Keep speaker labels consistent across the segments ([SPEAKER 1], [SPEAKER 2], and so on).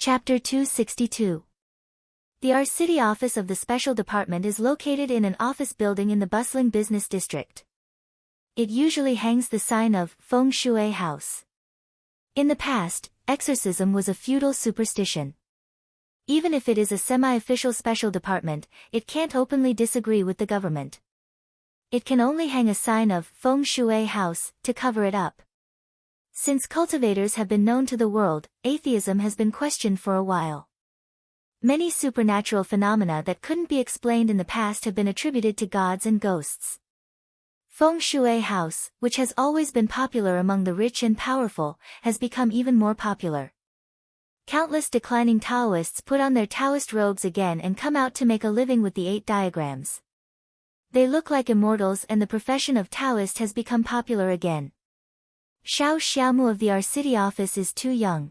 [SPEAKER 1] Chapter 262. The R City office of the Special Department is located in an office building in the bustling business district. It usually hangs the sign of Feng Shui House. In the past, exorcism was a feudal superstition. Even if it is a semi-official special department, it can't openly disagree with the government. It can only hang a sign of Feng Shui House to cover it up. Since cultivators have been known to the world, atheism has been questioned for a while. Many supernatural phenomena that couldn't be explained in the past have been attributed to gods and ghosts. Feng Shui House, which has always been popular among the rich and powerful, has become even more popular. Countless declining Taoists put on their Taoist robes again and come out to make a living with the 8 diagrams. They look like immortals, and the profession of Taoist has become popular again. Xiao Xiaomu of the R City office is too young.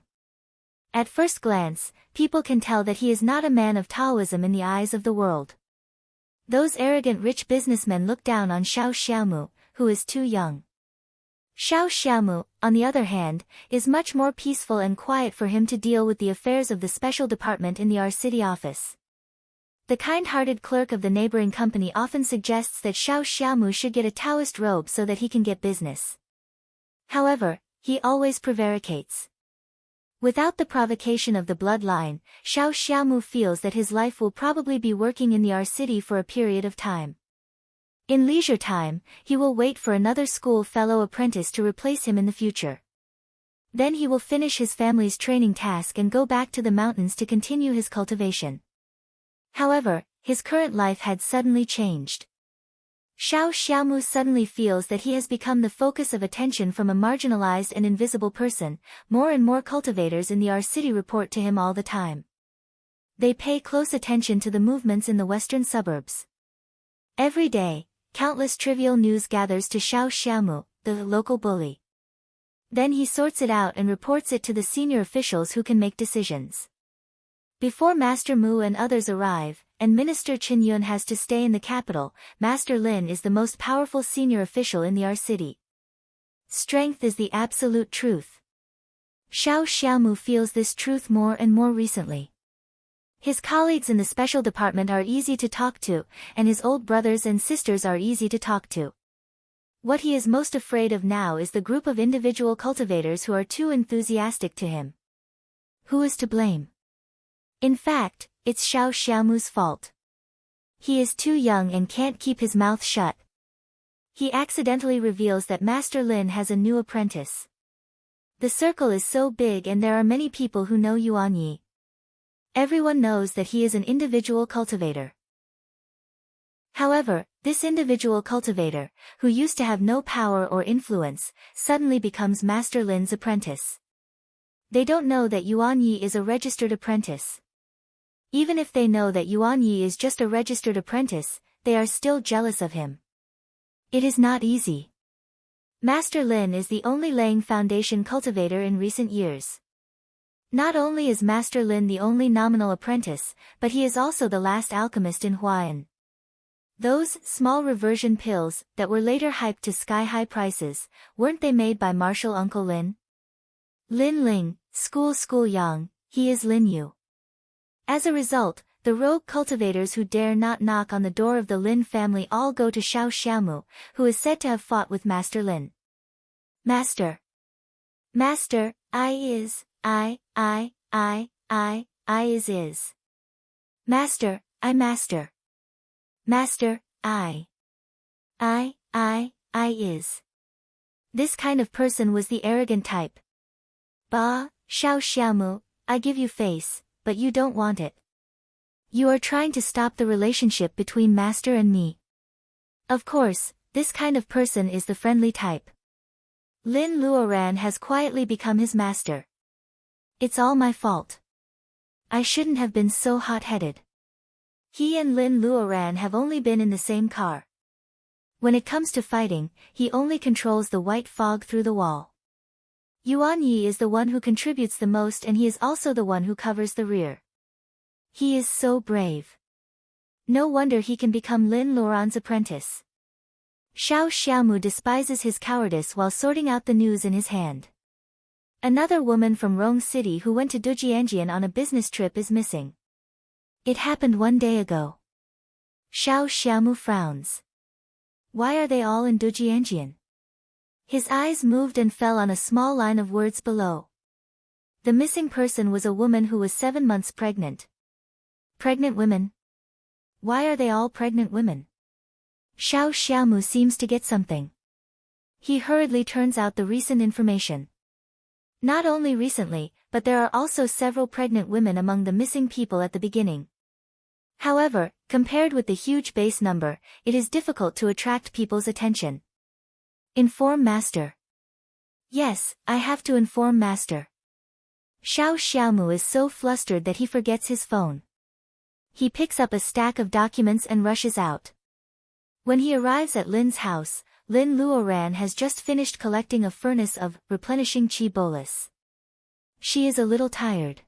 [SPEAKER 1] At first glance, people can tell that he is not a man of Taoism in the eyes of the world. Those arrogant rich businessmen look down on Xiao Xiaomu, who is too young. Xiao Xiaomu, on the other hand, is much more peaceful and quiet for him to deal with the affairs of the special department in the R City office. The kind-hearted clerk of the neighboring company often suggests that Xiao Xiaomu should get a Taoist robe so that he can get business. However, he always prevaricates. Without the provocation of the bloodline, Xiao Xiaomu feels that his life will probably be working in the R City for a period of time. In leisure time, he will wait for another school fellow apprentice to replace him in the future. Then he will finish his family's training task and go back to the mountains to continue his cultivation. However, his current life had suddenly changed. Xiao Xiaomu suddenly feels that he has become the focus of attention from a marginalized and invisible person. More and more cultivators in the R City report to him all the time. They pay close attention to the movements in the western suburbs. Every day, countless trivial news gathers to Xiao Xiaomu, the local bully. Then he sorts it out and reports it to the senior officials who can make decisions. Before Master Mu and others arrive, and Minister Chen Yun has to stay in the capital, Master Lin is the most powerful senior official in the R City. Strength is the absolute truth. Xiao Xiaomu feels this truth more and more recently. His colleagues in the special department are easy to talk to, and his old brothers and sisters are easy to talk to. What he is most afraid of now is the group of individual cultivators who are too enthusiastic to him. Who is to blame? In fact, it's Xiao Xiaomu's fault. He is too young and can't keep his mouth shut. He accidentally reveals that Master Lin has a new apprentice. The circle is so big and there are many people who know Yuan Yi. Everyone knows that he is an individual cultivator. However, this individual cultivator, who used to have no power or influence, suddenly becomes Master Lin's apprentice. They don't know that Yuan Yi is a registered apprentice. Even if they know that Yuan Yi is just a registered apprentice, they are still jealous of him. It is not easy. Master Lin is the only laying foundation cultivator in recent years. Not only is Master Lin the only nominal apprentice, but he is also the last alchemist in Huayan. Those small reversion pills, that were later hyped to sky-high prices, weren't they made by Martial Uncle Lin? Lin Ling, school Yang, he is Lin Yu. As a result, the rogue cultivators who dare not knock on the door of the Lin family all go to Xiao Xiaomu, who is said to have fought with Master Lin. Master, I is. Master, I is. This kind of person was the arrogant type. Bah, Xiao Xiaomu, I give you face, but you don't want it. You are trying to stop the relationship between Master and me. Of course, this kind of person is the friendly type. Lin Luoran has quietly become his master. It's all my fault. I shouldn't have been so hot-headed. He and Lin Luoran have only been in the same car. When it comes to fighting, he only controls the white fog through the wall. Yuan Yi is the one who contributes the most and he is also the one who covers the rear. He is so brave. No wonder he can become Lin Luoran's apprentice. Xiao Xiaomu despises his cowardice while sorting out the news in his hand. Another woman from Rong City who went to Dujianjian on a business trip is missing. It happened 1 day ago. Xiao Xiaomu frowns. Why are they all in Dujianjian? His eyes moved and fell on a small line of words below. The missing person was a woman who was 7 months pregnant. Pregnant women? Why are they all pregnant women? Xiao Xiaomu seems to get something. He hurriedly turns out the recent information. Not only recently, but there are also several pregnant women among the missing people at the beginning. However, compared with the huge base number, it is difficult to attract people's attention. Inform Master. Yes, I have to inform Master. Xiao Xiaomu is so flustered that he forgets his phone. He picks up a stack of documents and rushes out. When he arrives at Lin's house, Lin Luoran has just finished collecting a furnace of replenishing qi bolus. She is a little tired.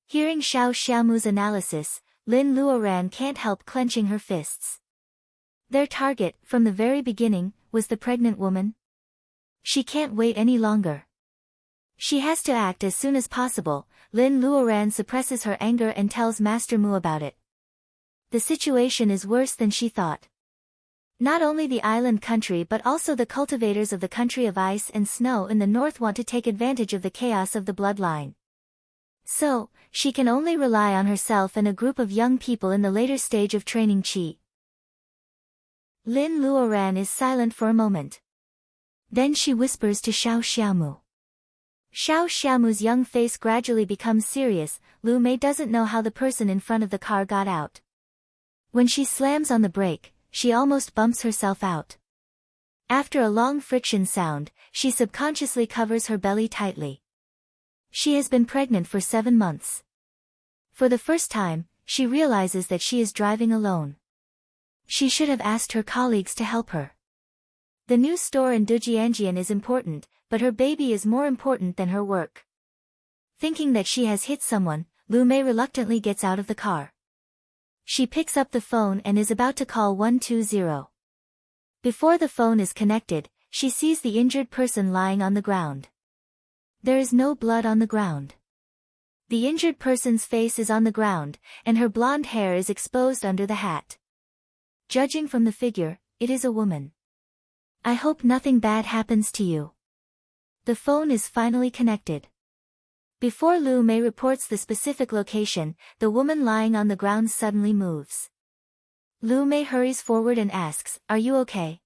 [SPEAKER 1] Hearing Xiao Xiaomu's analysis, Lin Luoran can't help clenching her fists. Their target, from the very beginning, was the pregnant woman. She can't wait any longer. She has to act as soon as possible. Lin Luoran suppresses her anger and tells Master Mu about it. The situation is worse than she thought. Not only the island country but also the cultivators of the country of ice and snow in the north want to take advantage of the chaos of the bloodline. So, she can only rely on herself and a group of young people in the later stage of training qi. Lin Luoran is silent for a moment. Then she whispers to Xiao Xiaomu. Xiao Xiaomu's young face gradually becomes serious. Lu Mei doesn't know how the person in front of the car got out. When she slams on the brake, she almost bumps herself out. After a long friction sound, she subconsciously covers her belly tightly. She has been pregnant for 7 months. For the first time, she realizes that she is driving alone. She should have asked her colleagues to help her. The new store in Dujianjian is important, but her baby is more important than her work. Thinking that she has hit someone, Lu Mei reluctantly gets out of the car. She picks up the phone and is about to call 120. Before the phone is connected, she sees the injured person lying on the ground. There is no blood on the ground. The injured person's face is on the ground, and her blonde hair is exposed under the hat. Judging from the figure, it is a woman. I hope nothing bad happens to you. The phone is finally connected. Before Lu Mei reports the specific location, the woman lying on the ground suddenly moves. Lu Mei hurries forward and asks, "Are you okay?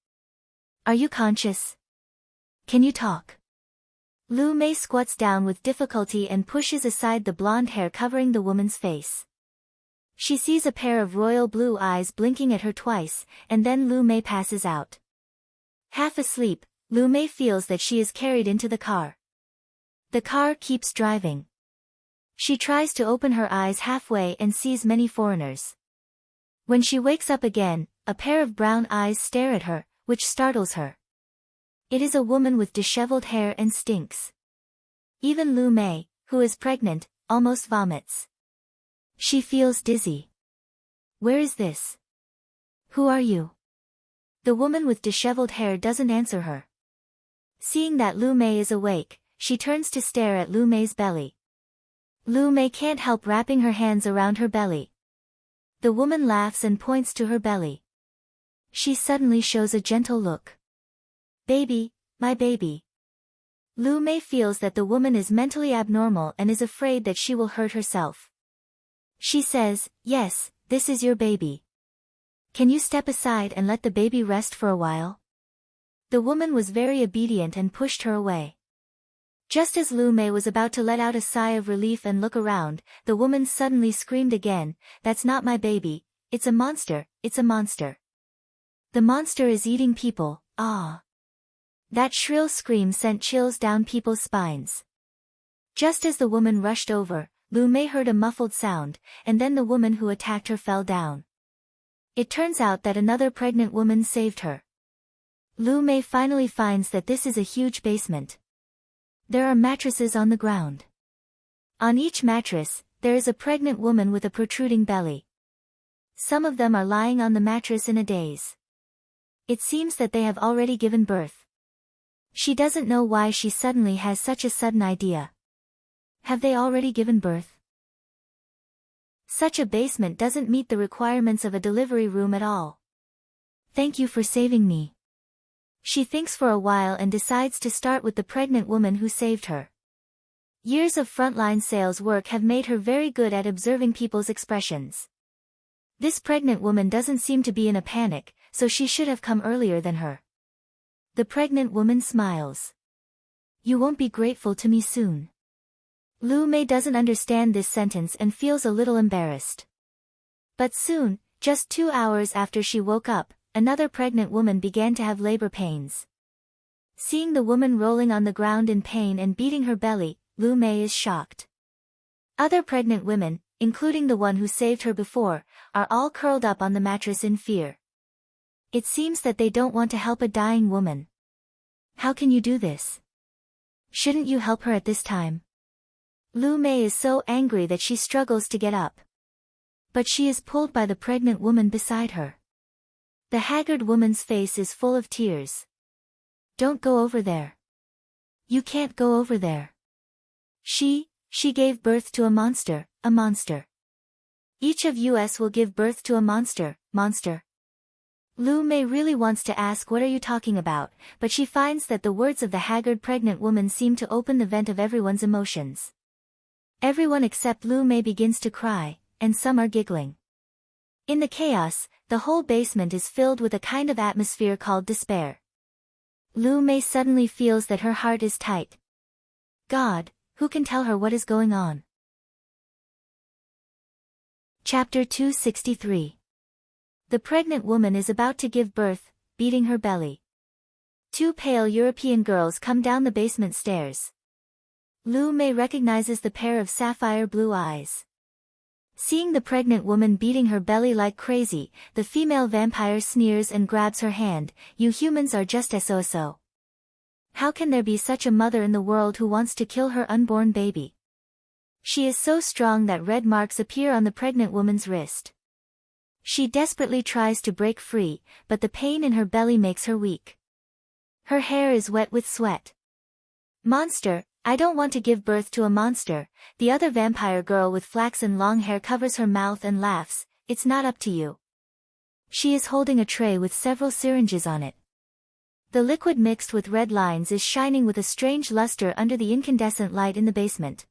[SPEAKER 1] Are you conscious? Can you talk?" Lu Mei squats down with difficulty and pushes aside the blonde hair covering the woman's face. She sees a pair of royal blue eyes blinking at her twice, and then Lu Mei passes out. Half asleep, Lu Mei feels that she is carried into the car. The car keeps driving. She tries to open her eyes halfway and sees many foreigners. When she wakes up again, a pair of brown eyes stare at her, which startles her. It is a woman with disheveled hair and stinks. Even Lu Mei, who is pregnant, almost vomits. She feels dizzy. Where is this? Who are you? The woman with disheveled hair doesn't answer her. Seeing that Lu Mei is awake, she turns to stare at Lu Mei's belly. Lu Mei can't help wrapping her hands around her belly. The woman laughs and points to her belly. She suddenly shows a gentle look. Baby, my baby. Lu Mei feels that the woman is mentally abnormal and is afraid that she will hurt herself. She says, "Yes, this is your baby. Can you step aside and let the baby rest for a while?" The woman was very obedient and pushed her away. Just as Lu Mei was about to let out a sigh of relief and look around, the woman suddenly screamed again, "That's not my baby, it's a monster, it's a monster. The monster is eating people, ah." That shrill scream sent chills down people's spines. Just as the woman rushed over, Lu Mei heard a muffled sound, and then the woman who attacked her fell down. It turns out that another pregnant woman saved her. Lu Mei finally finds that this is a huge basement. There are mattresses on the ground. On each mattress, there is a pregnant woman with a protruding belly. Some of them are lying on the mattress in a daze. It seems that they have already given birth. She doesn't know why she suddenly has such a sudden idea. Have they already given birth? Such a basement doesn't meet the requirements of a delivery room at all. Thank you for saving me. She thinks for a while and decides to start with the pregnant woman who saved her. Years of frontline sales work have made her very good at observing people's expressions. This pregnant woman doesn't seem to be in a panic, so she should have come earlier than her. The pregnant woman smiles. You won't be grateful to me soon. Lu Mei doesn't understand this sentence and feels a little embarrassed. But soon, just 2 hours after she woke up, another pregnant woman began to have labor pains. Seeing the woman rolling on the ground in pain and beating her belly, Lu Mei is shocked. Other pregnant women, including the one who saved her before, are all curled up on the mattress in fear. It seems that they don't want to help a dying woman. How can you do this? Shouldn't you help her at this time? Lu Mei is so angry that she struggles to get up. But she is pulled by the pregnant woman beside her. The haggard woman's face is full of tears. Don't go over there. You can't go over there. She gave birth to a monster, a monster. Each of us will give birth to a monster, monster. Lu Mei really wants to ask what are you talking about, but she finds that the words of the haggard pregnant woman seem to open the vent of everyone's emotions. Everyone except Lu Mei begins to cry, and some are giggling. In the chaos, the whole basement is filled with a kind of atmosphere called despair. Lu Mei suddenly feels that her heart is tight. God, who can tell her what is going on? Chapter 263. The pregnant woman is about to give birth, beating her belly. 2 pale European girls come down the basement stairs. Lu Mei recognizes the pair of sapphire blue eyes. Seeing the pregnant woman beating her belly like crazy, the female vampire sneers and grabs her hand. You humans are just so. How can there be such a mother in the world who wants to kill her unborn baby? She is so strong that red marks appear on the pregnant woman's wrist. She desperately tries to break free, but the pain in her belly makes her weak. Her hair is wet with sweat. Monster, I don't want to give birth to a monster. The other vampire girl with flaxen long hair covers her mouth and laughs. It's not up to you. She is holding a tray with several syringes on it. The liquid mixed with red lines is shining with a strange luster under the incandescent light in the basement.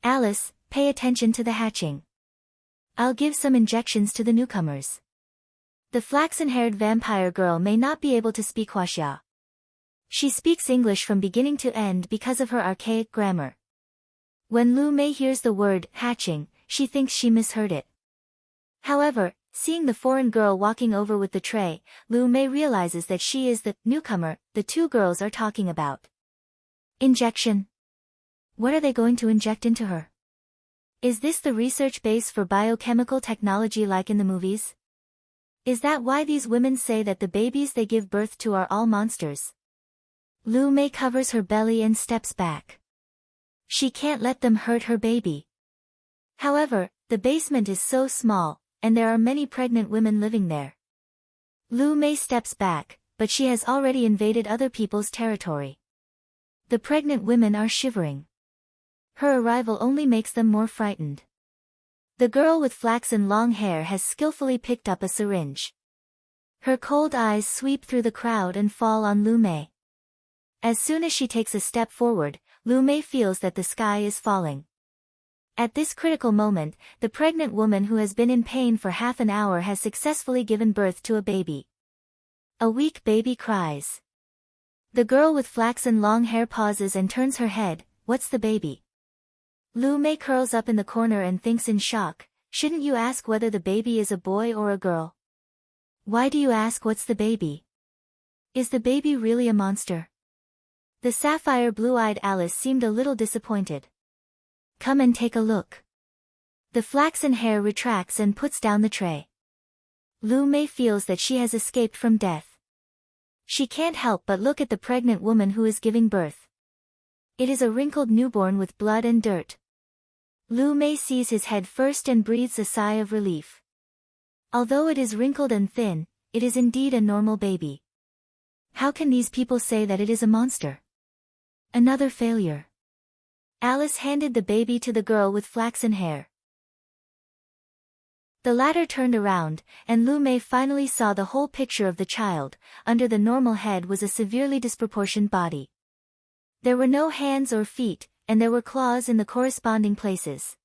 [SPEAKER 1] Alice, pay attention to the hatching. I'll give some injections to the newcomers. The flaxen-haired vampire girl may not be able to speak Huaxia. She speaks English from beginning to end because of her archaic grammar. When Lu Mei hears the word hatching, she thinks she misheard it. However, seeing the foreign girl walking over with the tray, Lu Mei realizes that she is the newcomer the 2 girls are talking about. Injection. What are they going to inject into her? Is this the research base for biochemical technology like in the movies? Is that why these women say that the babies they give birth to are all monsters? Lu Mei covers her belly and steps back. She can't let them hurt her baby. However, the basement is so small, and there are many pregnant women living there. Lu Mei steps back, but she has already invaded other people's territory. The pregnant women are shivering. Her arrival only makes them more frightened. The girl with flaxen long hair has skillfully picked up a syringe. Her cold eyes sweep through the crowd and fall on Lu Mei. As soon as she takes a step forward, Lu Mei feels that the sky is falling. At this critical moment, the pregnant woman who has been in pain for half an hour has successfully given birth to a baby. A weak baby cries. The girl with flaxen long hair pauses and turns her head. What's the baby? Lu Mei curls up in the corner and thinks in shock. Shouldn't you ask whether the baby is a boy or a girl? Why do you ask what's the baby? Is the baby really a monster? The sapphire blue-eyed Alice seemed a little disappointed. Come and take a look. The flaxen hair retracts and puts down the tray. Lu Mei feels that she has escaped from death. She can't help but look at the pregnant woman who is giving birth. It is a wrinkled newborn with blood and dirt. Lu Mei sees his head first and breathes a sigh of relief. Although it is wrinkled and thin, it is indeed a normal baby. How can these people say that it is a monster? Another failure. Alice handed the baby to the girl with flaxen hair. The latter turned around, and Lu Mei finally saw the whole picture of the child. Under the normal head was a severely disproportioned body. There were no hands or feet, and there were claws in the corresponding places.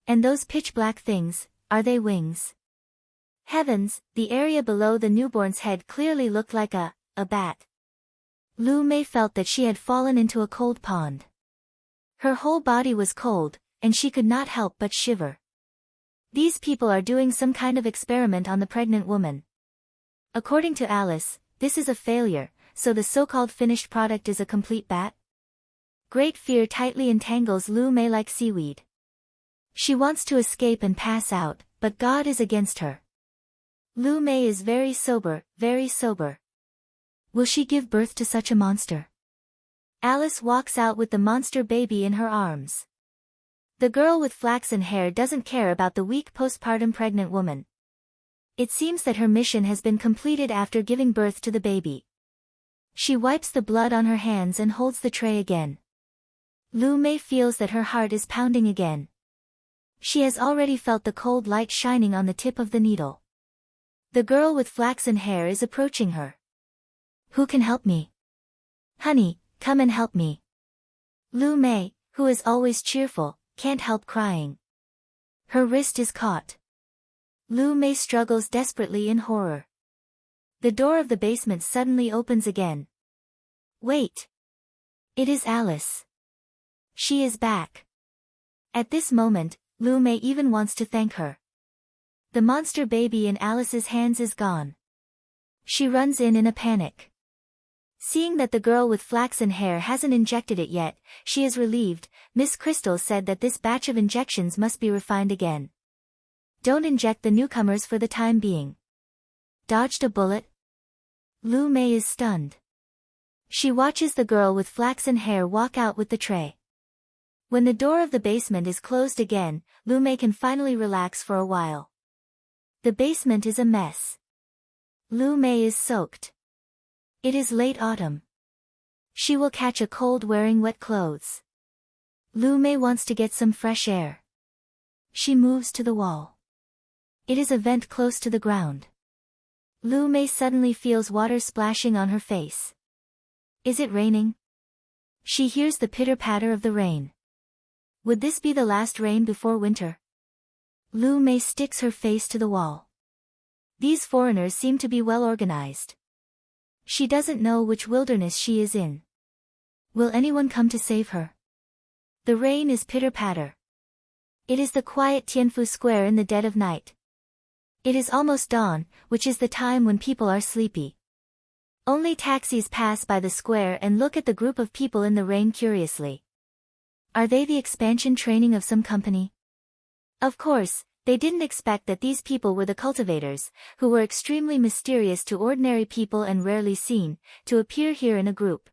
[SPEAKER 1] And those pitch-black things, are they wings? Heavens, the area below the newborn's head clearly looked like a bat. Lu Mei felt that she had fallen into a cold pond. Her whole body was cold, and she could not help but shiver. These people are doing some kind of experiment on the pregnant woman. According to Alice, this is a failure, so the so-called finished product is a complete bat? Great fear tightly entangles Lu Mei like seaweed. She wants to escape and pass out, but God is against her. Lu Mei is very sober, very sober. Will she give birth to such a monster? Alice walks out with the monster baby in her arms. The girl with flaxen hair doesn't care about the weak postpartum pregnant woman. It seems that her mission has been completed after giving birth to the baby. She wipes the blood on her hands and holds the tray again. Lu Mei feels that her heart is pounding again. She has already felt the cold light shining on the tip of the needle. The girl with flaxen hair is approaching her. Who can help me? Honey, come and help me. Lu Mei, who is always cheerful, can't help crying. Her wrist is caught. Lu Mei struggles desperately in horror. The door of the basement suddenly opens again. Wait! It is Alice. She is back. At this moment, Lu Mei even wants to thank her. The monster baby in Alice's hands is gone. She runs in a panic. Seeing that the girl with flaxen hair hasn't injected it yet, she is relieved. Miss Crystal said that this batch of injections must be refined again. Don't inject the newcomers for the time being. Dodged a bullet? Lu Mei is stunned. She watches the girl with flaxen hair walk out with the tray. When the door of the basement is closed again, Lu Mei can finally relax for a while. The basement is a mess. Lu Mei is soaked. It is late autumn. She will catch a cold wearing wet clothes. Lu Mei wants to get some fresh air. She moves to the wall. It is a vent close to the ground. Lu Mei suddenly feels water splashing on her face. Is it raining? She hears the pitter-patter of the rain. Would this be the last rain before winter? Lu Mei sticks her face to the wall. These foreigners seem to be well organized. She doesn't know which wilderness she is in. Will anyone come to save her? The rain is pitter-patter. It is the quiet Tianfu Square in the dead of night. It is almost dawn, which is the time when people are sleepy. Only taxis pass by the square and look at the group of people in the rain curiously. Are they the expansion training of some company? Of course, they didn't expect that these people were the cultivators, who were extremely mysterious to ordinary people and rarely seen, to appear here in a group.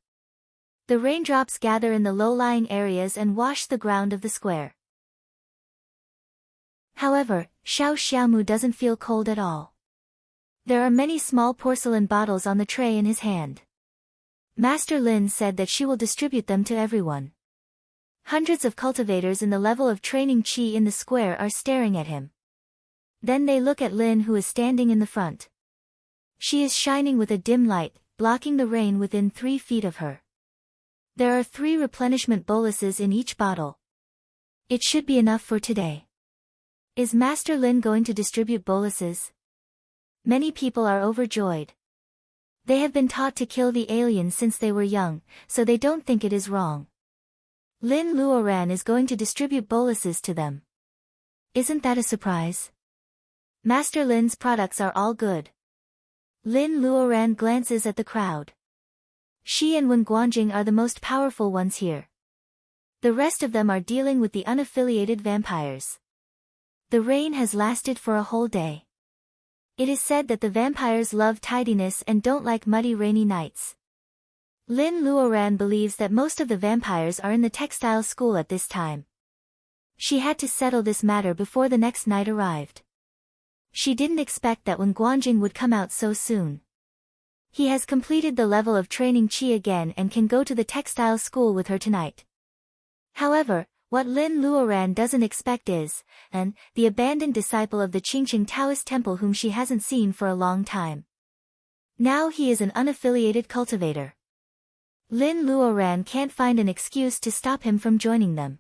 [SPEAKER 1] The raindrops gather in the low-lying areas and wash the ground of the square. However, Xiao Xiaomu doesn't feel cold at all. There are many small porcelain bottles on the tray in his hand. Master Lin said that she will distribute them to everyone. Hundreds of cultivators in the level of training Qi in the square are staring at him. Then they look at Lin, who is standing in the front. She is shining with a dim light, blocking the rain within 3 feet of her. There are 3 replenishment boluses in each bottle. It should be enough for today. Is Master Lin going to distribute boluses? Many people are overjoyed. They have been taught to kill the aliens since they were young, so they don't think it is wrong. Lin Luoran is going to distribute boluses to them. Isn't that a surprise? Master Lin's products are all good. Lin Luoran glances at the crowd. Shi and Wen Guanjing are the most powerful ones here. The rest of them are dealing with the unaffiliated vampires. The rain has lasted for a whole day. It is said that the vampires love tidiness and don't like muddy rainy nights. Lin Luoran believes that most of the vampires are in the textile school at this time. She had to settle this matter before the next night arrived. She didn't expect that Wen Guanjing would come out so soon. He has completed the level of training Chi again and can go to the textile school with her tonight. However, what Lin Luoran doesn't expect is, the abandoned disciple of the Qingqing Taoist temple whom she hasn't seen for a long time. Now he is an unaffiliated cultivator. Lin Luoran can't find an excuse to stop him from joining them.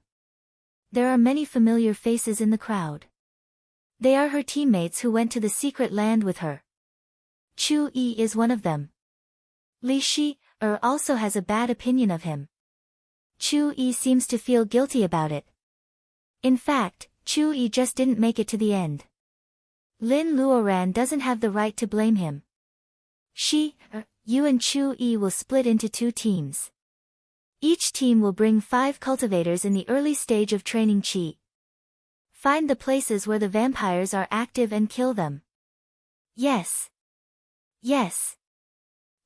[SPEAKER 1] There are many familiar faces in the crowd. They are her teammates who went to the secret land with her. Chu Yi is one of them. Li Shi also has a bad opinion of him. Chu Yi seems to feel guilty about it. In fact, Chu Yi just didn't make it to the end. Lin Luoran doesn't have the right to blame him. Yu and Chu Yi will split into 2 teams. Each team will bring 5 cultivators in the early stage of training Qi. Find the places where the vampires are active and kill them. Yes. Yes.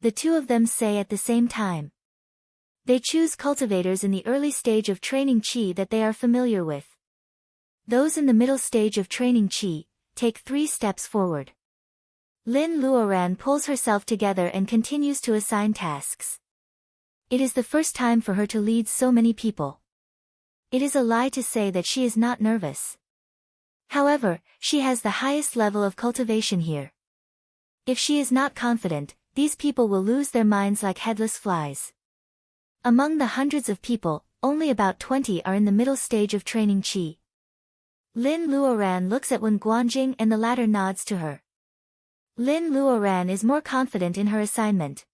[SPEAKER 1] The 2 of them say at the same time. They choose cultivators in the early stage of training Qi that they are familiar with. Those in the middle stage of training Qi take 3 steps forward. Lin Luoran pulls herself together and continues to assign tasks. It is the first time for her to lead so many people. It is a lie to say that she is not nervous. However, she has the highest level of cultivation here. If she is not confident, these people will lose their minds like headless flies. Among the hundreds of people, only about 20 are in the middle stage of training Qi. Lin Luoran looks at Wen Guanjing and the latter nods to her. Lin Luoran is more confident in her assignment.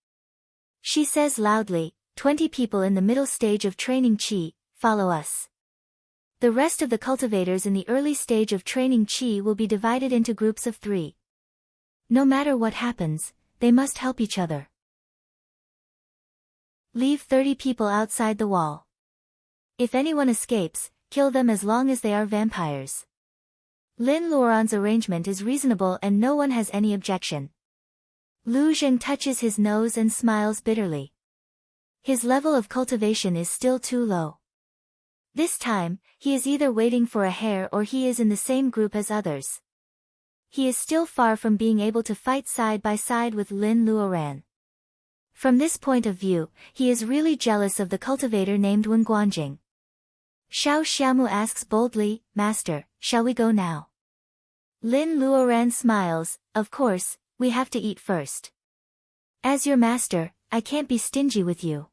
[SPEAKER 1] She says loudly, 20 people in the middle stage of training Qi, follow us. The rest of the cultivators in the early stage of training Qi will be divided into groups of 3. No matter what happens, they must help each other. Leave 30 people outside the wall. If anyone escapes, kill them as long as they are vampires. Lin Luoran's arrangement is reasonable and no one has any objection. Lu Zheng touches his nose and smiles bitterly. His level of cultivation is still too low. This time, he is either waiting for a hare or he is in the same group as others. He is still far from being able to fight side by side with Lin Luoran. From this point of view, he is really jealous of the cultivator named Wen Guanjing. Xiao Xiaomu asks boldly, Master, shall we go now? Lin Luoran smiles, of course, we have to eat first. As your master, I can't be stingy with you.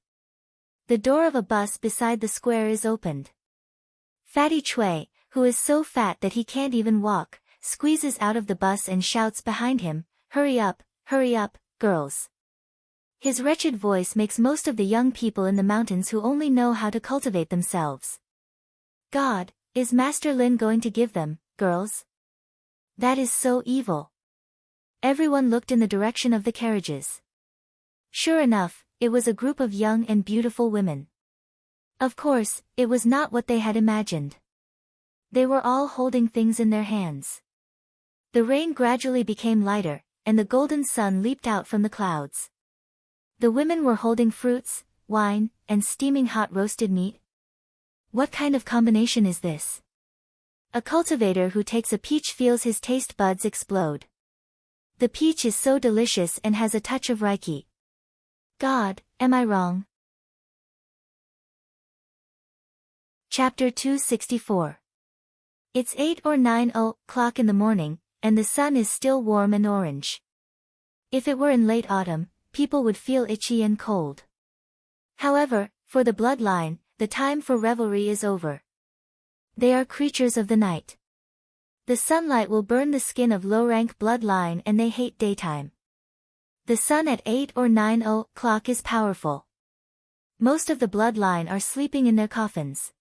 [SPEAKER 1] The door of a bus beside the square is opened. Fatty Chui, who is so fat that he can't even walk, squeezes out of the bus and shouts behind him, hurry up, girls. His wretched voice makes most of the young people in the mountains who only know how to cultivate themselves. God, is Master Lin going to give them, girls? That is so evil. Everyone looked in the direction of the carriages. Sure enough, it was a group of young and beautiful women. Of course, it was not what they had imagined. They were all holding things in their hands. The rain gradually became lighter, and the golden sun leaped out from the clouds. The women were holding fruits, wine, and steaming hot roasted meat. What kind of combination is this? A cultivator who takes a peach feels his taste buds explode. The peach is so delicious and has a touch of reiki. God, am I wrong? Chapter 264. It's 8 or 9 o'clock in the morning, and the sun is still warm and orange. If it were in late autumn, people would feel itchy and cold. However, for the bloodline, the time for revelry is over. They are creatures of the night. The sunlight will burn the skin of low-rank bloodline and they hate daytime. The sun at 8 or 9 o'clock is powerful. Most of the bloodline are sleeping in their coffins.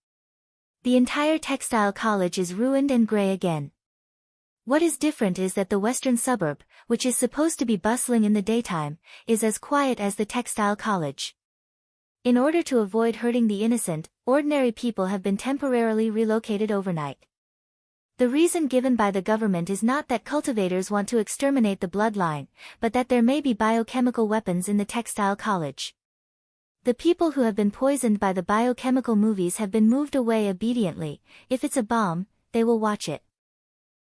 [SPEAKER 1] The entire textile college is ruined and grey again. What is different is that the western suburb, which is supposed to be bustling in the daytime, is as quiet as the textile college. In order to avoid hurting the innocent, ordinary people have been temporarily relocated overnight. The reason given by the government is not that cultivators want to exterminate the bloodline, but that there may be biochemical weapons in the textile college. The people who have been poisoned by the biochemical movies have been moved away obediently. If it's a bomb, they will watch it.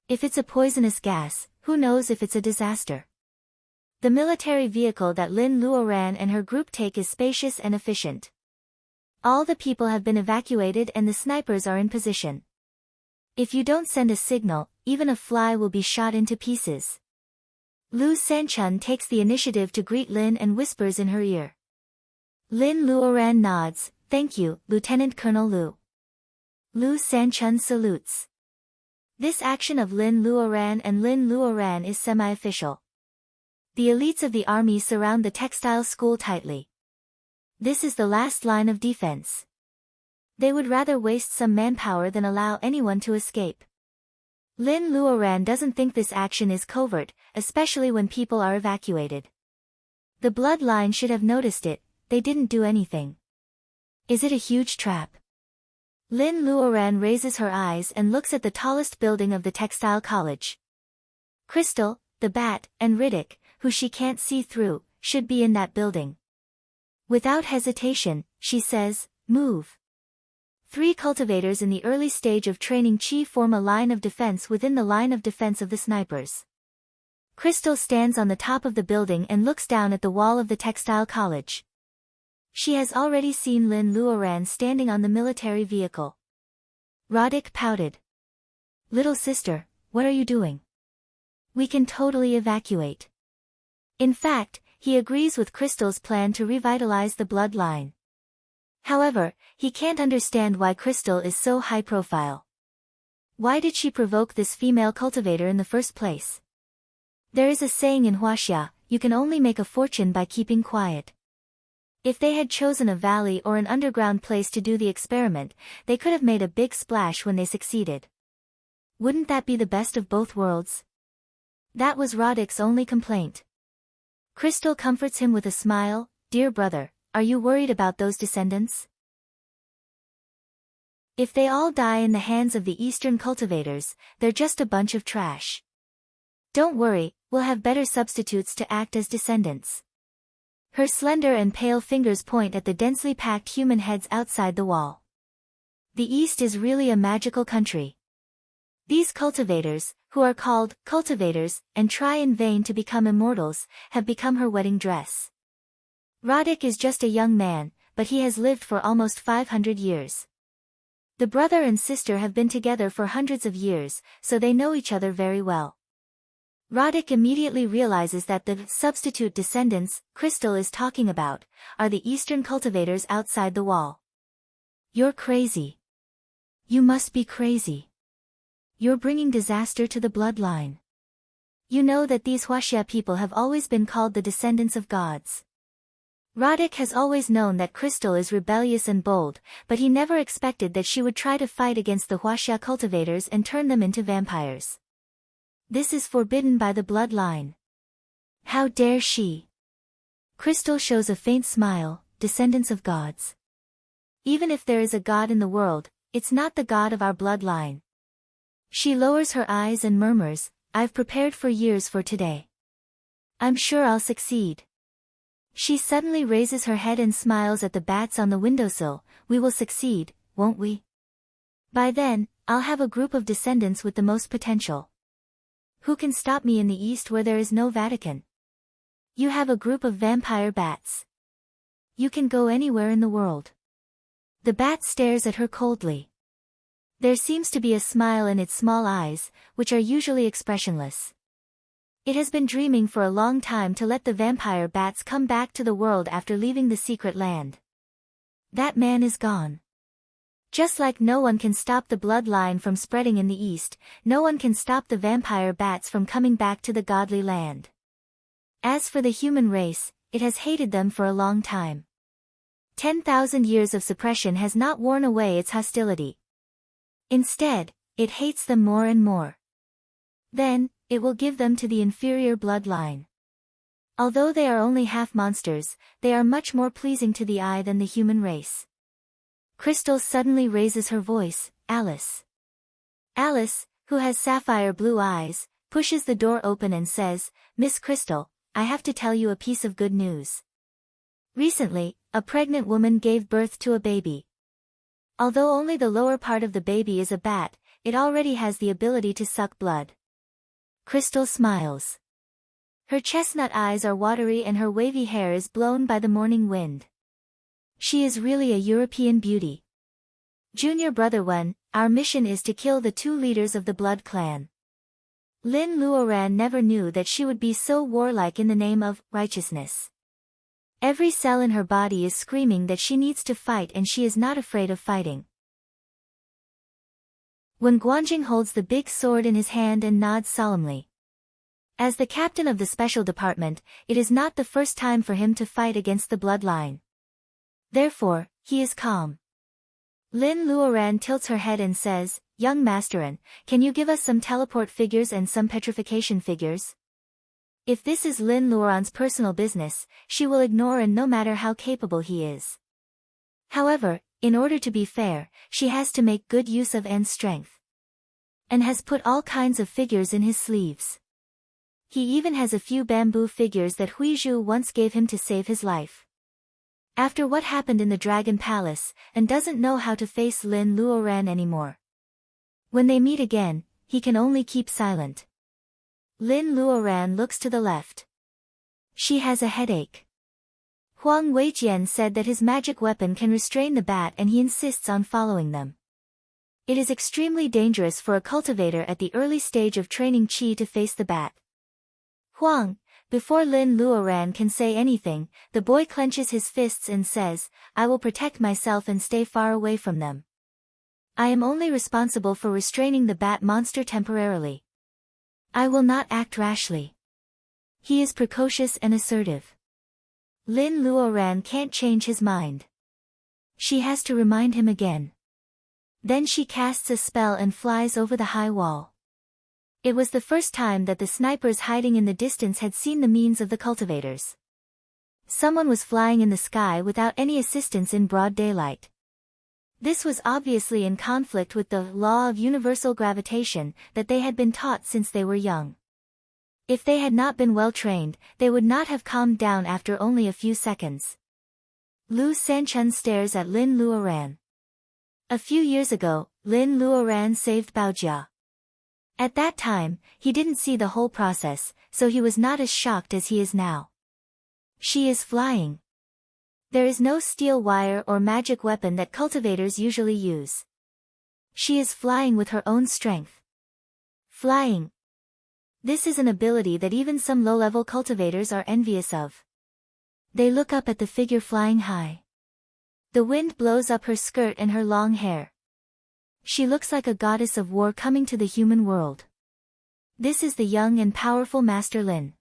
[SPEAKER 1] If it's a poisonous gas, who knows if it's a disaster? The military vehicle that Lin Luoran and her group take is spacious and efficient. All the people have been evacuated and the snipers are in position. If you don't send a signal, even a fly will be shot into pieces. Lu Sanchun takes the initiative to greet Lin and whispers in her ear. Lin Luoran nods, "Thank you, Lieutenant Colonel Lu." Lu Sanchun salutes. This action of Lin Luoran and Lin Luoran is semi-official. The elites of the army surround the textile school tightly. This is the last line of defense. They would rather waste some manpower than allow anyone to escape. Lin Luoran doesn't think this action is covert, especially when people are evacuated. The bloodline should have noticed it, they didn't do anything. Is it a huge trap? Lin Luoran raises her eyes and looks at the tallest building of the textile college. Crystal, the bat, and Riddick, who she can't see through, should be in that building. Without hesitation, she says, "Move." 3 cultivators in the early stage of training Chi form a line of defense within the line of defense of the snipers. Crystal stands on the top of the building and looks down at the wall of the textile college. She has already seen Lin Luoran standing on the military vehicle. Roddick pouted. "Little sister, what are you doing? We can totally evacuate." In fact, he agrees with Crystal's plan to revitalize the bloodline. However, he can't understand why Crystal is so high profile. Why did she provoke this female cultivator in the first place? There is a saying in Huaxia, you can only make a fortune by keeping quiet. If they had chosen a valley or an underground place to do the experiment, they could have made a big splash when they succeeded. Wouldn't that be the best of both worlds? That was Roddick's only complaint. Crystal comforts him with a smile, "Dear brother, are you worried about those descendants? If they all die in the hands of the Eastern cultivators, they're just a bunch of trash. Don't worry, we'll have better substitutes to act as descendants." Her slender and pale fingers point at the densely packed human heads outside the wall. The East is really a magical country. These cultivators, who are called cultivators, and try in vain to become immortals, have become her wedding dress. Roddick is just a young man, but he has lived for almost 500 years. The brother and sister have been together for hundreds of years, so they know each other very well. Roddick immediately realizes that the substitute descendants Crystal is talking about are the Eastern cultivators outside the wall. "You're crazy. You must be crazy. You're bringing disaster to the bloodline. You know that these Huaxia people have always been called the descendants of gods." Roddick has always known that Crystal is rebellious and bold, but he never expected that she would try to fight against the Huaxia cultivators and turn them into vampires. This is forbidden by the bloodline. How dare she? Crystal shows a faint smile, "Descendants of gods. Even if there is a god in the world, it's not the god of our bloodline." She lowers her eyes and murmurs, "I've prepared for years for today. I'm sure I'll succeed." She suddenly raises her head and smiles at the bats on the windowsill, "We will succeed, won't we? By then, I'll have a group of descendants with the most potential. Who can stop me in the East where there is no Vatican? You have a group of vampire bats. You can go anywhere in the world." The bat stares at her coldly. There seems to be a smile in its small eyes, which are usually expressionless. It has been dreaming for a long time to let the vampire bats come back to the world after leaving the secret land. That man is gone. Just like no one can stop the bloodline from spreading in the East, no one can stop the vampire bats from coming back to the godly land. As for the human race, it has hated them for a long time. 10,000 years of suppression has not worn away its hostility. Instead, it hates them more and more. Then, it will give them to the inferior bloodline. Although they are only half monsters, they are much more pleasing to the eye than the human race. Crystal suddenly raises her voice, "Alice." Alice, who has sapphire blue eyes, pushes the door open and says, "Miss Crystal, I have to tell you a piece of good news. Recently, a pregnant woman gave birth to a baby. Although only the lower part of the baby is a bat, it already has the ability to suck blood." Crystal smiles. Her chestnut eyes are watery and her wavy hair is blown by the morning wind. She is really a European beauty. Junior Brother Wen, our mission is to kill the 2 leaders of the Blood Clan. Lin Luoran never knew that she would be so warlike in the name of righteousness. Every cell in her body is screaming that she needs to fight and she is not afraid of fighting. When Guanjing holds the big sword in his hand and nods solemnly. As the captain of the special department, it is not the first time for him to fight against the bloodline. Therefore, he is calm. Lin Luoran tilts her head and says, "Young Masterin, can you give us some teleport figures and some petrification figures?" If this is Lin Luoran's personal business, she will ignore and no matter how capable he is. However, in order to be fair, she has to make good use of N's strength. N has put all kinds of figures in his sleeves. He even has a few bamboo figures that Huizhu once gave him to save his life. After what happened in the Dragon Palace, and doesn't know how to face Lin Luoran anymore. When they meet again, he can only keep silent. Lin Luoran looks to the left. She has a headache. Huang Weijian said that his magic weapon can restrain the bat and he insists on following them. It is extremely dangerous for a cultivator at the early stage of training Qi to face the bat. Huang, before Lin Luoran can say anything, the boy clenches his fists and says, "I will protect myself and stay far away from them. I am only responsible for restraining the bat monster temporarily. I will not act rashly." He is precocious and assertive. Lin Luoran can't change his mind. She has to remind him again. Then she casts a spell and flies over the high wall. It was the first time that the snipers hiding in the distance had seen the means of the cultivators. Someone was flying in the sky without any assistance in broad daylight. This was obviously in conflict with the law of universal gravitation that they had been taught since they were young. If they had not been well trained, they would not have calmed down after only a few seconds. Lu Sanchun stares at Lin Luoran. A few years ago, Lin Luoran saved Baojia. At that time, he didn't see the whole process, so he was not as shocked as he is now. She is flying. There is no steel wire or magic weapon that cultivators usually use. She is flying with her own strength. Flying. This is an ability that even some low-level cultivators are envious of. They look up at the figure flying high. The wind blows up her skirt and her long hair. She looks like a goddess of war coming to the human world. This is the young and powerful Master Lin.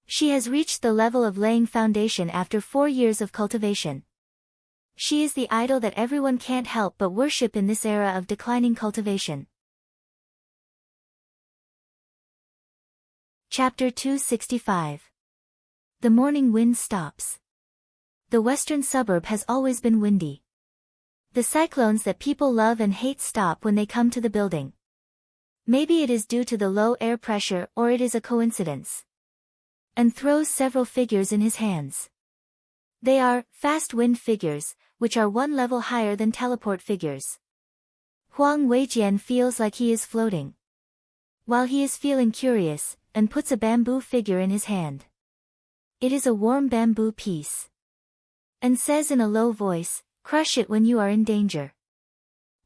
[SPEAKER 1] She has reached the level of laying foundation after 4 years of cultivation. She is the idol that everyone can't help but worship in this era of declining cultivation. Chapter 265. The morning wind stops. The western suburb has always been windy. The cyclones that people love and hate stop when they come to the building. Maybe it is due to the low air pressure or it is a coincidence. And throws several figures in his hands. They are fast wind figures, which are 1 level higher than teleport figures. Huang Weijian feels like he is floating. While he is feeling curious, and puts a bamboo figure in his hand. It is a warm bamboo piece. And says in a low voice, "Crush it when you are in danger."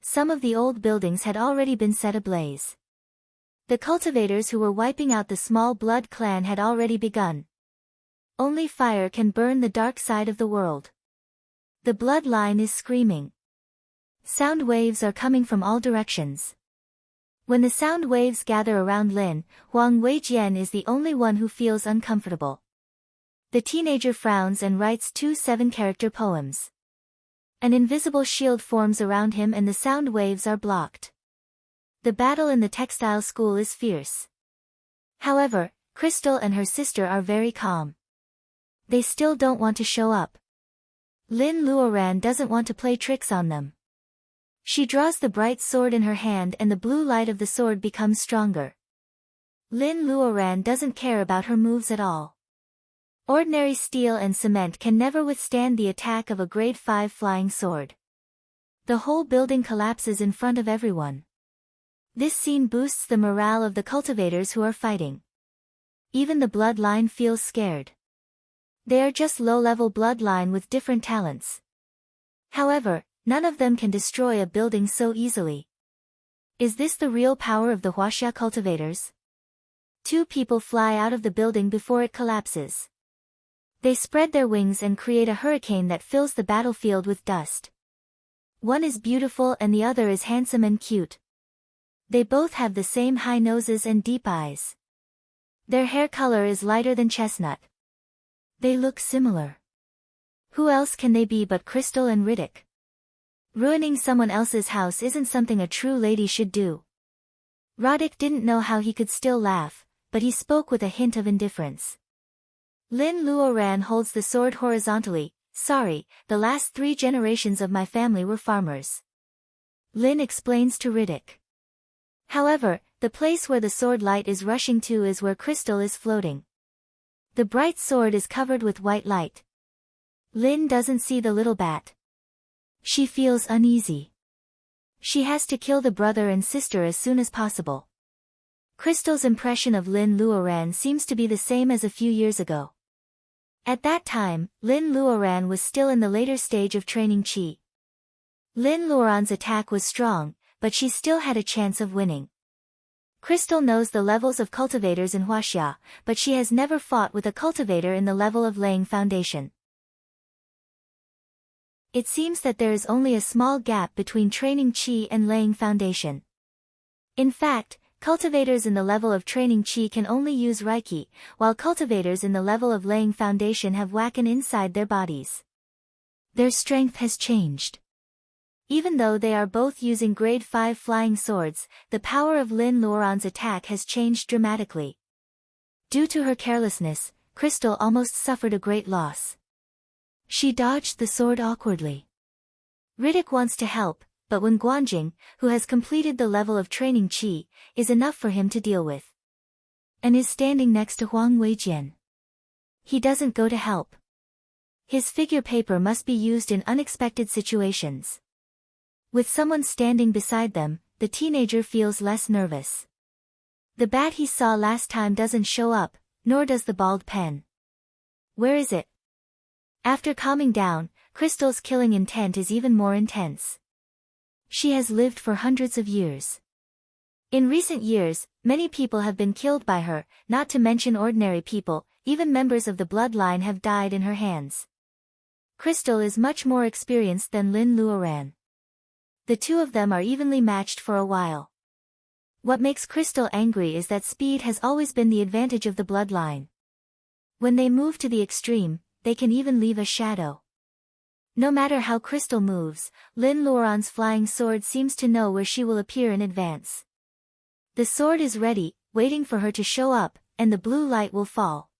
[SPEAKER 1] Some of the old buildings had already been set ablaze. The cultivators who were wiping out the small blood clan had already begun. Only fire can burn the dark side of the world. The bloodline is screaming. Sound waves are coming from all directions. When the sound waves gather around Lin, Huang Weijian is the only one who feels uncomfortable. The teenager frowns and writes 2 7-character poems. An invisible shield forms around him and the sound waves are blocked. The battle in the textile school is fierce. However, Crystal and her sister are very calm. They still don't want to show up. Lin Luoran doesn't want to play tricks on them. She draws the bright sword in her hand and the blue light of the sword becomes stronger. Lin Luoran doesn't care about her moves at all. Ordinary steel and cement can never withstand the attack of a grade 5 flying sword. The whole building collapses in front of everyone. This scene boosts the morale of the cultivators who are fighting. Even the bloodline feels scared. They are just low-level bloodline with different talents. However, none of them can destroy a building so easily. Is this the real power of the Huaxia cultivators? 2 people fly out of the building before it collapses. They spread their wings and create a hurricane that fills the battlefield with dust. One is beautiful and the other is handsome and cute. They both have the same high noses and deep eyes. Their hair color is lighter than chestnut. They look similar. Who else can they be but Crystal and Riddick? Ruining someone else's house isn't something a true lady should do. Roddick didn't know how he could still laugh, but he spoke with a hint of indifference. Lin Luoran holds the sword horizontally. Sorry, the last 3 generations of my family were farmers. Lin explains to Riddick. However, the place where the sword light is rushing to is where Crystal is floating. The bright sword is covered with white light. Lin doesn't see the little bat. She feels uneasy. She has to kill the brother and sister as soon as possible. Crystal's impression of Lin Luoran seems to be the same as a few years ago. At that time, Lin Luoran was still in the later stage of training Qi. Lin Luoran's attack was strong, but she still had a chance of winning. Crystal knows the levels of cultivators in Huaxia, but she has never fought with a cultivator in the level of laying foundation. It seems that there is only a small gap between training Qi and laying foundation. In fact, cultivators in the level of training Qi can only use Reiki, while cultivators in the level of laying foundation have Wakan inside their bodies. Their strength has changed. Even though they are both using grade 5 flying swords, the power of Lin Luoran's attack has changed dramatically. Due to her carelessness, Crystal almost suffered a great loss. She dodged the sword awkwardly. Riddick wants to help, but when Guanjing, who has completed the level of training Qi, is enough for him to deal with. And is standing next to Huang Weijian. He doesn't go to help. His figure paper must be used in unexpected situations. With someone standing beside them, the teenager feels less nervous. The bat he saw last time doesn't show up, nor does the bald pen. Where is it? After calming down, Crystal's killing intent is even more intense. She has lived for hundreds of years. In recent years, many people have been killed by her, not to mention ordinary people, even members of the bloodline have died in her hands. Crystal is much more experienced than Lin Luoran. The 2 of them are evenly matched for a while. What makes Crystal angry is that speed has always been the advantage of the bloodline. When they move to the extreme, they can even leave a shadow. No matter how Crystal moves, Lin Luoran's flying sword seems to know where she will appear in advance. The sword is ready, waiting for her to show up, and the blue light will fall.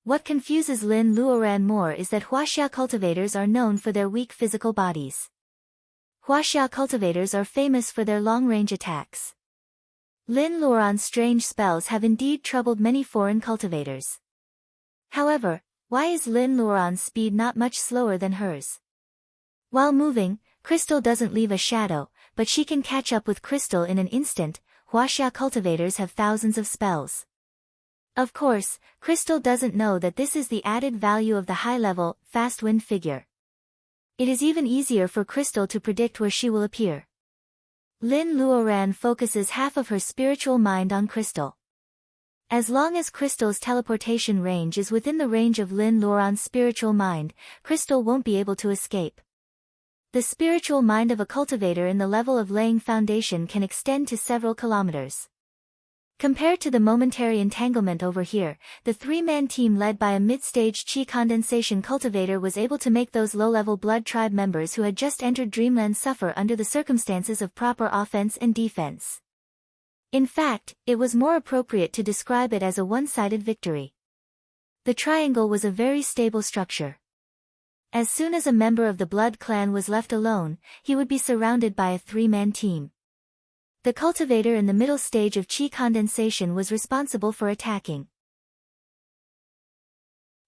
[SPEAKER 1] What confuses Lin Luoran more is that Huaxia cultivators are known for their weak physical bodies. Huaxia cultivators are famous for their long-range attacks. Lin Luoran's strange spells have indeed troubled many foreign cultivators. However, why is Lin Luoran's speed not much slower than hers? While moving, Crystal doesn't leave a shadow, but she can catch up with Crystal in an instant. Huaxia cultivators have thousands of spells. Of course, Crystal doesn't know that this is the added value of the high-level, fast-wind figure. It is even easier for Crystal to predict where she will appear. Lin Luoran focuses half of her spiritual mind on Crystal. As long as Crystal's teleportation range is within the range of Lin Luoran's spiritual mind, Crystal won't be able to escape. The spiritual mind of a cultivator in the level of laying foundation can extend to several kilometers. Compared to the momentary entanglement over here, the 3-man team led by a mid-stage Qi condensation cultivator was able to make those low-level blood tribe members who had just entered Dreamland suffer under the circumstances of proper offense and defense. In fact, it was more appropriate to describe it as a one-sided victory. The triangle was a very stable structure. As soon as a member of the blood clan was left alone, he would be surrounded by a 3-man team. The cultivator in the middle stage of Qi condensation was responsible for attacking.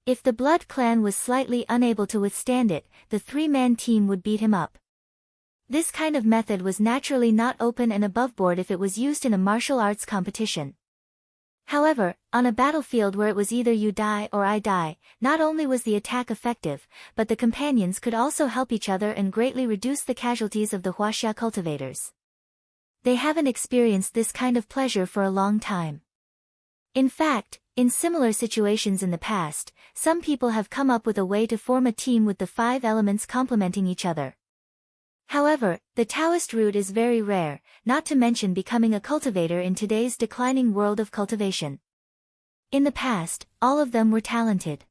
[SPEAKER 1] If the blood clan was slightly unable to withstand it, the 3-man team would beat him up. This kind of method was naturally not open and aboveboard if it was used in a martial arts competition. However, on a battlefield where it was either you die or I die, not only was the attack effective, but the companions could also help each other and greatly reduce the casualties of the Huaxia cultivators. They haven't experienced this kind of pleasure for a long time. In fact, in similar situations in the past, some people have come up with a way to form a team with the 5 elements complementing each other. However, the Taoist route is very rare, not to mention becoming a cultivator in today's declining world of cultivation. In the past, all of them were talented.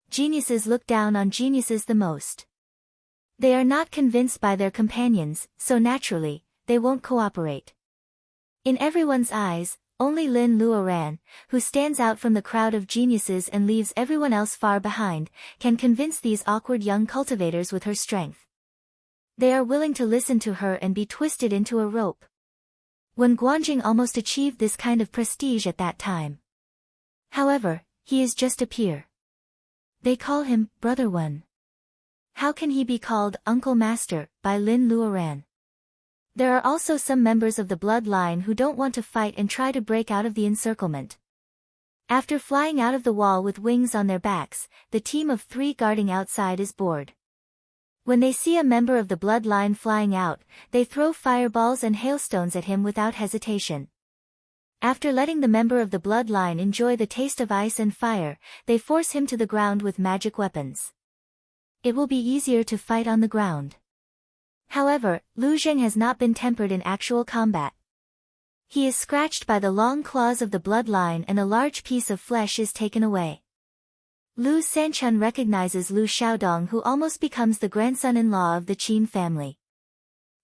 [SPEAKER 1] Geniuses look down on geniuses the most. They are not convinced by their companions, so naturally, they won't cooperate. In everyone's eyes, only Lin Luoran, who stands out from the crowd of geniuses and leaves everyone else far behind, can convince these awkward young cultivators with her strength. They are willing to listen to her and be twisted into a rope. Wen Guanjing almost achieved this kind of prestige at that time. However, he is just a peer. They call him Brother Wen. How can he be called Uncle Master by Lin Luoran? There are also some members of the bloodline who don't want to fight and try to break out of the encirclement. After flying out of the wall with wings on their backs, the team of 3 guarding outside is bored. When they see a member of the bloodline flying out, they throw fireballs and hailstones at him without hesitation. After letting the member of the bloodline enjoy the taste of ice and fire, they force him to the ground with magic weapons. It will be easier to fight on the ground. However, Lu Zheng has not been tempered in actual combat. He is scratched by the long claws of the bloodline and a large piece of flesh is taken away. Lu Sanchun recognizes Lu Xiaodong, who almost becomes the grandson-in-law of the Qin family.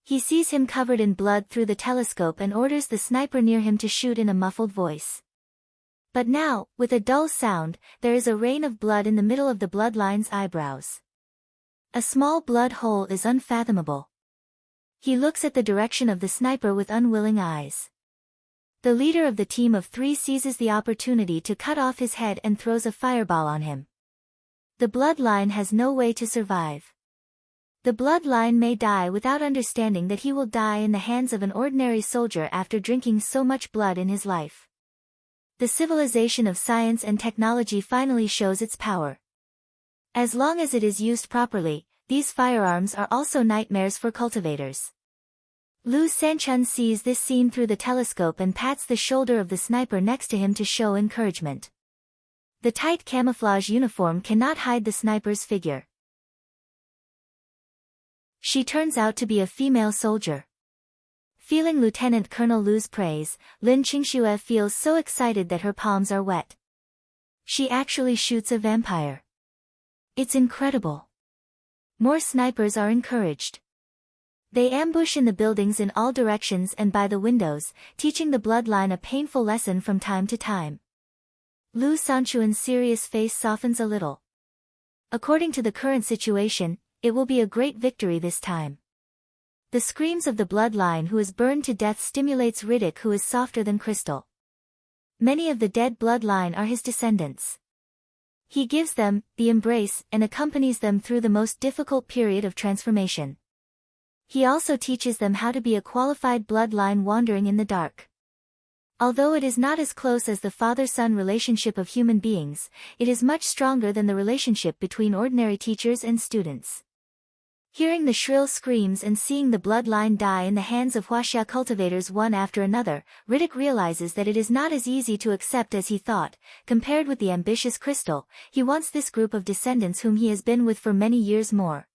[SPEAKER 1] He sees him covered in blood through the telescope and orders the sniper near him to shoot in a muffled voice. But now, with a dull sound, there is a rain of blood in the middle of the bloodline's eyebrows. A small blood hole is unfathomable. He looks at the direction of the sniper with unwilling eyes. The leader of the team of 3 seizes the opportunity to cut off his head and throws a fireball on him. The bloodline has no way to survive. The bloodline may die without understanding that he will die in the hands of an ordinary soldier after drinking so much blood in his life. The civilization of science and technology finally shows its power. As long as it is used properly, these firearms are also nightmares for cultivators. Lu Sanchun sees this scene through the telescope and pats the shoulder of the sniper next to him to show encouragement. The tight camouflage uniform cannot hide the sniper's figure. She turns out to be a female soldier. Feeling Lieutenant Colonel Lu's praise, Lin Qingxue feels so excited that her palms are wet. She actually shoots a vampire. It's incredible. More snipers are encouraged. They ambush in the buildings in all directions and by the windows, teaching the bloodline a painful lesson from time to time. Lu Sanchuan's serious face softens a little. According to the current situation, it will be a great victory this time. The screams of the bloodline who is burned to death stimulates Riddick, who is softer than crystal. Many of the dead bloodline are his descendants. He gives them the embrace and accompanies them through the most difficult period of transformation. He also teaches them how to be a qualified bloodline wandering in the dark. Although it is not as close as the father-son relationship of human beings, it is much stronger than the relationship between ordinary teachers and students. Hearing the shrill screams and seeing the bloodline die in the hands of Huaxia cultivators one after another, Riddick realizes that it is not as easy to accept as he thought. Compared with the ambitious Crystal, he wants this group of descendants whom he has been with for many years more.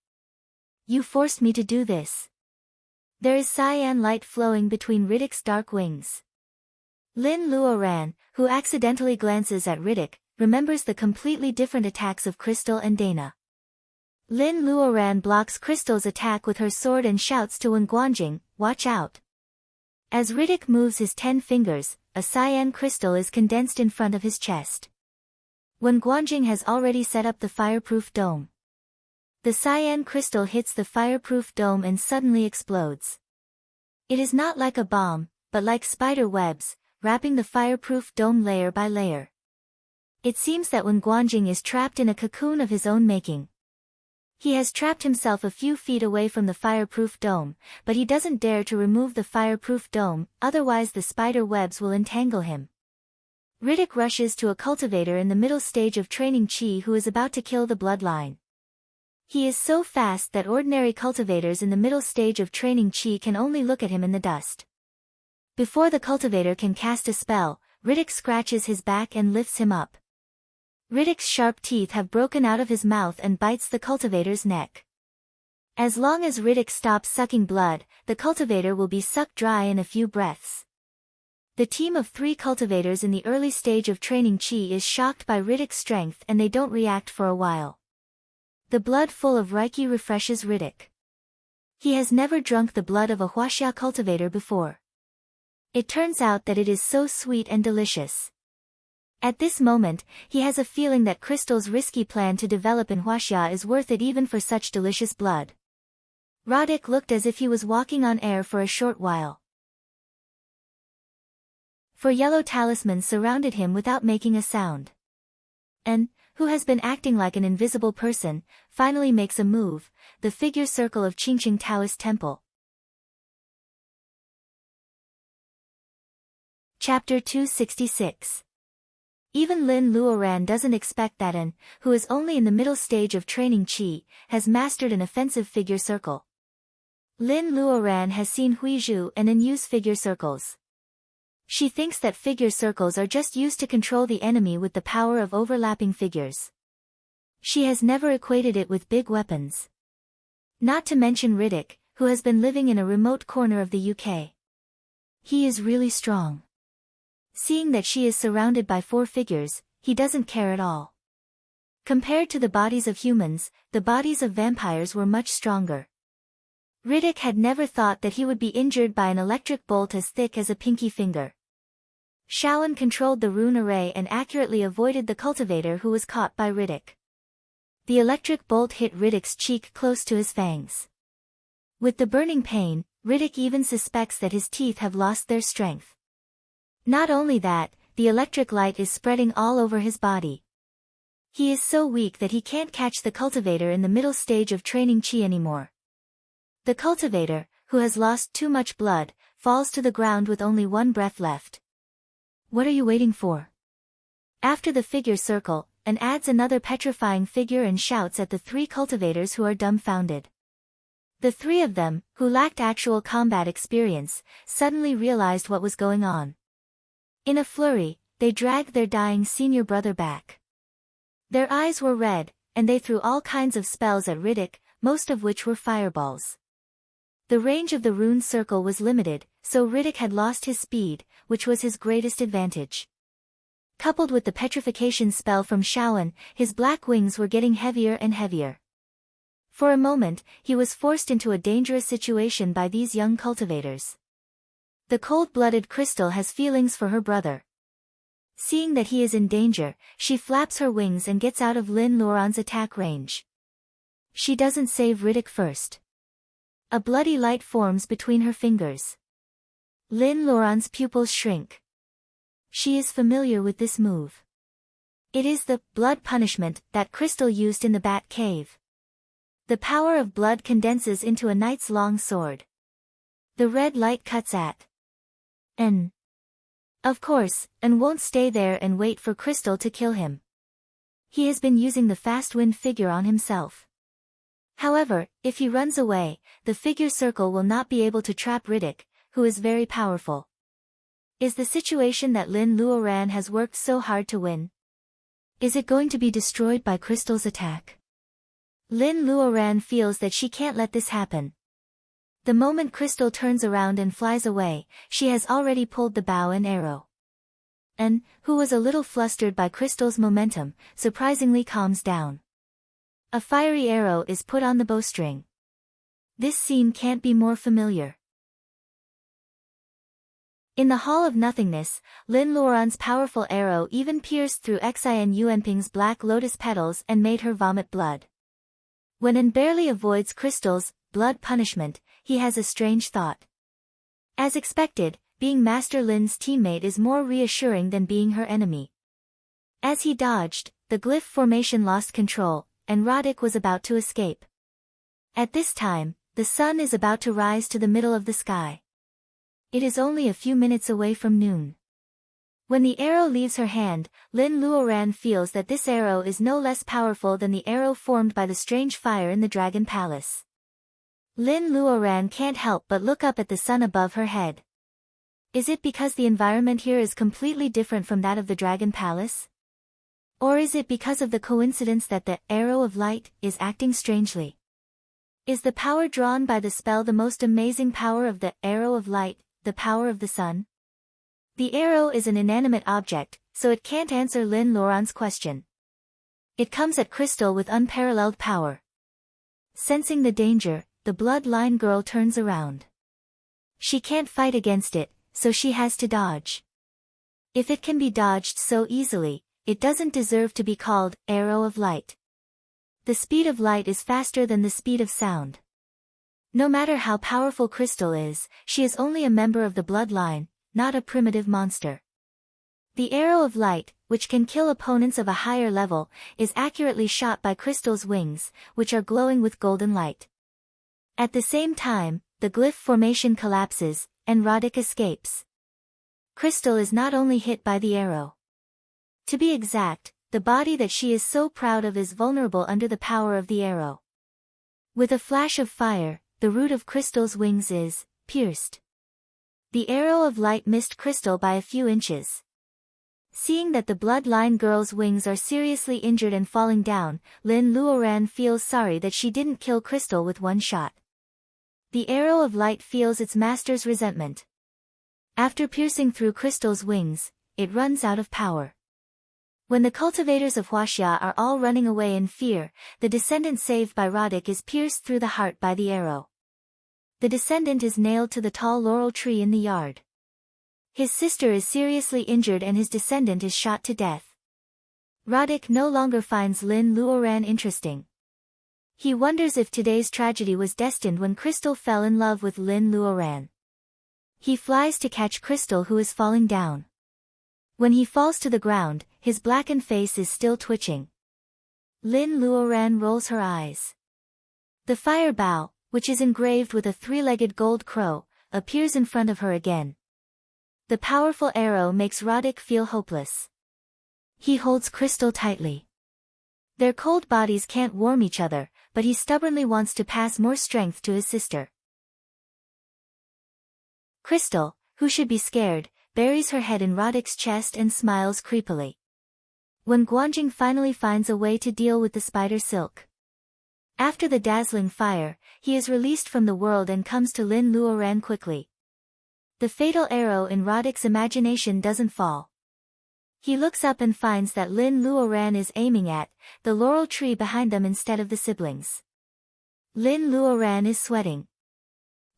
[SPEAKER 1] You forced me to do this. There is cyan light flowing between Riddick's dark wings. Lin Luoran, who accidentally glances at Riddick, remembers the completely different attacks of Crystal and Dana. Lin Luoran blocks Crystal's attack with her sword and shouts to Wen Guanjing, "Watch out." As Riddick moves his 10 fingers, a cyan crystal is condensed in front of his chest. Wen Guanjing has already set up the fireproof dome. The cyan crystal hits the fireproof dome and suddenly explodes. It is not like a bomb, but like spider webs, wrapping the fireproof dome layer by layer. It seems that Wen Guanjing is trapped in a cocoon of his own making. He has trapped himself a few feet away from the fireproof dome, but he doesn't dare to remove the fireproof dome, otherwise the spider webs will entangle him. Riddick rushes to a cultivator in the middle stage of training Chi who is about to kill the bloodline. He is so fast that ordinary cultivators in the middle stage of training Chi can only look at him in the dust. Before the cultivator can cast a spell, Riddick scratches his back and lifts him up. Riddick's sharp teeth have broken out of his mouth and bites the cultivator's neck. As long as Riddick stops sucking blood, the cultivator will be sucked dry in a few breaths. The team of 3 cultivators in the early stage of training Chi is shocked by Riddick's strength and they don't react for a while. The blood full of Reiki refreshes Riddick. He has never drunk the blood of a Huaxia cultivator before. It turns out that it is so sweet and delicious. At this moment, he has a feeling that Crystal's risky plan to develop in Huaxia is worth it even for such delicious blood. Riddick looked as if he was walking on air for a short while. 4 yellow talismans surrounded him without making a sound. And, who has been acting like an invisible person, finally makes a move, the figure circle of Qingqing Taoist Temple. Chapter 266. Even Lin Luoran doesn't expect that An, who is only in the middle stage of training Qi, has mastered an offensive figure circle. Lin Luoran has seen Huizhu and An use figure circles. She thinks that figure circles are just used to control the enemy with the power of overlapping figures. She has never equated it with big weapons. Not to mention Riddick, who has been living in a remote corner of the UK. He is really strong. Seeing that she is surrounded by 4 figures, he doesn't care at all. Compared to the bodies of humans, the bodies of vampires were much stronger. Riddick had never thought that he would be injured by an electric bolt as thick as a pinky finger. Shaoan controlled the rune array and accurately avoided the cultivator who was caught by Riddick. The electric bolt hit Riddick's cheek close to his fangs. With the burning pain, Riddick even suspects that his teeth have lost their strength. Not only that, the electric light is spreading all over his body. He is so weak that he can't catch the cultivator in the middle stage of training Qi anymore. The cultivator, who has lost too much blood, falls to the ground with only 1 breath left. What are you waiting for? After the figure circle, An adds another petrifying figure and shouts at the 3 cultivators who are dumbfounded. The 3 of them, who lacked actual combat experience, suddenly realized what was going on. In a flurry, they dragged their dying senior brother back. Their eyes were red, and they threw all kinds of spells at Riddick, most of which were fireballs. The range of the rune circle was limited, so Riddick had lost his speed, which was his greatest advantage. Coupled with the petrification spell from Shaoan, his black wings were getting heavier and heavier. For a moment, he was forced into a dangerous situation by these young cultivators. The cold-blooded Crystal has feelings for her brother. Seeing that he is in danger, she flaps her wings and gets out of Lin Luoran's attack range. She doesn't save Riddick first. A bloody light forms between her fingers. Lin Luoran's pupils shrink. She is familiar with this move. It is the blood punishment that Crystal used in the Bat Cave. The power of blood condenses into a knight's long sword. The red light cuts at An. Of course, An won't stay there and wait for Crystal to kill him. He has been using the fast wind figure on himself. However, if he runs away, the figure circle will not be able to trap Riddick, who is very powerful. Is the situation that Lin Luoran has worked so hard to win? Is it going to be destroyed by Crystal's attack? Lin Luoran feels that she can't let this happen. The moment Crystal turns around and flies away, she has already pulled the bow and arrow. An, who was a little flustered by Crystal's momentum, surprisingly calms down. A fiery arrow is put on the bowstring. This scene can't be more familiar. In the Hall of Nothingness, Lin Luoran's powerful arrow even pierced through Xin Yuanping's black lotus petals and made her vomit blood. When An barely avoids Crystal's blood punishment, he has a strange thought. As expected, being Master Lin's teammate is more reassuring than being her enemy. As he dodged, the glyph formation lost control, and Riddick was about to escape. At this time, the sun is about to rise to the middle of the sky. It is only a few minutes away from noon. When the arrow leaves her hand, Lin Luoran feels that this arrow is no less powerful than the arrow formed by the strange fire in the Dragon Palace. Lin Luoran can't help but look up at the sun above her head. Is it because the environment here is completely different from that of the Dragon Palace? Or is it because of the coincidence that the arrow of light is acting strangely? Is the power drawn by the spell the most amazing power of the arrow of light, the power of the sun? The arrow is an inanimate object, so it can't answer Lin Luoran's question. It comes at Crystal with unparalleled power. Sensing the danger, the bloodline girl turns around. She can't fight against it, so she has to dodge. If it can be dodged so easily, it doesn't deserve to be called arrow of light. The speed of light is faster than the speed of sound. No matter how powerful Crystal is, she is only a member of the bloodline, not a primitive monster. The arrow of light, which can kill opponents of a higher level, is accurately shot by Crystal's wings, which are glowing with golden light. At the same time, the glyph formation collapses, and Roddick escapes. Crystal is not only hit by the arrow. To be exact, the body that she is so proud of is vulnerable under the power of the arrow. With a flash of fire, the root of Crystal's wings is pierced. The arrow of light missed Crystal by a few inches. Seeing that the bloodline girl's wings are seriously injured and falling down, Lin Luoran feels sorry that she didn't kill Crystal with one shot. The arrow of light feels its master's resentment. After piercing through Crystal's wings, it runs out of power. When the cultivators of Huaxia are all running away in fear, the descendant saved by Roddick is pierced through the heart by the arrow. The descendant is nailed to the tall laurel tree in the yard. His sister is seriously injured and his descendant is shot to death. Roddick no longer finds Lin Luoran interesting. He wonders if today's tragedy was destined when Crystal fell in love with Lin Luoran. He flies to catch Crystal, who is falling down. When he falls to the ground, his blackened face is still twitching. Lin Luoran rolls her eyes. The fire bow, which is engraved with a three-legged gold crow, appears in front of her again. The powerful arrow makes Roddick feel hopeless. He holds Crystal tightly. Their cold bodies can't warm each other, but he stubbornly wants to pass more strength to his sister. Crystal, who should be scared, buries her head in Roddick's chest and smiles creepily. When Guanjing finally finds a way to deal with the spider silk. After the dazzling fire, he is released from the world and comes to Lin Luoran quickly. The fatal arrow in Roddick's imagination doesn't fall. He looks up and finds that Lin Luoran is aiming at the laurel tree behind them instead of the siblings. Lin Luoran is sweating.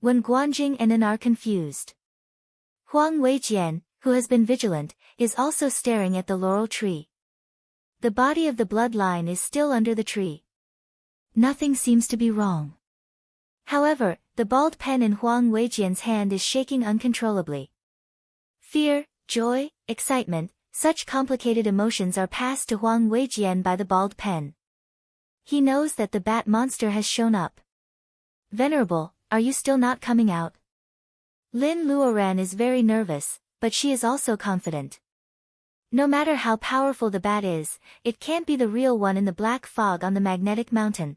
[SPEAKER 1] When Guanjing and An are confused. Huang Weijian, who has been vigilant, is also staring at the laurel tree. The body of the bloodline is still under the tree. Nothing seems to be wrong. However, the bald pen in Huang Weijian's hand is shaking uncontrollably. Fear, joy, excitement, such complicated emotions are passed to Huang Weijian by the bald pen. He knows that the bat monster has shown up. Venerable, are you still not coming out? Lin Luoran is very nervous, but she is also confident. No matter how powerful the bat is, it can't be the real one in the black fog on the magnetic mountain.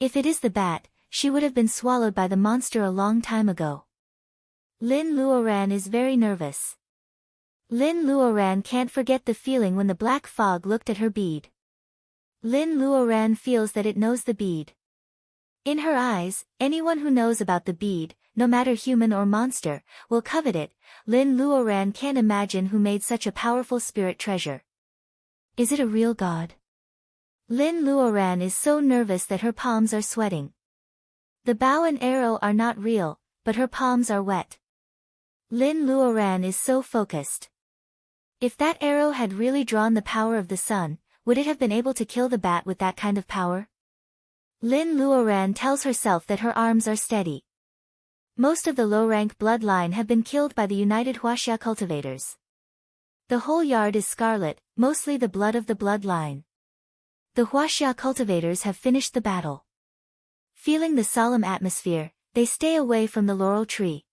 [SPEAKER 1] If it is the bat, she would have been swallowed by the monster a long time ago. Lin Luoran is very nervous. Lin Luoran can't forget the feeling when the black fog looked at her bead. Lin Luoran feels that it knows the bead. In her eyes, anyone who knows about the bead, no matter human or monster, will covet it. Lin Luoran can't imagine who made such a powerful spirit treasure. Is it a real god? Lin Luoran is so nervous that her palms are sweating. The bow and arrow are not real, but her palms are wet. Lin Luoran is so focused. If that arrow had really drawn the power of the sun, would it have been able to kill the bat with that kind of power? Lin Luoran tells herself that her arms are steady. Most of the low-rank bloodline have been killed by the United Huaxia cultivators. The whole yard is scarlet, mostly the blood of the bloodline. The Huaxia cultivators have finished the battle. Feeling the solemn atmosphere, they stay away from the laurel tree.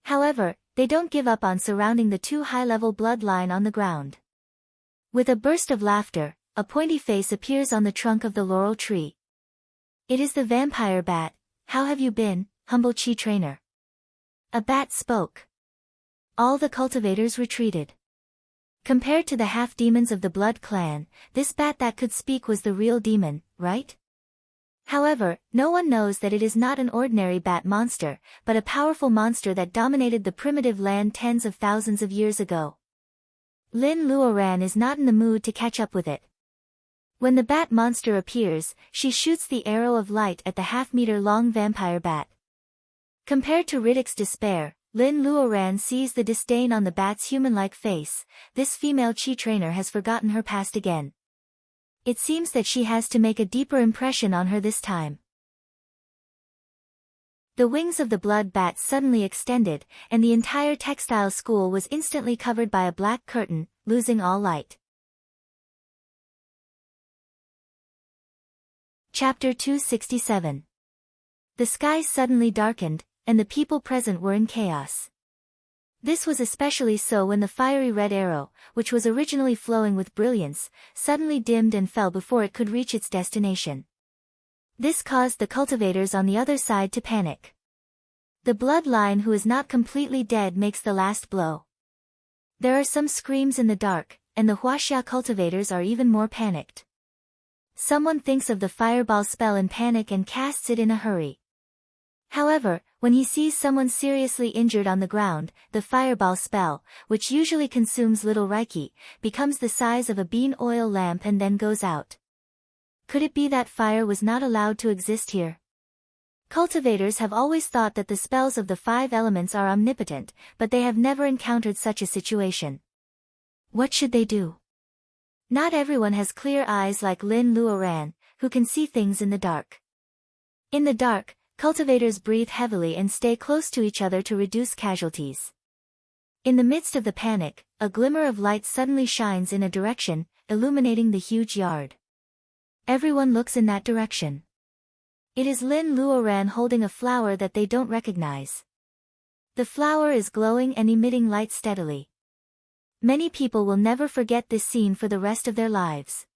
[SPEAKER 1] However, they don't give up on surrounding the two high-level blood line on the ground. With a burst of laughter, a pointy face appears on the trunk of the laurel tree. It is the vampire bat. How have you been, humble chi trainer? A bat spoke. All the cultivators retreated. Compared to the half-demons of the Blood Clan, this bat that could speak was the real demon, right? However, no one knows that it is not an ordinary bat monster, but a powerful monster that dominated the primitive land tens of thousands of years ago. Lin Luoran is not in the mood to catch up with it. When the bat monster appears, she shoots the arrow of light at the half-meter-long vampire bat. Compared to Riddick's despair, Lin Luoran sees the disdain on the bat's human-like face. This female chi trainer has forgotten her past again. It seems that she has to make a deeper impression on her this time. The wings of the blood bat suddenly extended, and the entire textile school was instantly covered by a black curtain, losing all light. Chapter 267. The sky suddenly darkened, and the people present were in chaos. This was especially so when the fiery red arrow, which was originally flowing with brilliance, suddenly dimmed and fell before it could reach its destination. This caused the cultivators on the other side to panic. The blood line who is not completely dead makes the last blow. There are some screams in the dark, and the Huaxia cultivators are even more panicked. Someone thinks of the fireball spell in panic and casts it in a hurry. However, when he sees someone seriously injured on the ground, the fireball spell, which usually consumes little Reiki, becomes the size of a bean oil lamp and then goes out. Could it be that fire was not allowed to exist here? Cultivators have always thought that the spells of the 5 elements are omnipotent, but they have never encountered such a situation. What should they do? Not everyone has clear eyes like Lin Luoran, who can see things in the dark. In the dark, cultivators breathe heavily and stay close to each other to reduce casualties. In the midst of the panic, a glimmer of light suddenly shines in a direction, illuminating the huge yard. Everyone looks in that direction. It is Lin Luoran holding a flower that they don't recognize. The flower is glowing and emitting light steadily. Many people will never forget this scene for the rest of their lives.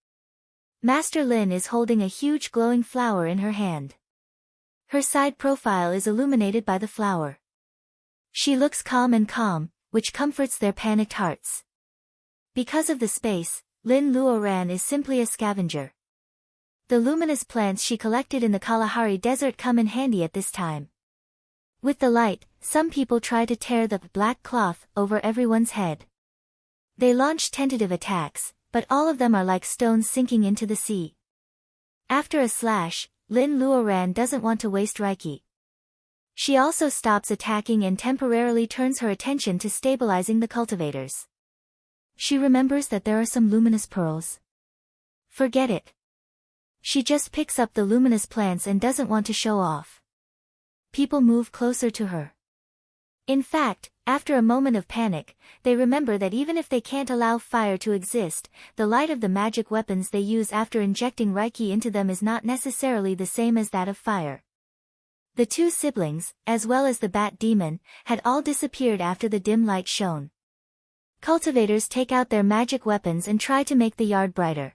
[SPEAKER 1] Master Lin is holding a huge glowing flower in her hand. Her side profile is illuminated by the flower. She looks calm, which comforts their panicked hearts. Because of the space, Lin Luoran is simply a scavenger. The luminous plants she collected in the Kalahari Desert come in handy at this time. With the light, some people try to tear the black cloth over everyone's head. They launch tentative attacks, but all of them are like stones sinking into the sea. After a slash, Lin Luoran doesn't want to waste Reiki. She also stops attacking and temporarily turns her attention to stabilizing the cultivators. She remembers that there are some luminous pearls. Forget it. She just picks up the luminous plants and doesn't want to show off. People move closer to her. In fact, after a moment of panic, they remember that even if they can't allow fire to exist, the light of the magic weapons they use after injecting Reiki into them is not necessarily the same as that of fire. The 2 siblings, as well as the bat demon, had all disappeared after the dim light shone. Cultivators take out their magic weapons and try to make the yard brighter.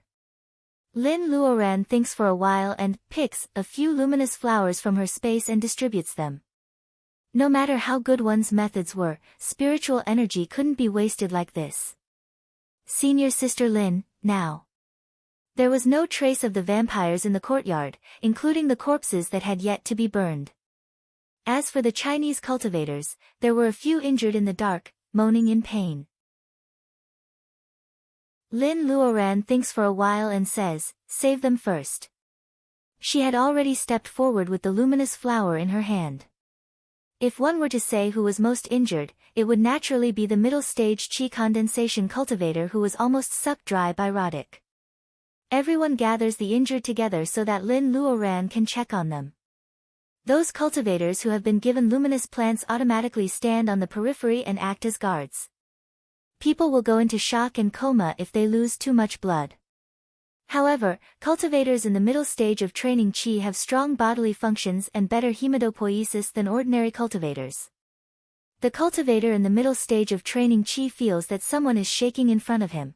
[SPEAKER 1] Lin Luoran thinks for a while and picks a few luminous flowers from her space and distributes them. No matter how good one's methods were, spiritual energy couldn't be wasted like this. Senior Sister Lin, now. There was no trace of the vampires in the courtyard, including the corpses that had yet to be burned. As for the Chinese cultivators, there were a few injured in the dark, moaning in pain. Lin Luoran thinks for a while and says, "Save them first." She had already stepped forward with the luminous flower in her hand. If one were to say who was most injured, it would naturally be the middle-stage chi condensation cultivator who was almost sucked dry by Roddick. Everyone gathers the injured together so that Lin Luoran can check on them. Those cultivators who have been given luminous plants automatically stand on the periphery and act as guards. People will go into shock and coma if they lose too much blood. However, cultivators in the middle stage of training Qi have strong bodily functions and better hematopoiesis than ordinary cultivators. The cultivator in the middle stage of training Qi feels that someone is shaking in front of him.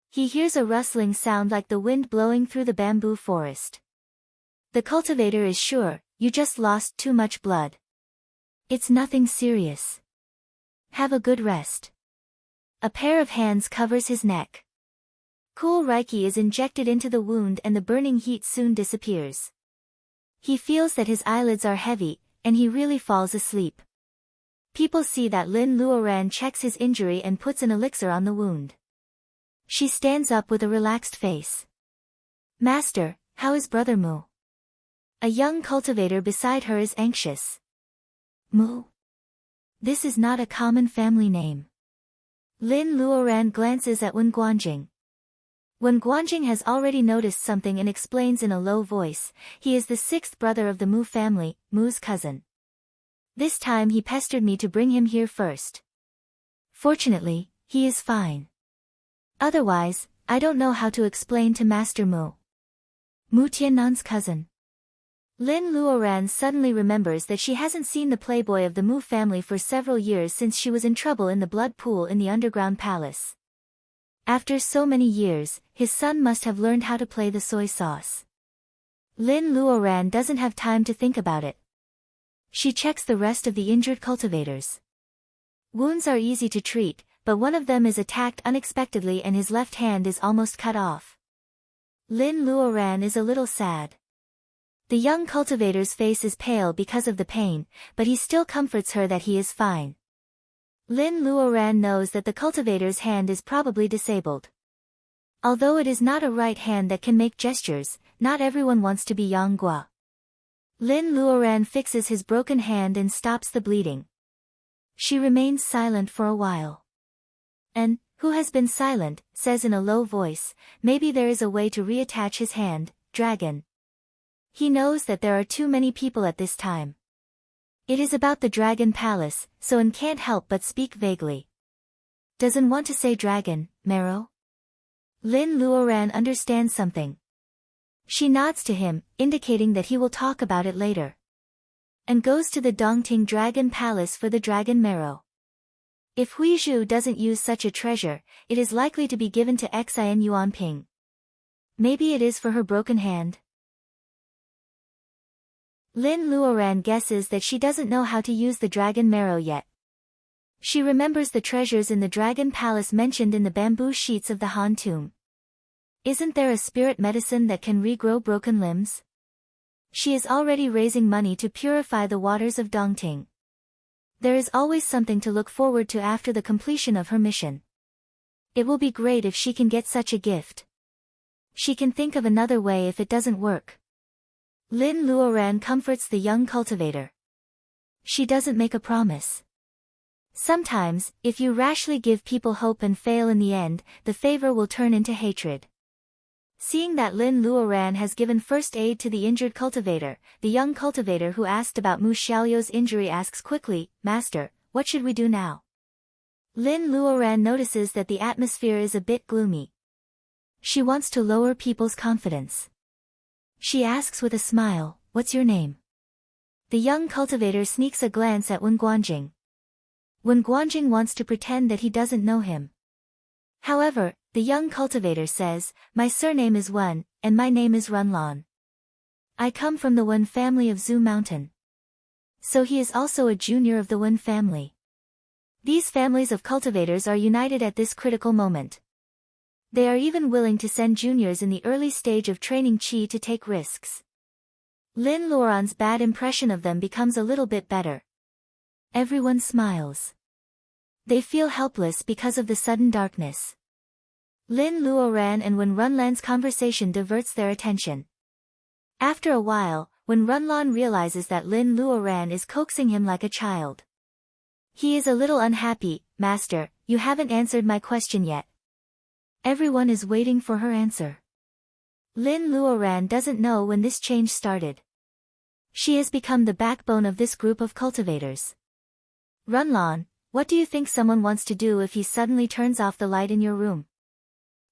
[SPEAKER 1] He hears a rustling sound like the wind blowing through the bamboo forest. The cultivator is sure, you just lost too much blood. It's nothing serious. Have a good rest. A pair of hands covers his neck. Cool Reiki is injected into the wound and the burning heat soon disappears. He feels that his eyelids are heavy, and he really falls asleep. People see that Lin Luoran checks his injury and puts an elixir on the wound. She stands up with a relaxed face. Master, how is Brother Mu? A young cultivator beside her is anxious. Mu? This is not a common family name. Lin Luoran glances at Wen Guanjing. Wen Guanjing has already noticed something and explains in a low voice, he is the sixth brother of the Mu family, Mu's cousin. This time he pestered me to bring him here first. Fortunately, he is fine. Otherwise, I don't know how to explain to Master Mu. Mu Tiannan's cousin. Lin Luoran suddenly remembers that she hasn't seen the playboy of the Mu family for several years since she was in trouble in the blood pool in the underground palace. After so many years, his son must have learned how to play the soy sauce. Lin Luoran doesn't have time to think about it. She checks the rest of the injured cultivators. Wounds are easy to treat, but one of them is attacked unexpectedly and his left hand is almost cut off. Lin Luoran is a little sad. The young cultivator's face is pale because of the pain, but he still comforts her that he is fine. Lin Luoran knows that the cultivator's hand is probably disabled. Although it is not a right hand that can make gestures, not everyone wants to be Yang Gua. Lin Luoran fixes his broken hand and stops the bleeding. She remains silent for a while. And, who has been silent, says in a low voice, maybe there is a way to reattach his hand, dragon. He knows that there are too many people at this time. It is about the Dragon Palace, so An can't help but speak vaguely. Does An want to say dragon, Marrow? Lin Luoran understands something. She nods to him, indicating that he will talk about it later. And goes to the Dongting Dragon Palace for the dragon marrow. If Hui Zhu doesn't use such a treasure, it is likely to be given to Xian Yuanping. Maybe it is for her broken hand. Lin Luoran guesses that she doesn't know how to use the dragon marrow yet. She remembers the treasures in the Dragon Palace mentioned in the bamboo sheets of the Han tomb. Isn't there a spirit medicine that can regrow broken limbs? She is already raising money to purify the waters of Dongting. There is always something to look forward to after the completion of her mission. It will be great if she can get such a gift. She can think of another way if it doesn't work. Lin Luoran comforts the young cultivator. She doesn't make a promise. Sometimes, if you rashly give people hope and fail in the end, the favor will turn into hatred. Seeing that Lin Luoran has given first aid to the injured cultivator, the young cultivator who asked about Mu Xiaoyou's injury asks quickly, Master, what should we do now? Lin Luoran notices that the atmosphere is a bit gloomy. She wants to lower people's confidence. She asks with a smile, what's your name? The young cultivator sneaks a glance at Wen Guanjing. Wen Guanjing wants to pretend that he doesn't know him. However, the young cultivator says, my surname is Wen, and my name is Runlan. I come from the Wen family of Zhu Mountain. So he is also a junior of the Wen family. These families of cultivators are united at this critical moment. They are even willing to send juniors in the early stage of training Qi to take risks. Lin Luoran's bad impression of them becomes a little bit better. Everyone smiles. They feel helpless because of the sudden darkness. Lin Luoran and Wen Runlan's conversation diverts their attention. After a while, Wen Runlan realizes that Lin Luoran is coaxing him like a child. He is a little unhappy, Master, you haven't answered my question yet. Everyone is waiting for her answer. Lin Luoran doesn't know when this change started. She has become the backbone of this group of cultivators. Runlan, what do you think someone wants to do if he suddenly turns off the light in your room?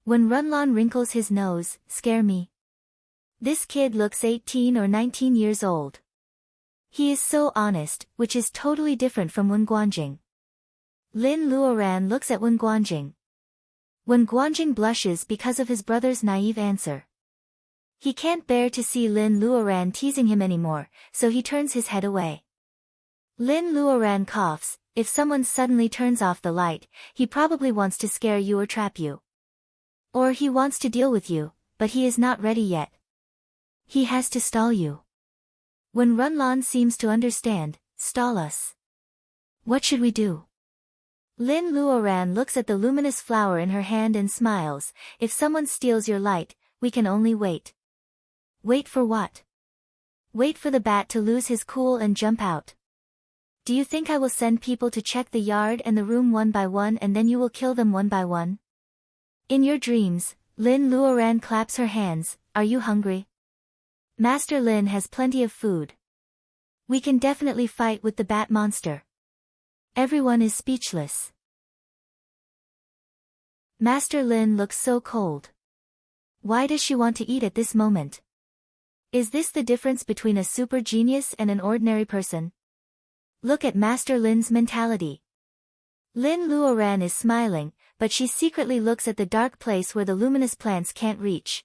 [SPEAKER 1] When Runlan wrinkles his nose, scare me. This kid looks 18 or 19 years old. He is so honest, which is totally different from Wen Guanjing. Lin Luoran looks at Wen Guanjing. Wen Guanjing blushes because of his brother's naive answer. He can't bear to see Lin Luoran teasing him anymore, so he turns his head away. Lin Luoran coughs. If someone suddenly turns off the light, he probably wants to scare you or trap you. Or he wants to deal with you, but he is not ready yet. He has to stall you. When Runlan seems to understand, stall us. What should we do? Lin Luoran looks at the luminous flower in her hand and smiles. If someone steals your light, we can only wait. Wait for what? Wait for the bat to lose his cool and jump out. Do you think I will send people to check the yard and the room one by one and then you will kill them one by one? In your dreams, Lin Luoran claps her hands. Are you hungry? Master Lin has plenty of food. We can definitely fight with the bat monster. Everyone is speechless. Master Lin looks so cold. Why does she want to eat at this moment? Is this the difference between a super genius and an ordinary person? Look at Master Lin's mentality. Lin Luoran is smiling, but she secretly looks at the dark place where the luminous plants can't reach.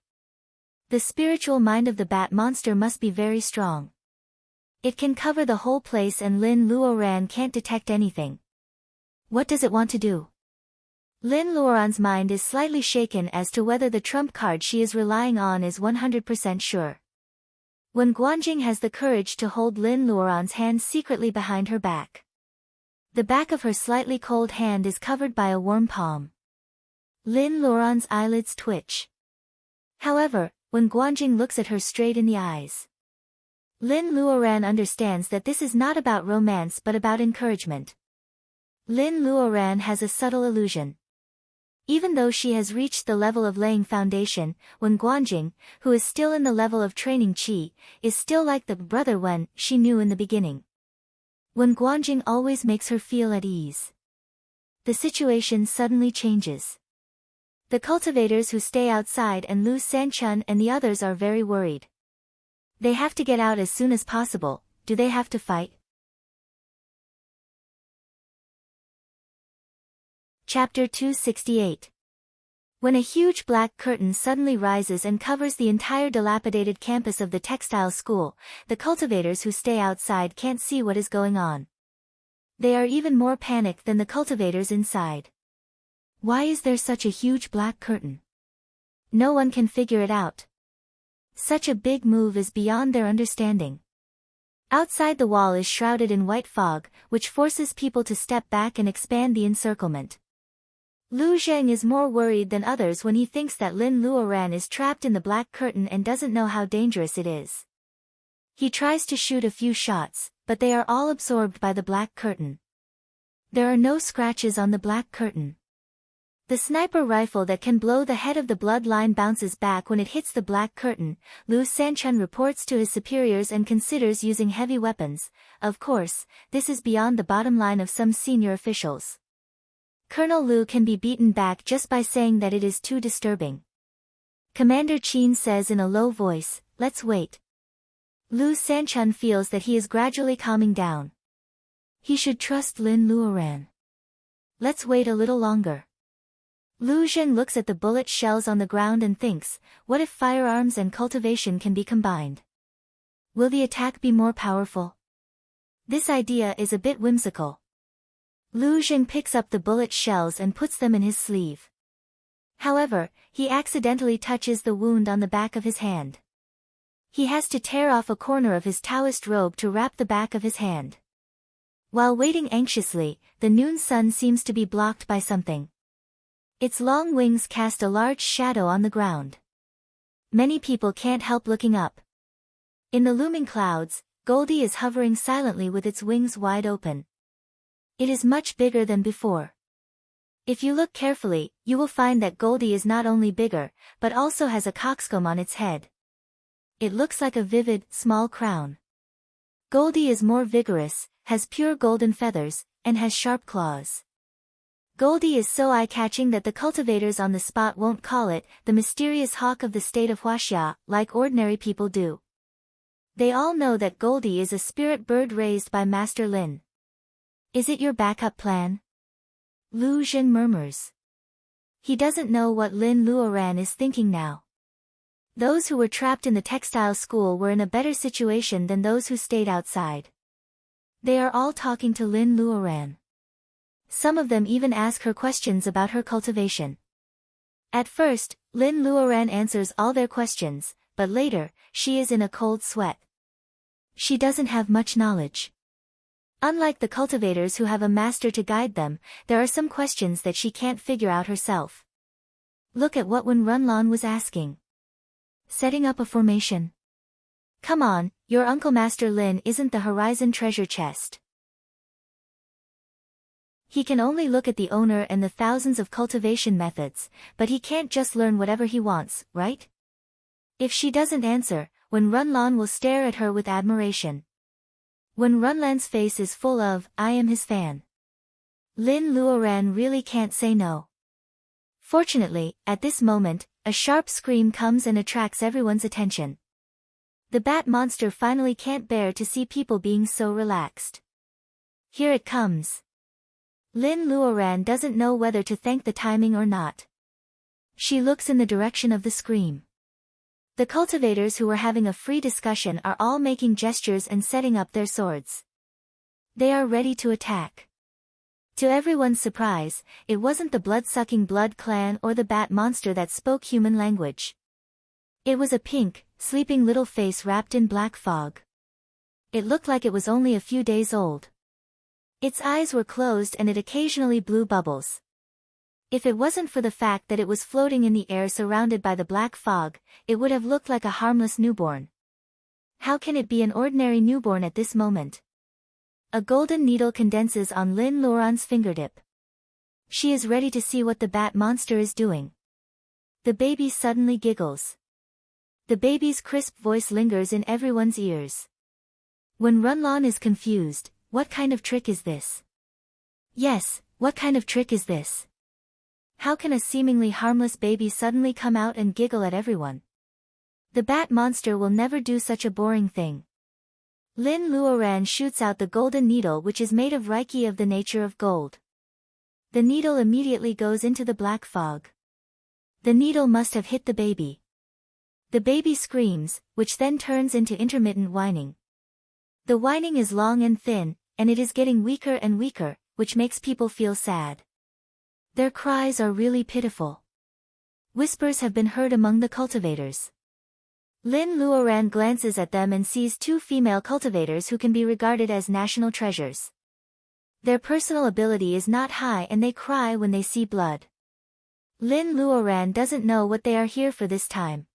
[SPEAKER 1] The spiritual mind of the bat monster must be very strong. It can cover the whole place and Lin Luoran can't detect anything. What does it want to do? Lin Luoran's mind is slightly shaken as to whether the trump card she is relying on is 100% sure. When Guanjing has the courage to hold Lin Luoran's hand secretly behind her back. The back of her slightly cold hand is covered by a warm palm. Lin Luoran's eyelids twitch. However, when Guanjing looks at her straight in the eyes, Lin Luoran understands that this is not about romance but about encouragement. Lin Luoran has a subtle illusion. Even though she has reached the level of laying foundation, when Guanjing, who is still in the level of training qi, is still like the brother Wen she knew in the beginning. When Guanjing always makes her feel at ease. The situation suddenly changes. The cultivators who stay outside and Lu Sanchun and the others are very worried. They have to get out as soon as possible. Do they have to fight? Chapter 268. When a huge black curtain suddenly rises and covers the entire dilapidated campus of the textile school, the cultivators who stay outside can't see what is going on. They are even more panicked than the cultivators inside. Why is there such a huge black curtain? No one can figure it out. Such a big move is beyond their understanding. Outside the wall is shrouded in white fog, which forces people to step back and expand the encirclement. Lu Zheng is more worried than others when he thinks that Lin Luoran is trapped in the black curtain and doesn't know how dangerous it is. He tries to shoot a few shots, but they are all absorbed by the black curtain. There are no scratches on the black curtain. The sniper rifle that can blow the head of the bloodline bounces back when it hits the black curtain. Lu Sanchun reports to his superiors and considers using heavy weapons. Of course, this is beyond the bottom line of some senior officials. Colonel Lu can be beaten back just by saying that it is too disturbing. Commander Qin says in a low voice, "Let's wait." Lu Sanchun feels that he is gradually calming down. He should trust Lin Luoran. Let's wait a little longer. Lu Zheng looks at the bullet shells on the ground and thinks, what if firearms and cultivation can be combined? Will the attack be more powerful? This idea is a bit whimsical. Lu Zheng picks up the bullet shells and puts them in his sleeve. However, he accidentally touches the wound on the back of his hand. He has to tear off a corner of his Taoist robe to wrap the back of his hand. While waiting anxiously, the noon sun seems to be blocked by something. Its long wings cast a large shadow on the ground. Many people can't help looking up. In the looming clouds, Goldie is hovering silently with its wings wide open. It is much bigger than before. If you look carefully, you will find that Goldie is not only bigger, but also has a coxcomb on its head. It looks like a vivid, small crown. Goldie is more vigorous, has pure golden feathers, and has sharp claws. Goldie is so eye-catching that the cultivators on the spot won't call it the mysterious hawk of the state of Huaxia, like ordinary people do. They all know that Goldie is a spirit bird raised by Master Lin. Is it your backup plan? Lu Jin murmurs. He doesn't know what Lin Luoran is thinking now. Those who were trapped in the textile school were in a better situation than those who stayed outside. They are all talking to Lin Luoran. Some of them even ask her questions about her cultivation. At first, Lin Luoran answers all their questions, but later, she is in a cold sweat. She doesn't have much knowledge. Unlike the cultivators who have a master to guide them, there are some questions that she can't figure out herself. Look at what Wen Runlan was asking. Setting up a formation. Come on, your Uncle Master Lin isn't the Horizon treasure chest. He can only look at the owner and the thousands of cultivation methods, but he can't just learn whatever he wants, right? If she doesn't answer, Wen Runlan will stare at her with admiration. Wen Runlan's face is full of, I am his fan. Lin Luoran really can't say no. Fortunately, at this moment, a sharp scream comes and attracts everyone's attention. The bat monster finally can't bear to see people being so relaxed. Here it comes. Lin Luoran doesn't know whether to thank the timing or not. She looks in the direction of the scream. The cultivators who were having a free discussion are all making gestures and setting up their swords. They are ready to attack. To everyone's surprise, it wasn't the blood-sucking blood clan or the bat monster that spoke human language. It was a pink, sleeping little face wrapped in black fog. It looked like it was only a few days old. Its eyes were closed and it occasionally blew bubbles. If it wasn't for the fact that it was floating in the air surrounded by the black fog, it would have looked like a harmless newborn. How can it be an ordinary newborn at this moment? A golden needle condenses on Lin Luoran's fingertip. She is ready to see what the bat monster is doing. The baby suddenly giggles. The baby's crisp voice lingers in everyone's ears. When Runlan is confused, what kind of trick is this? Yes, what kind of trick is this? How can a seemingly harmless baby suddenly come out and giggle at everyone? The bat monster will never do such a boring thing. Lin Luoran shoots out the golden needle which is made of reiki of the nature of gold. The needle immediately goes into the black fog. The needle must have hit the baby. The baby screams, which then turns into intermittent whining. The whining is long and thin, and it is getting weaker and weaker, which makes people feel sad. Their cries are really pitiful. Whispers have been heard among the cultivators. Lin Luoran glances at them and sees two female cultivators who can be regarded as national treasures. Their personal ability is not high and they cry when they see blood. Lin Luoran doesn't know what they are here for this time.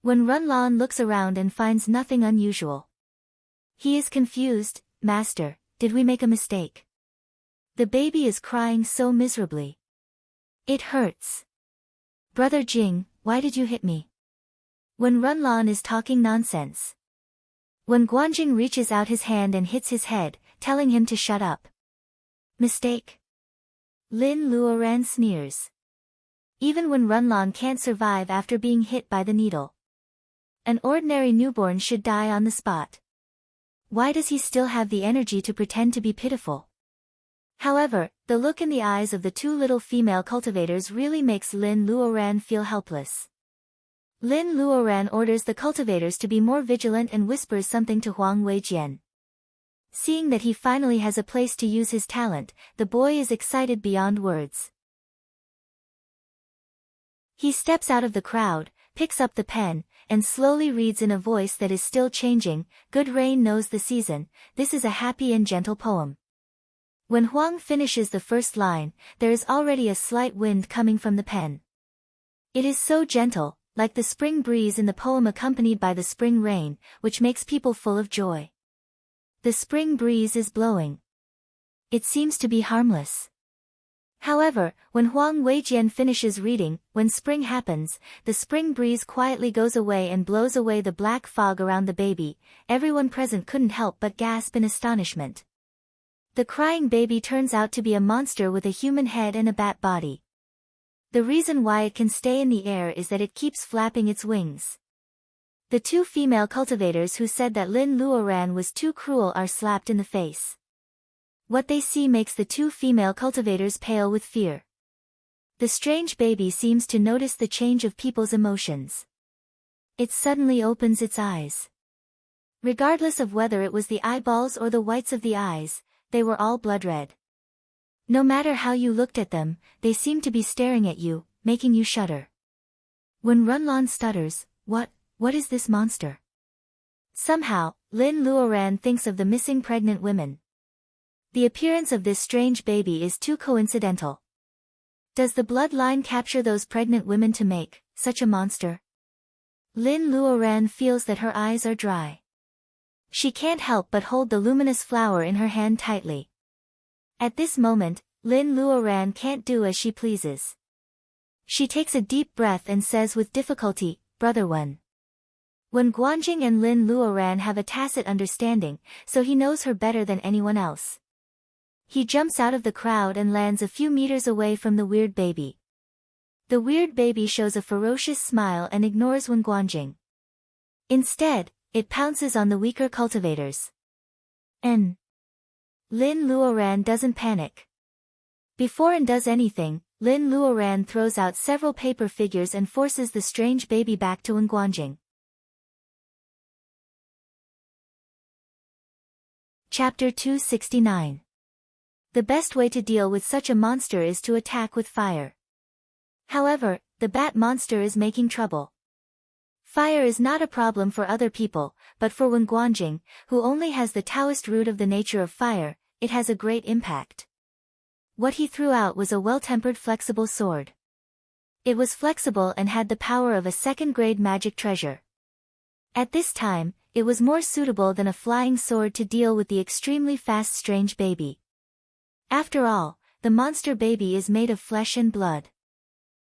[SPEAKER 1] When Runlan looks around and finds nothing unusual. He is confused. Master, did we make a mistake? The baby is crying so miserably. It hurts. Brother Jing, why did you hit me? When Runlan is talking nonsense. When Guanjing reaches out his hand and hits his head, telling him to shut up. Mistake? Lin Luoran sneers. Even when Runlan can't survive after being hit by the needle. An ordinary newborn should die on the spot. Why does he still have the energy to pretend to be pitiful? However, the look in the eyes of the two little female cultivators really makes Lin Luoran feel helpless. Lin Luoran orders the cultivators to be more vigilant and whispers something to Huang Weijian. Seeing that he finally has a place to use his talent, the boy is excited beyond words. He steps out of the crowd, picks up the pen, and slowly reads in a voice that is still changing, Good rain knows the season, this is a happy and gentle poem. When Huang finishes the first line, there is already a slight wind coming from the pen. It is so gentle, like the spring breeze in the poem accompanied by the spring rain, which makes people full of joy. The spring breeze is blowing. It seems to be harmless. However, when Huang Weijian finishes reading, when spring happens, the spring breeze quietly goes away and blows away the black fog around the baby. Everyone present couldn't help but gasp in astonishment. The crying baby turns out to be a monster with a human head and a bat body. The reason why it can stay in the air is that it keeps flapping its wings. The two female cultivators who said that Lin Luoran was too cruel are slapped in the face. What they see makes the two female cultivators pale with fear. The strange baby seems to notice the change of people's emotions. It suddenly opens its eyes. Regardless of whether it was the eyeballs or the whites of the eyes, they were all blood red. No matter how you looked at them, they seemed to be staring at you, making you shudder. When Runlon stutters, What is this monster? Somehow, Lin Luoran thinks of the missing pregnant women. The appearance of this strange baby is too coincidental. Does the bloodline capture those pregnant women to make such a monster? Lin Luoran feels that her eyes are dry. She can't help but hold the luminous flower in her hand tightly. At this moment, Lin Luoran can't do as she pleases. She takes a deep breath and says with difficulty, Brother One. When Guanjing and Lin Luoran have a tacit understanding, so he knows her better than anyone else. He jumps out of the crowd and lands a few meters away from the weird baby. The weird baby shows a ferocious smile and ignores Wen Guanjing. Instead, it pounces on the weaker cultivators. Lin Luoran doesn't panic. Before N does anything, Lin Luoran throws out several paper figures and forces the strange baby back to Wen Guanjing. Chapter 269. The best way to deal with such a monster is to attack with fire. However, the bat monster is making trouble. Fire is not a problem for other people, but for Wen Guanjing, who only has the Taoist root of the nature of fire, it has a great impact. What he threw out was a well-tempered flexible sword. It was flexible and had the power of a second-grade magic treasure. At this time, it was more suitable than a flying sword to deal with the extremely fast strange baby. After all, the monster baby is made of flesh and blood.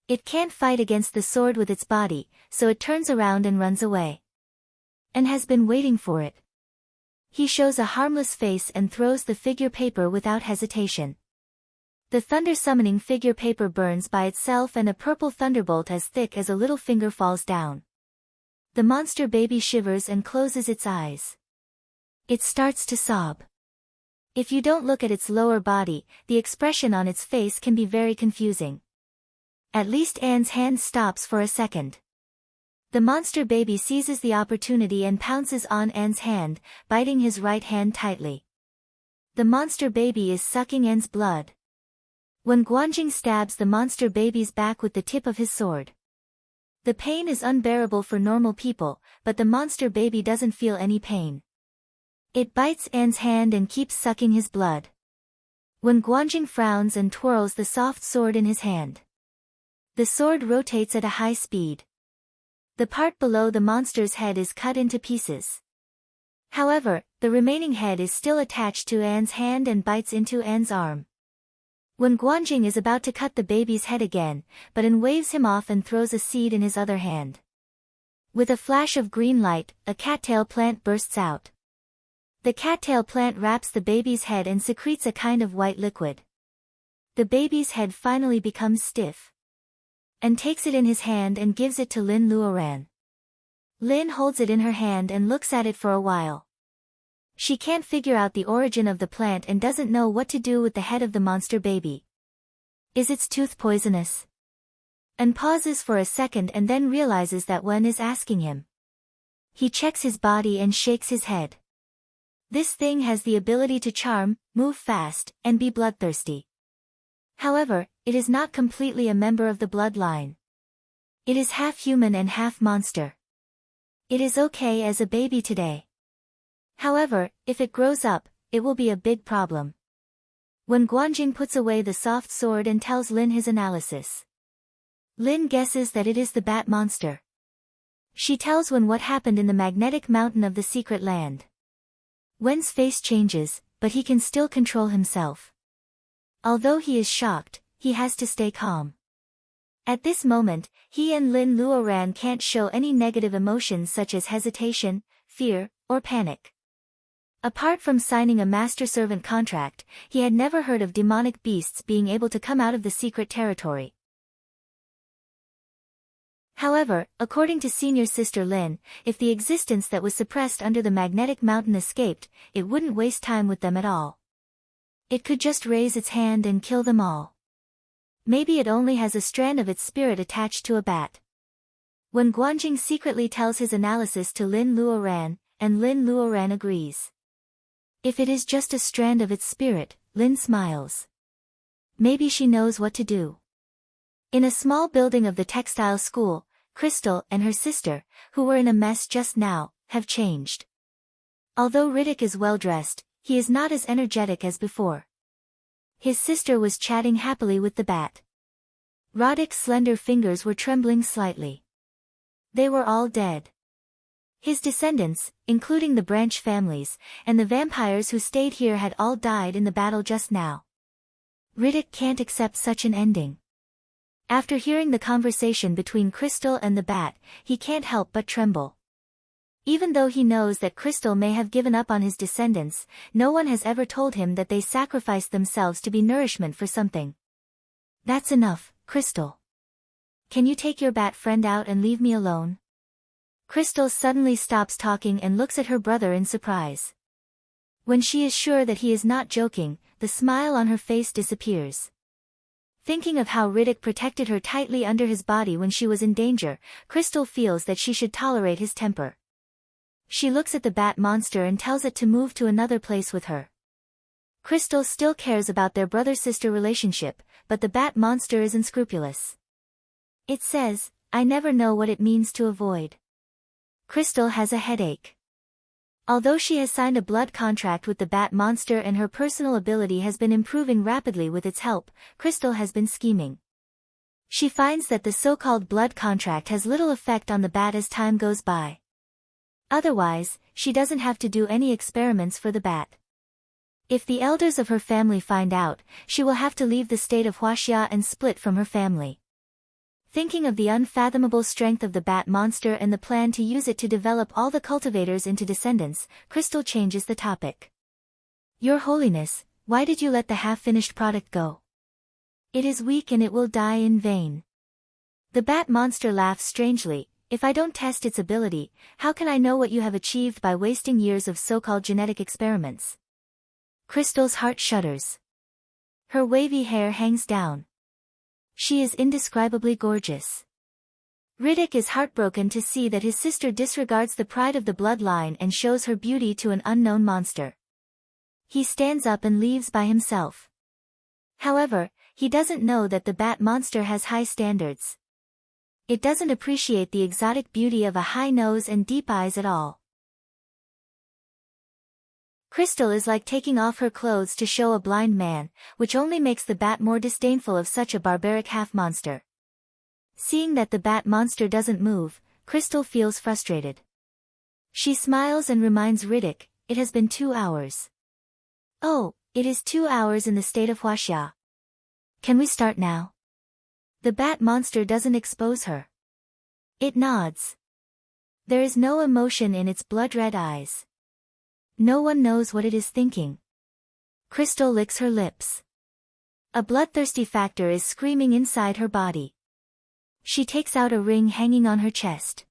[SPEAKER 1] It can't fight against the sword with its body, so it turns around and runs away. And has been waiting for it. He shows a harmless face and throws the figure paper without hesitation. The thunder-summoning figure paper burns by itself and a purple thunderbolt as thick as a little finger falls down. The monster baby shivers and closes its eyes. It starts to sob. If you don't look at its lower body, the expression on its face can be very confusing. At least Anne's hand stops for a second. The monster baby seizes the opportunity and pounces on Anne's hand, biting his right hand tightly. The monster baby is sucking Anne's blood. When Guanjing stabs the monster baby's back with the tip of his sword. The pain is unbearable for normal people, but the monster baby doesn't feel any pain. It bites Anne's hand and keeps sucking his blood. When Guanjing frowns and twirls the soft sword in his hand. The sword rotates at a high speed. The part below the monster's head is cut into pieces. However, the remaining head is still attached to Anne's hand and bites into Anne's arm. When Guanjing is about to cut the baby's head again, but An waves him off and throws a seed in his other hand. With a flash of green light, a cattail plant bursts out. The cattail plant wraps the baby's head and secretes a kind of white liquid. The baby's head finally becomes stiff. An takes it in his hand and gives it to Lin Luoran. Lin holds it in her hand and looks at it for a while. She can't figure out the origin of the plant and doesn't know what to do with the head of the monster baby. Is its tooth poisonous? An pauses for a second and then realizes that Wen is asking him. He checks his body and shakes his head. This thing has the ability to charm, move fast, and be bloodthirsty. However, it is not completely a member of the bloodline. It is half human and half monster. It is okay as a baby today. However, if it grows up, it will be a big problem. When Guanjing puts away the soft sword and tells Lin his analysis. Lin guesses that it is the bat monster. She tells Wen what happened in the magnetic mountain of the secret land. Wen's face changes, but he can still control himself. Although he is shocked, he has to stay calm. At this moment, he and Lin Luoran can't show any negative emotions such as hesitation, fear, or panic. Apart from signing a master-servant contract, he had never heard of demonic beasts being able to come out of the secret territory. However, according to senior sister Lin, if the existence that was suppressed under the magnetic mountain escaped, it wouldn't waste time with them at all. It could just raise its hand and kill them all. Maybe it only has a strand of its spirit attached to a bat. When Guanjing secretly tells his analysis to Lin Luoran, and Lin Luoran agrees. If it is just a strand of its spirit, Lin smiles. Maybe she knows what to do. In a small building of the textile school, Crystal and her sister, who were in a mess just now, have changed. Although Riddick is well-dressed, he is not as energetic as before. His sister was chatting happily with the bat. Roddick's slender fingers were trembling slightly. They were all dead. His descendants, including the branch families, and the vampires who stayed here had all died in the battle just now. Riddick can't accept such an ending. After hearing the conversation between Crystal and the bat, he can't help but tremble. Even though he knows that Crystal may have given up on his descendants, no one has ever told him that they sacrificed themselves to be nourishment for something. That's enough, Crystal. Can you take your bat friend out and leave me alone? Crystal suddenly stops talking and looks at her brother in surprise. When she is sure that he is not joking, the smile on her face disappears. Thinking of how Riddick protected her tightly under his body when she was in danger, Crystal feels that she should tolerate his temper. She looks at the bat monster and tells it to move to another place with her. Crystal still cares about their brother-sister relationship, but the bat monster is unscrupulous. It says, "I never know what it means to avoid." Crystal has a headache. Although she has signed a blood contract with the bat monster and her personal ability has been improving rapidly with its help, Crystal has been scheming. She finds that the so-called blood contract has little effect on the bat as time goes by. Otherwise, she doesn't have to do any experiments for the bat. If the elders of her family find out, she will have to leave the state of Huaxia and split from her family. Thinking of the unfathomable strength of the bat monster and the plan to use it to develop all the cultivators into descendants, Crystal changes the topic. Your Holiness, why did you let the half-finished product go? It is weak and it will die in vain. The bat monster laughs strangely. If I don't test its ability, how can I know what you have achieved by wasting years of so-called genetic experiments? Crystal's heart shudders. Her wavy hair hangs down. She is indescribably gorgeous. Riddick is heartbroken to see that his sister disregards the pride of the bloodline and shows her beauty to an unknown monster. He stands up and leaves by himself. However, he doesn't know that the bat monster has high standards. It doesn't appreciate the exotic beauty of a high nose and deep eyes at all. Crystal is like taking off her clothes to show a blind man, which only makes the bat more disdainful of such a barbaric half-monster. Seeing that the bat monster doesn't move, Crystal feels frustrated. She smiles and reminds Riddick, it has been 2 hours. Oh, it is 2 hours in the state of Huaxia. Can we start now? The bat monster doesn't expose her. It nods. There is no emotion in its blood-red eyes. No one knows what it is thinking. Crystal licks her lips. A bloodthirsty factor is screaming inside her body. She takes out a ring hanging on her chest.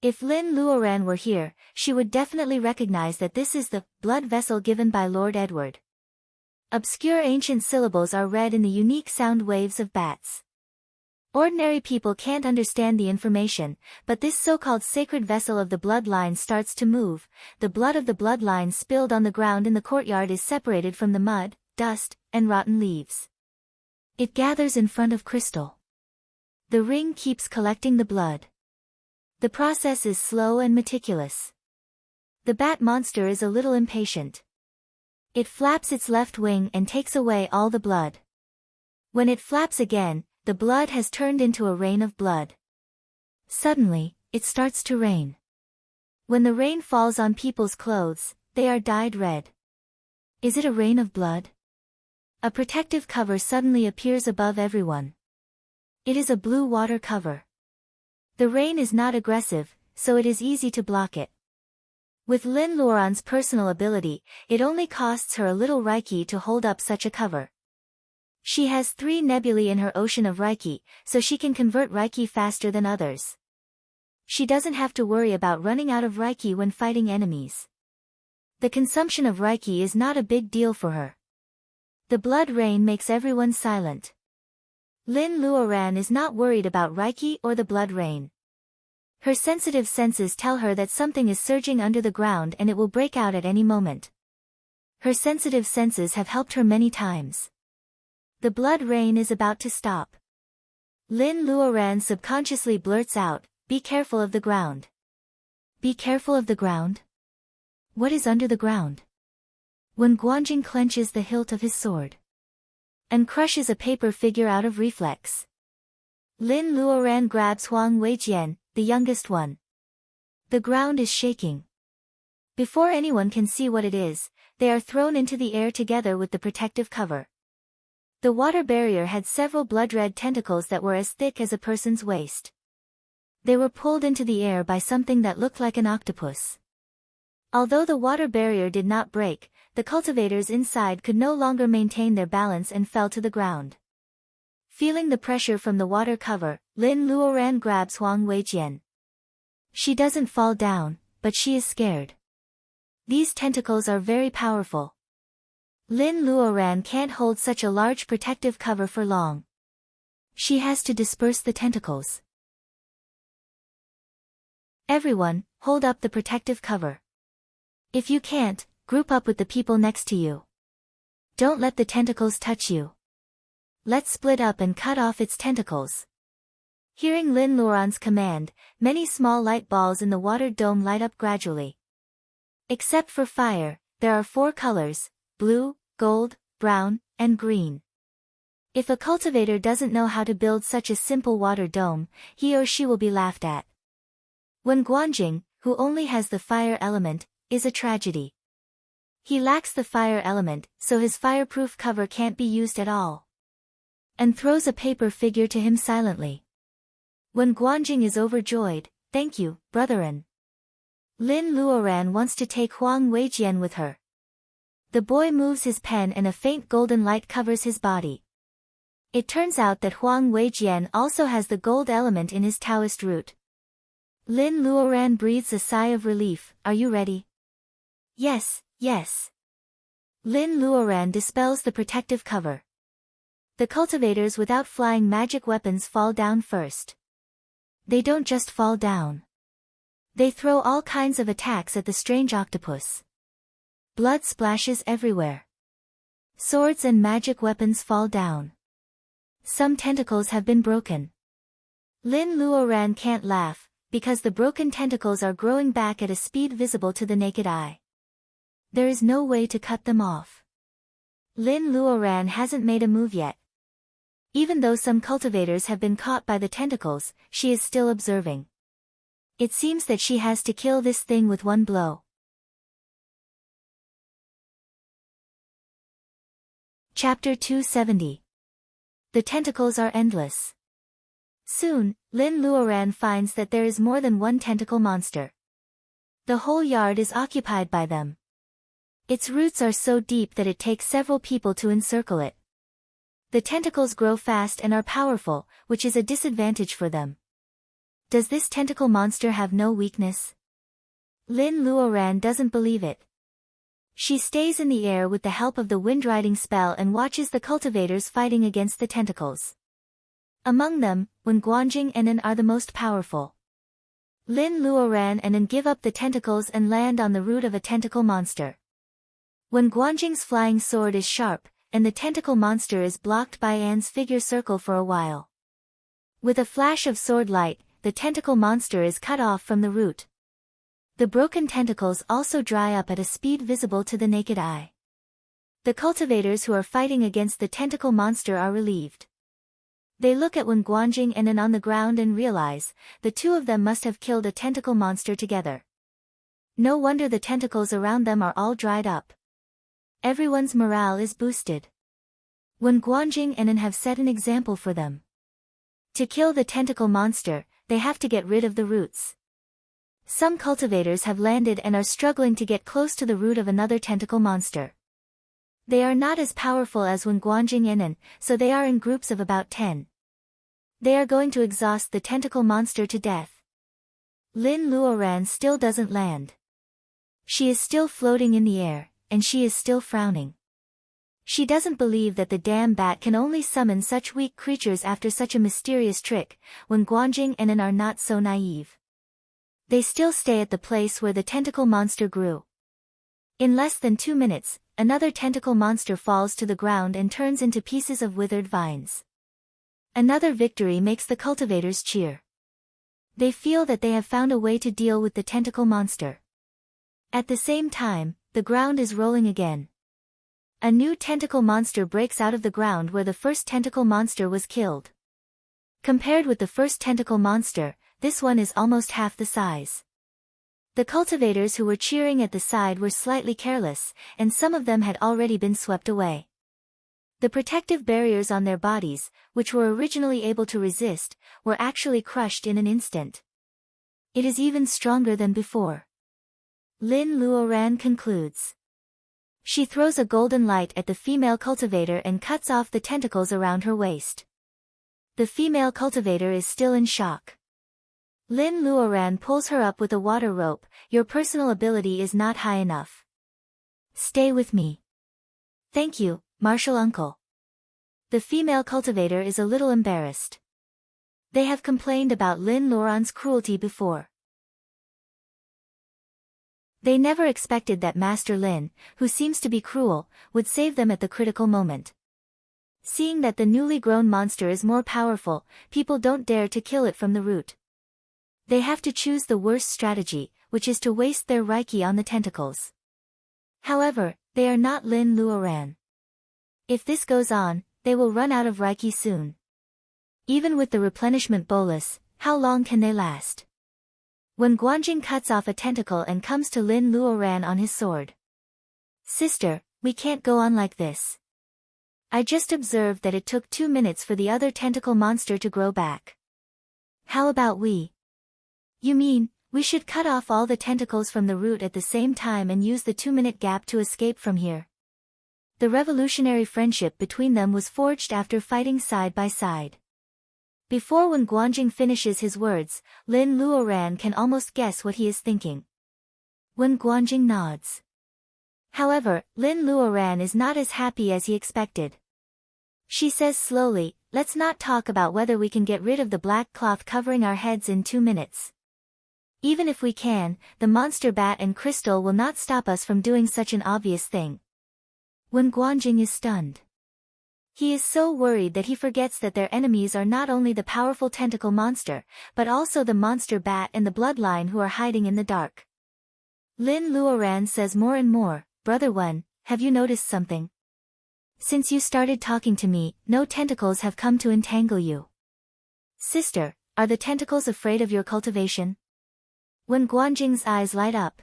[SPEAKER 1] If Lin Luoran were here, she would definitely recognize that this is the blood vessel given by Lord Edward. Obscure ancient syllables are read in the unique sound waves of bats. Ordinary people can't understand the information, but this so-called sacred vessel of the bloodline starts to move. The blood of the bloodline spilled on the ground in the courtyard is separated from the mud, dust, and rotten leaves. It gathers in front of Crystal. The ring keeps collecting the blood. The process is slow and meticulous. The bat monster is a little impatient. It flaps its left wing and takes away all the blood. When it flaps again, the blood has turned into a rain of blood. Suddenly, it starts to rain. When the rain falls on people's clothes, they are dyed red. Is it a rain of blood? A protective cover suddenly appears above everyone. It is a blue water cover. The rain is not aggressive, so it is easy to block it. With Lin Luoran's personal ability, it only costs her a little Reiki to hold up such a cover. She has 3 nebulae in her ocean of Reiki, so she can convert Reiki faster than others. She doesn't have to worry about running out of Reiki when fighting enemies. The consumption of Reiki is not a big deal for her. The blood rain makes everyone silent. Lin Luoran is not worried about Reiki or the blood rain. Her sensitive senses tell her that something is surging under the ground and it will break out at any moment. Her sensitive senses have helped her many times. The blood rain is about to stop. Lin Luoran subconsciously blurts out, "Be careful of the ground." Be careful of the ground? What is under the ground? When Guanjing clenches the hilt of his sword and crushes a paper figure out of reflex. Lin Luoran grabs Huang Weijian, the youngest one. The ground is shaking. Before anyone can see what it is, they are thrown into the air together with the protective cover. The water barrier had several blood-red tentacles that were as thick as a person's waist. They were pulled into the air by something that looked like an octopus. Although the water barrier did not break, the cultivators inside could no longer maintain their balance and fell to the ground. Feeling the pressure from the water cover, Lin Luoran grabs Huang Weijian. She doesn't fall down, but she is scared. These tentacles are very powerful. Lin Luoran can't hold such a large protective cover for long. She has to disperse the tentacles. Everyone, hold up the protective cover. If you can't, group up with the people next to you. Don't let the tentacles touch you. Let's split up and cut off its tentacles. Hearing Lin Luoran's command, many small light balls in the water dome light up gradually. Except for fire, there are 4 colors: blue, gold, brown, and green. If a cultivator doesn't know how to build such a simple water dome, he or she will be laughed at. When Guanjing, who only has the fire element, is a tragedy. He lacks the fire element, so his fireproof cover can't be used at all. And throws a paper figure to him silently. When Guanjing is overjoyed, "Thank you, brethren." Lin Luoran wants to take Huang Weijian with her. The boy moves his pen and a faint golden light covers his body. It turns out that Huang Weijian also has the gold element in his Taoist root. Lin Luoran breathes a sigh of relief. "Are you ready?" "Yes, yes." Lin Luoran dispels the protective cover. The cultivators without flying magic weapons fall down first. They don't just fall down. They throw all kinds of attacks at the strange octopus. Blood splashes everywhere. Swords and magic weapons fall down. Some tentacles have been broken. Lin Luoran can't laugh, because the broken tentacles are growing back at a speed visible to the naked eye. There is no way to cut them off. Lin Luoran hasn't made a move yet. Even though some cultivators have been caught by the tentacles, she is still observing. It seems that she has to kill this thing with one blow. Chapter 270. The tentacles are endless. Soon, Lin Luoran finds that there is more than one tentacle monster. The whole yard is occupied by them. Its roots are so deep that it takes several people to encircle it. The tentacles grow fast and are powerful, which is a disadvantage for them. Does this tentacle monster have no weakness? Lin Luoran doesn't believe it. She stays in the air with the help of the wind-riding spell and watches the cultivators fighting against the tentacles. Among them, Wen Guanjing and An are the most powerful. Lin Luoran and An give up the tentacles and land on the root of a tentacle monster. When Guanjing's flying sword is sharp, and the tentacle monster is blocked by An's figure circle for a while. With a flash of sword light, the tentacle monster is cut off from the root. The broken tentacles also dry up at a speed visible to the naked eye. The cultivators who are fighting against the tentacle monster are relieved. They look at Wen Guanjing and An on the ground and realize, the two of them must have killed a tentacle monster together. No wonder the tentacles around them are all dried up. Everyone's morale is boosted. Wen Guanjing and An have set an example for them. To kill the tentacle monster, they have to get rid of the roots. Some cultivators have landed and are struggling to get close to the root of another tentacle monster. They are not as powerful as Wen Guanjing and An, so they are in groups of about 10. They are going to exhaust the tentacle monster to death. Lin Luoran still doesn't land. She is still floating in the air, and she is still frowning. She doesn't believe that the damn bat can only summon such weak creatures after such a mysterious trick. When Guanjing and An are not so naive. They still stay at the place where the tentacle monster grew. In less than 2 minutes, another tentacle monster falls to the ground and turns into pieces of withered vines. Another victory makes the cultivators cheer. They feel that they have found a way to deal with the tentacle monster. At the same time, the ground is rolling again. A new tentacle monster breaks out of the ground where the first tentacle monster was killed. Compared with the first tentacle monster, this one is almost half the size. The cultivators who were cheering at the side were slightly careless, and some of them had already been swept away. The protective barriers on their bodies, which were originally able to resist, were actually crushed in an instant. It is even stronger than before. Lin Luoran concludes. She throws a golden light at the female cultivator and cuts off the tentacles around her waist. The female cultivator is still in shock. Lin Luoran pulls her up with a water rope. Your personal ability is not high enough. Stay with me. Thank you, Martial Uncle. The female cultivator is a little embarrassed. They have complained about Lin Luoran's cruelty before. They never expected that Master Lin, who seems to be cruel, would save them at the critical moment. Seeing that the newly grown monster is more powerful, people don't dare to kill it from the root. They have to choose the worst strategy, which is to waste their Reiki on the tentacles. However, they are not Lin Luoran. If this goes on, they will run out of Reiki soon. Even with the replenishment bolus, how long can they last? When Guanjing cuts off a tentacle and comes to Lin Luoran on his sword. Sister, we can't go on like this. I just observed that it took 2 minutes for the other tentacle monster to grow back. How about we? You mean, we should cut off all the tentacles from the root at the same time and use the 2-minute gap to escape from here? The revolutionary friendship between them was forged after fighting side by side. Before when Guanjing finishes his words, Lin Luoran can almost guess what he is thinking. When Guanjing nods. However, Lin Luoran is not as happy as he expected. She says slowly, let's not talk about whether we can get rid of the black cloth covering our heads in 2 minutes. Even if we can, the monster bat and crystal will not stop us from doing such an obvious thing. When Guanjing is stunned. He is so worried that he forgets that their enemies are not only the powerful tentacle monster, but also the monster bat and the bloodline who are hiding in the dark. Lin Luoran says more and more, Brother Wen, have you noticed something? Since you started talking to me, no tentacles have come to entangle you. Sister, are the tentacles afraid of your cultivation? When Guanjing's eyes light up.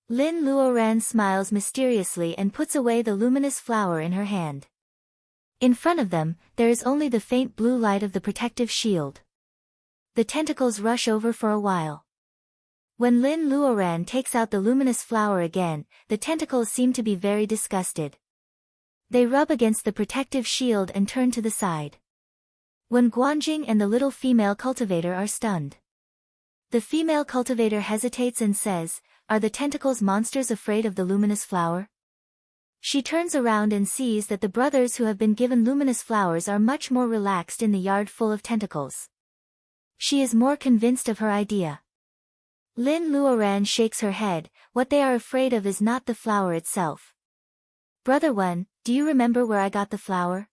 [SPEAKER 1] Lin Luoran smiles mysteriously and puts away the luminous flower in her hand. In front of them, there is only the faint blue light of the protective shield. The tentacles rush over for a while. When Lin Luoran takes out the luminous flower again, the tentacles seem to be very disgusted. They rub against the protective shield and turn to the side. When Guanjing and the little female cultivator are stunned. The female cultivator hesitates and says, are the tentacles monsters afraid of the luminous flower? She turns around and sees that the brothers who have been given luminous flowers are much more relaxed in the yard full of tentacles. She is more convinced of her idea. Lin Luoran shakes her head, what they are afraid of is not the flower itself. Brother Wen, do you remember where I got the flower?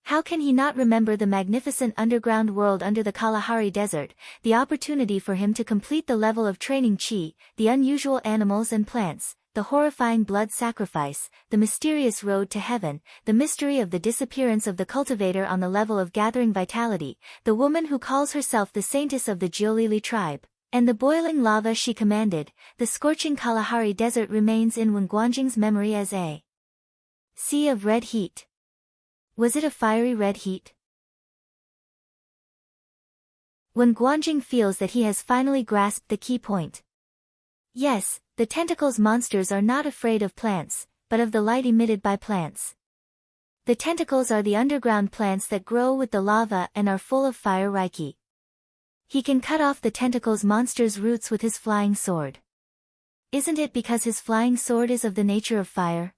[SPEAKER 1] How can he not remember the magnificent underground world under the Kalahari Desert, the opportunity for him to complete the level of training Qi, the unusual animals and plants, the horrifying blood sacrifice, the mysterious road to heaven, the mystery of the disappearance of the cultivator on the level of gathering vitality, the woman who calls herself the saintess of the Jiolili tribe, and the boiling lava she commanded. The scorching Kalahari Desert remains in Wen Guanjing's memory as a sea of red heat. Was it a fiery red heat? When Guanjing feels that he has finally grasped the key point. Yes, the tentacles monsters are not afraid of plants, but of the light emitted by plants. The tentacles are the underground plants that grow with the lava and are full of fire reiki. He can cut off the tentacles monster's roots with his flying sword. Isn't it because his flying sword is of the nature of fire?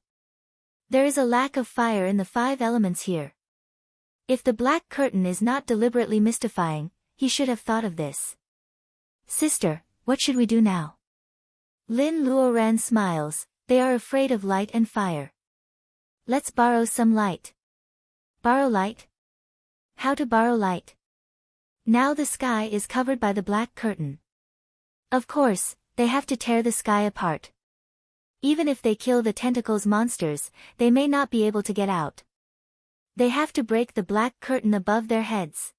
[SPEAKER 1] There is a lack of fire in the 5 elements here. If the black curtain is not deliberately mystifying, he should have thought of this. Sister, what should we do now? Lin Luoran smiles. They are afraid of light and fire. Let's borrow some light. Borrow light? How to borrow light? Now the sky is covered by the black curtain. Of course, they have to tear the sky apart. Even if they kill the tentacles monsters, they may not be able to get out. They have to break the black curtain above their heads.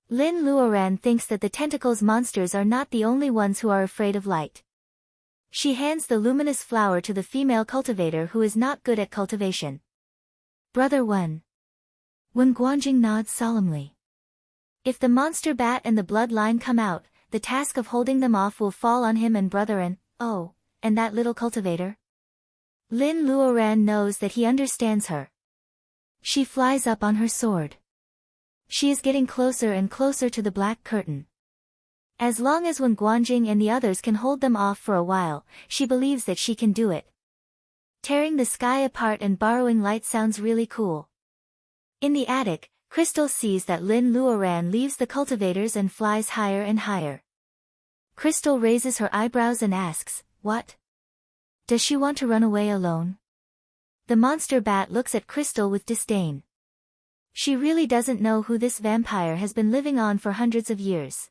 [SPEAKER 1] Lin Luoran thinks that the tentacles monsters are not the only ones who are afraid of light. She hands the luminous flower to the female cultivator who is not good at cultivation. Brother Wen. Wen Guanjing nods solemnly. If the monster bat and the bloodline come out, the task of holding them off will fall on him and Brother Wen. Oh, and that little cultivator? Lin Luoran knows that he understands her. She flies up on her sword. She is getting closer and closer to the black curtain. As long as Wen Guanjing and the others can hold them off for a while, she believes that she can do it. Tearing the sky apart and borrowing light sounds really cool. In the attic, Crystal sees that Lin Luoran leaves the cultivators and flies higher and higher. Crystal raises her eyebrows and asks, what? Does she want to run away alone? The monster bat looks at Crystal with disdain. She really doesn't know who this vampire has been living on for hundreds of years.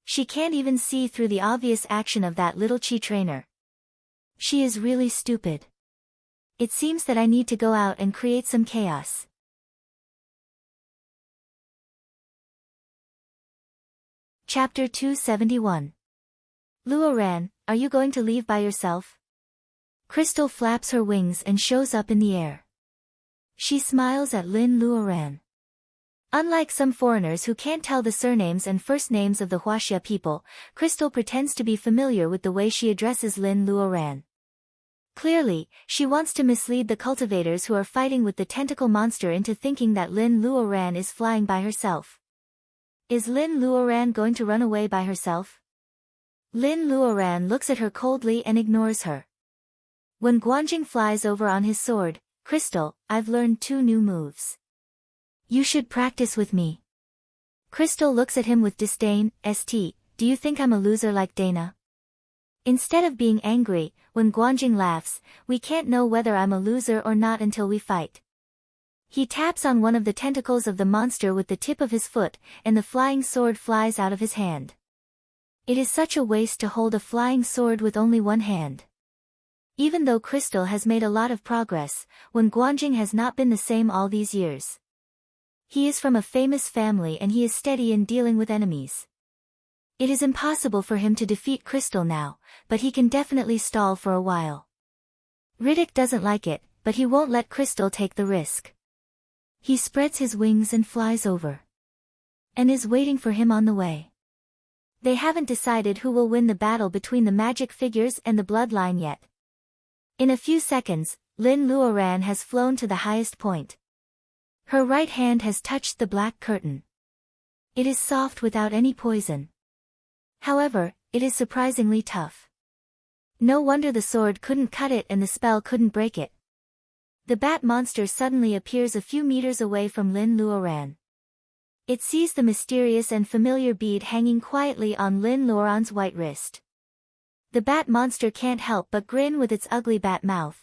[SPEAKER 1] She can't even see through the obvious action of that little chi trainer. She is really stupid. It seems that I need to go out and create some chaos. Chapter 271. Luoran, are you going to leave by yourself? Crystal flaps her wings and shows up in the air. She smiles at Lin Luoran. Unlike some foreigners who can't tell the surnames and first names of the Huaxia people, Crystal pretends to be familiar with the way she addresses Lin Luoran. Clearly, she wants to mislead the cultivators who are fighting with the tentacle monster into thinking that Lin Luoran is flying by herself. Is Lin Luoran going to run away by herself? Lin Luoran looks at her coldly and ignores her. When Guanjing flies over on his sword, Crystal, I've learned 2 new moves. You should practice with me. Crystal looks at him with disdain. St, do you think I'm a loser like Dana? Instead of being angry, when Guanjing laughs, we can't know whether I'm a loser or not until we fight. He taps on one of the tentacles of the monster with the tip of his foot, and the flying sword flies out of his hand. It is such a waste to hold a flying sword with only one hand. Even though Crystal has made a lot of progress, when Guanjing has not been the same all these years. He is from a famous family and he is steady in dealing with enemies. It is impossible for him to defeat Crystal now, but he can definitely stall for a while. Riddick doesn't like it, but he won't let Crystal take the risk. He spreads his wings and flies over. And is waiting for him on the way. They haven't decided who will win the battle between the magic figures and the bloodline yet. In a few seconds, Lin Luoran has flown to the highest point. Her right hand has touched the black curtain. It is soft without any poison. However, it is surprisingly tough. No wonder the sword couldn't cut it and the spell couldn't break it. The bat monster suddenly appears a few meters away from Lin Luoran. It sees the mysterious and familiar bead hanging quietly on Lin Luoran's white wrist. The bat monster can't help but grin with its ugly bat mouth.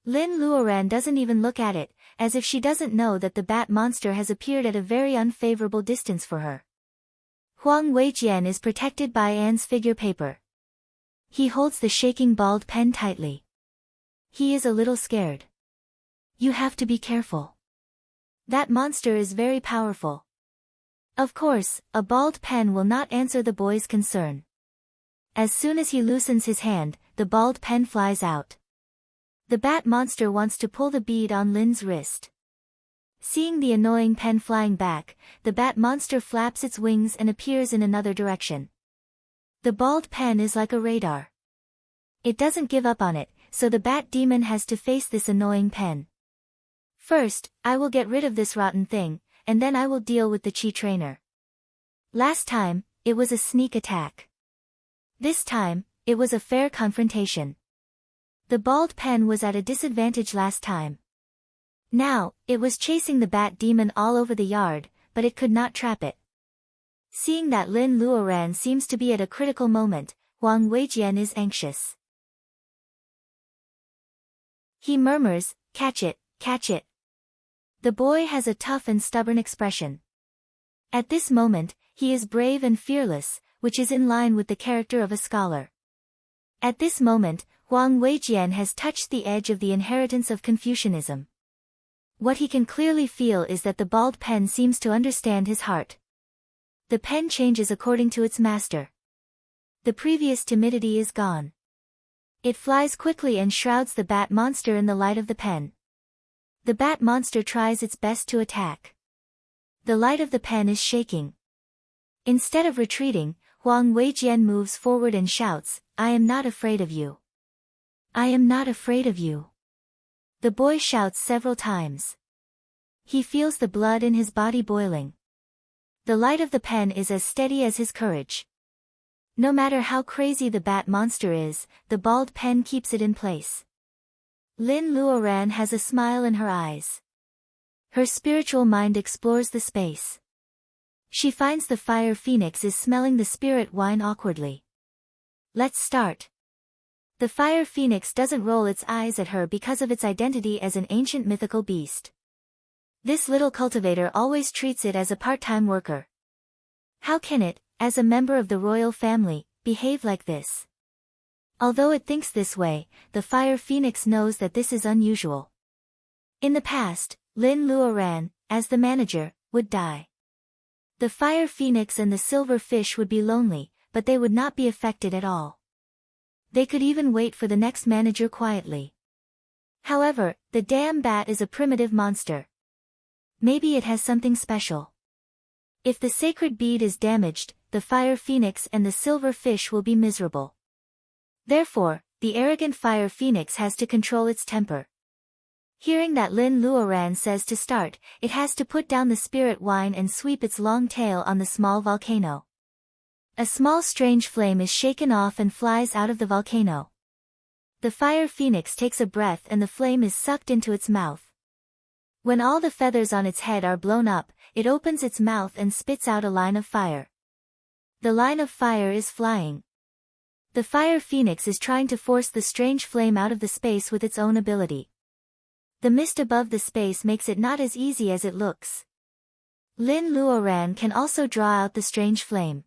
[SPEAKER 1] Lin Luoran doesn't even look at it, as if she doesn't know that the bat monster has appeared at a very unfavorable distance for her. Huang Weijian is protected by Anne's figure paper. He holds the shaking balled pen tightly. He is a little scared. You have to be careful. That monster is very powerful. Of course, a balled pen will not answer the boy's concern. As soon as he loosens his hand, the balled pen flies out. The bat monster wants to pull the bead on Lin's wrist. Seeing the annoying pen flying back, the bat monster flaps its wings and appears in another direction. The balled pen is like a radar. It doesn't give up on it, so the bat demon has to face this annoying pen. First, I will get rid of this rotten thing, and then I will deal with the chi trainer. Last time, it was a sneak attack. This time, it was a fair confrontation. The bald pen was at a disadvantage last time. Now, it was chasing the bat demon all over the yard, but it could not trap it. Seeing that Lin Luoran seems to be at a critical moment, Huang Weijian is anxious. He murmurs, "Catch it, catch it." The boy has a tough and stubborn expression. At this moment, he is brave and fearless, which is in line with the character of a scholar. At this moment, Huang Weijian has touched the edge of the inheritance of Confucianism. What he can clearly feel is that the bald pen seems to understand his heart. The pen changes according to its master. The previous timidity is gone. It flies quickly and shrouds the bat monster in the light of the pen. The bat monster tries its best to attack. The light of the pen is shaking. Instead of retreating, Huang Weijian moves forward and shouts, "I am not afraid of you. I am not afraid of you." The boy shouts several times. He feels the blood in his body boiling. The light of the pen is as steady as his courage. No matter how crazy the bat monster is, the bald pen keeps it in place. Lin Luoran has a smile in her eyes. Her spiritual mind explores the space. She finds the fire phoenix is smelling the spirit wine awkwardly. Let's start. The fire phoenix doesn't roll its eyes at her because of its identity as an ancient mythical beast. This little cultivator always treats it as a part-time worker. How can it, as a member of the royal family, behave like this? Although it thinks this way, the fire phoenix knows that this is unusual. In the past, Lin Luoran, as the manager, would die. The fire phoenix and the silver fish would be lonely, but they would not be affected at all. They could even wait for the next manager quietly. However, the damn bat is a primitive monster. Maybe it has something special. If the sacred bead is damaged, the fire phoenix and the silver fish will be miserable. Therefore, the arrogant fire phoenix has to control its temper. Hearing that Lin Luoran says to start, it has to put down the spirit wine and sweep its long tail on the small volcano. A small strange flame is shaken off and flies out of the volcano. The fire phoenix takes a breath and the flame is sucked into its mouth. When all the feathers on its head are blown up, it opens its mouth and spits out a line of fire. The line of fire is flying. The fire phoenix is trying to force the strange flame out of the space with its own ability. The mist above the space makes it not as easy as it looks. Lin Luoran can also draw out the strange flame.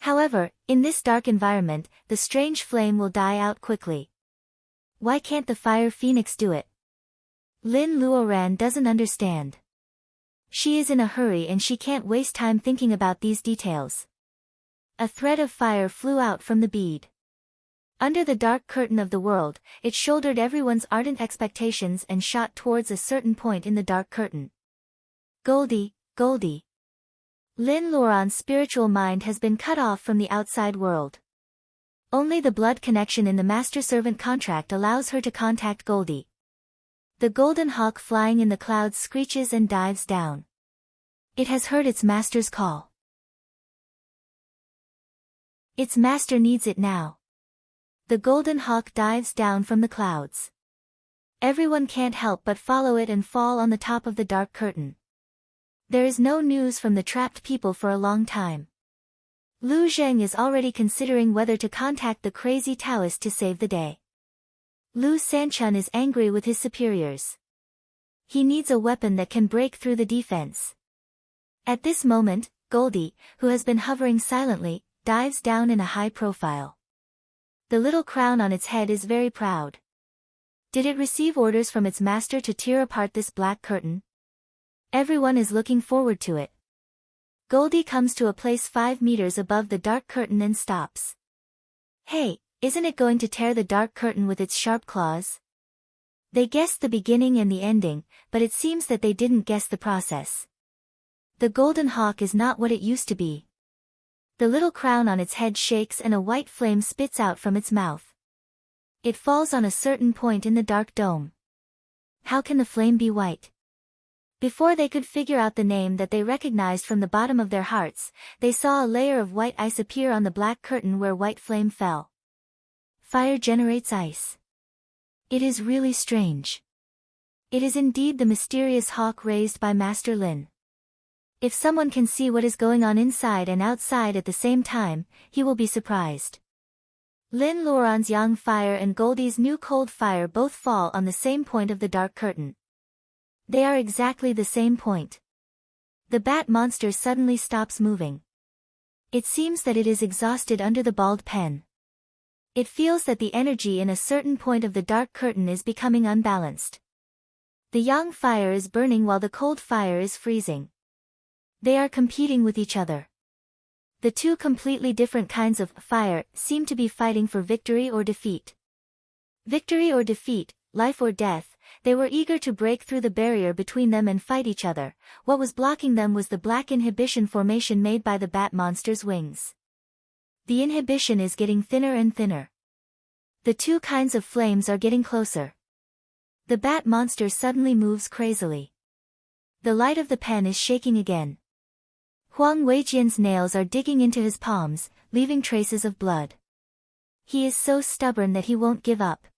[SPEAKER 1] However, in this dark environment, the strange flame will die out quickly. Why can't the fire phoenix do it? Lin Luoran doesn't understand. She is in a hurry and she can't waste time thinking about these details. A thread of fire flew out from the bead. Under the dark curtain of the world, it shouldered everyone's ardent expectations and shot towards a certain point in the dark curtain. Goldie, Goldie. Lin Luoran's spiritual mind has been cut off from the outside world. Only the blood connection in the master-servant contract allows her to contact Goldie. The golden hawk flying in the clouds screeches and dives down. It has heard its master's call. Its master needs it now. The golden hawk dives down from the clouds. Everyone can't help but follow it and fall on the top of the dark curtain. There is no news from the trapped people for a long time. Lu Zheng is already considering whether to contact the crazy Taoist to save the day. Lu Sanchun is angry with his superiors. He needs a weapon that can break through the defense. At this moment, Goldie, who has been hovering silently, dives down in a high profile. The little crown on its head is very proud. Did it receive orders from its master to tear apart this black curtain? Everyone is looking forward to it. Goldie comes to a place 5 meters above the dark curtain and stops. Hey, isn't it going to tear the dark curtain with its sharp claws? They guessed the beginning and the ending, but it seems that they didn't guess the process. The golden hawk is not what it used to be. The little crown on its head shakes and a white flame spits out from its mouth. It falls on a certain point in the dark dome. How can the flame be white? Before they could figure out the name that they recognized from the bottom of their hearts, they saw a layer of white ice appear on the black curtain where white flame fell. Fire generates ice. It is really strange. It is indeed the mysterious hawk raised by Master Lin. If someone can see what is going on inside and outside at the same time, he will be surprised. Lin Luoran's yang fire and Goldie's new cold fire both fall on the same point of the dark curtain. They are exactly the same point. The bat monster suddenly stops moving. It seems that it is exhausted under the bald pen. It feels that the energy in a certain point of the dark curtain is becoming unbalanced. The yang fire is burning while the cold fire is freezing. They are competing with each other. The two completely different kinds of fire seem to be fighting for victory or defeat. Victory or defeat, life or death, they were eager to break through the barrier between them and fight each other. What was blocking them was the black inhibition formation made by the bat monster's wings. The inhibition is getting thinner and thinner. The two kinds of flames are getting closer. The bat monster suddenly moves crazily. The light of the pen is shaking again. Huang Weijian's nails are digging into his palms, leaving traces of blood. He is so stubborn that he won't give up.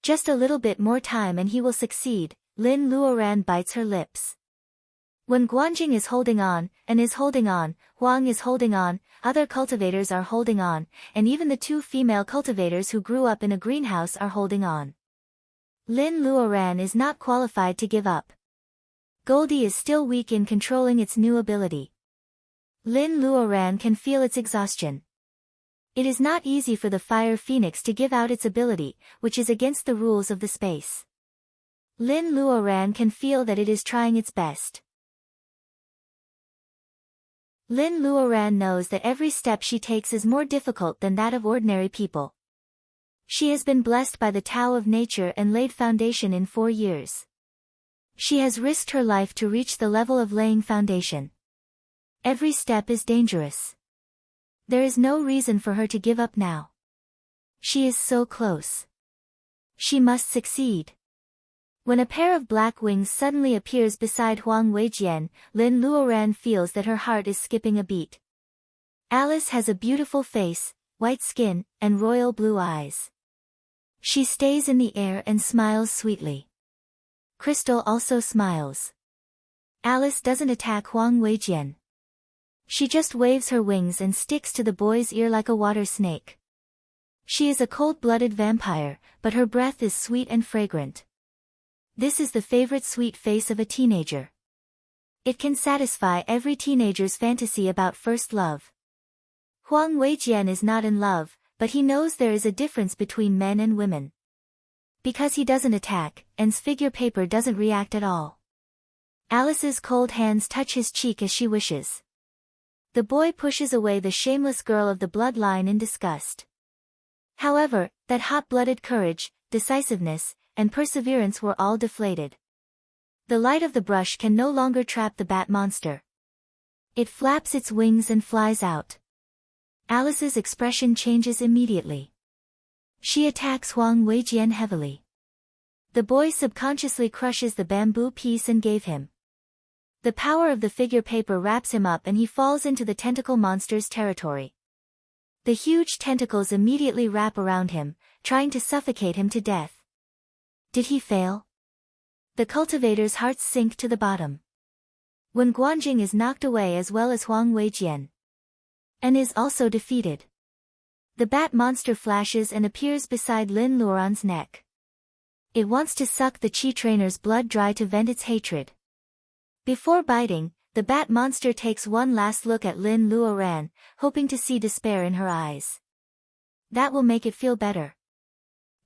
[SPEAKER 1] Just a little bit more time and he will succeed. Lin Luoran bites her lips. When Guanjing is holding on, and is holding on, Huang is holding on, other cultivators are holding on, and even the two female cultivators who grew up in a greenhouse are holding on. Lin Luoran is not qualified to give up. Goldie is still weak in controlling its new ability. Lin Luoran can feel its exhaustion. It is not easy for the fire phoenix to give out its ability, which is against the rules of the space. Lin Luoran can feel that it is trying its best. Lin Luoran knows that every step she takes is more difficult than that of ordinary people. She has been blessed by the Tao of nature and laid foundation in 4 years. She has risked her life to reach the level of laying foundation. Every step is dangerous. There is no reason for her to give up now. She is so close. She must succeed. When a pair of black wings suddenly appears beside Huang Weijian, Lin Luoran feels that her heart is skipping a beat. Alice has a beautiful face, white skin, and royal blue eyes. She stays in the air and smiles sweetly. Crystal also smiles. Alice doesn't attack Huang Weijian. She just waves her wings and sticks to the boy's ear like a water snake. She is a cold-blooded vampire, but her breath is sweet and fragrant. This is the favorite sweet face of a teenager. It can satisfy every teenager's fantasy about first love. Huang Weijian is not in love, but he knows there is a difference between men and women. Because he doesn't attack, and's figure paper doesn't react at all. Alice's cold hands touch his cheek as she wishes. The boy pushes away the shameless girl of the bloodline in disgust. However, that hot-blooded courage, decisiveness, and perseverance were all deflated. The light of the brush can no longer trap the bat monster. It flaps its wings and flies out. Alice's expression changes immediately. She attacks Huang Weijian heavily. The boy subconsciously crushes the bamboo piece and gave him. The power of the figure paper wraps him up and he falls into the tentacle monster's territory. The huge tentacles immediately wrap around him, trying to suffocate him to death. Did he fail? The cultivator's hearts sink to the bottom. When Guanjing is knocked away as well as Huang Weijian, and is also defeated. The bat monster flashes and appears beside Lin Luoran's neck. It wants to suck the Qi trainer's blood dry to vent its hatred. Before biting, the bat monster takes one last look at Lin Luoran, hoping to see despair in her eyes. That will make it feel better.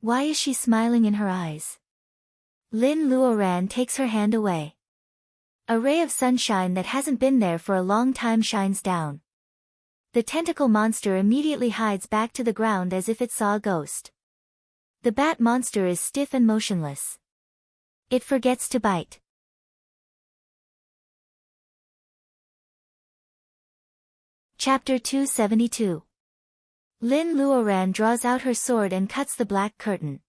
[SPEAKER 1] Why is she smiling in her eyes? Lin Luoran takes her hand away. A ray of sunshine that hasn't been there for a long time shines down. The tentacle monster immediately hides back to the ground as if it saw a ghost. The bat monster is stiff and motionless. It forgets to bite. Chapter 272. Lin Luoran draws out her sword and cuts the black curtain.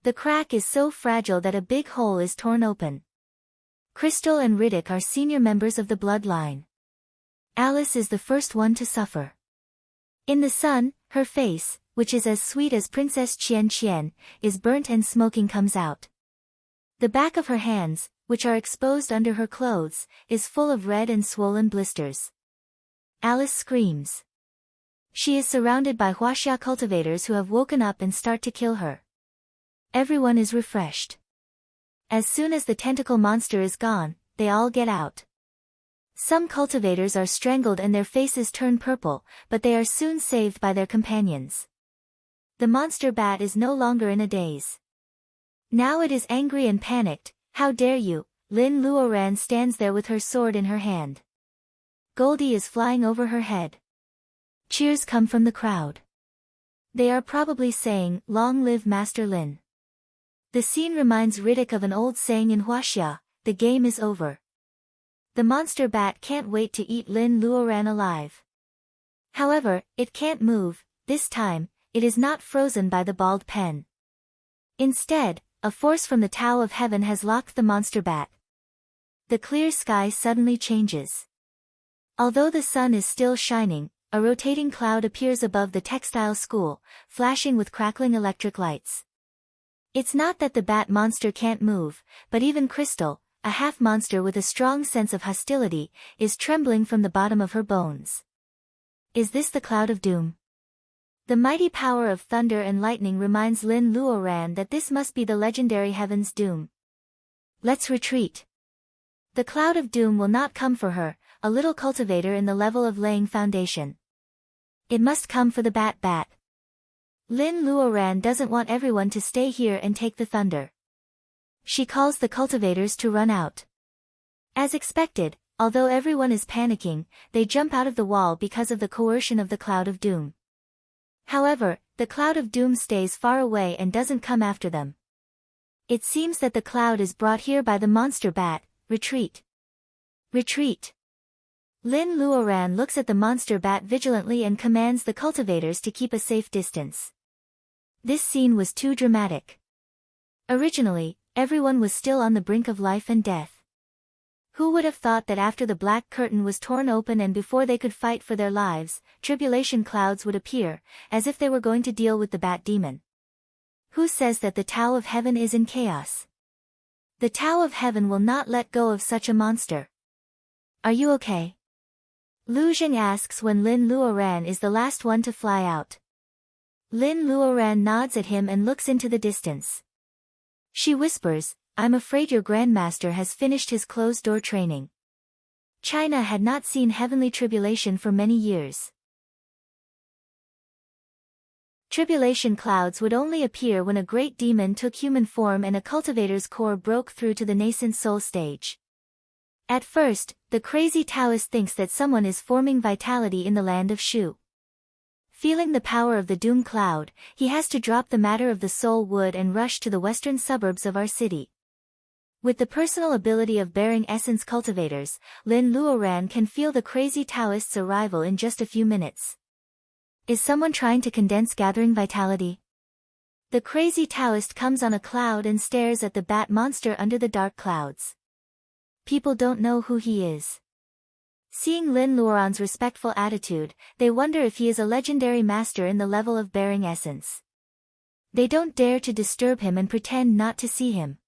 [SPEAKER 1] The crack is so fragile that a big hole is torn open. Crystal and Riddick are senior members of the bloodline. Alice is the first one to suffer. In the sun, her face, which is as sweet as Princess Qian Qian, is burnt and smoking comes out. The back of her hands, which are exposed under her clothes, is full of red and swollen blisters. Alice screams. She is surrounded by Huaxia cultivators who have woken up and start to kill her. Everyone is refreshed. As soon as the tentacle monster is gone, they all get out. Some cultivators are strangled and their faces turn purple, but they are soon saved by their companions. The monster bat is no longer in a daze. Now it is angry and panicked. How dare you? Lin Luoran stands there with her sword in her hand. Goldie is flying over her head. Cheers come from the crowd. They are probably saying, "Long live Master Lin." The scene reminds Riddick of an old saying in Huaxia, "The game is over." The monster bat can't wait to eat Lin Luoran alive. However, it can't move. This time, it is not frozen by the bald pen. Instead, a force from the Tao of Heaven has locked the monster bat. The clear sky suddenly changes. Although the sun is still shining, a rotating cloud appears above the textile school, flashing with crackling electric lights. It's not that the bat monster can't move, but even Crystal, a half-monster with a strong sense of hostility, is trembling from the bottom of her bones. Is this the cloud of doom? The mighty power of thunder and lightning reminds Lin Luoran that this must be the legendary heaven's doom. Let's retreat. The cloud of doom will not come for her, a little cultivator in the level of laying foundation. It must come for the bat. Lin Luoran doesn't want everyone to stay here and take the thunder. She calls the cultivators to run out. As expected, although everyone is panicking, they jump out of the wall because of the coercion of the cloud of doom. However, the cloud of doom stays far away and doesn't come after them. It seems that the cloud is brought here by the monster bat. Retreat. Retreat. Lin Luoran looks at the monster bat vigilantly and commands the cultivators to keep a safe distance. This scene was too dramatic. Originally, everyone was still on the brink of life and death. Who would have thought that after the black curtain was torn open and before they could fight for their lives, tribulation clouds would appear, as if they were going to deal with the bat demon? Who says that the Tao of Heaven is in chaos? The Tao of Heaven will not let go of such a monster. Are you okay? Lu Zheng asks when Lin Luoran is the last one to fly out. Lin Luoran nods at him and looks into the distance. She whispers, "I'm afraid your grandmaster has finished his closed-door training." China had not seen heavenly tribulation for many years. Tribulation clouds would only appear when a great demon took human form and a cultivator's core broke through to the nascent soul stage. At first, the crazy Taoist thinks that someone is forming vitality in the land of Shu. Feeling the power of the doom cloud, he has to drop the matter of the soul wood and rush to the western suburbs of our city. With the personal ability of bearing essence cultivators, Lin Luoran can feel the crazy Taoist's arrival in just a few minutes. Is someone trying to condense gathering vitality? The crazy Taoist comes on a cloud and stares at the bat monster under the dark clouds. People don't know who he is. Seeing Lin Luoran's respectful attitude, they wonder if he is a legendary master in the level of bearing essence. They don't dare to disturb him and pretend not to see him.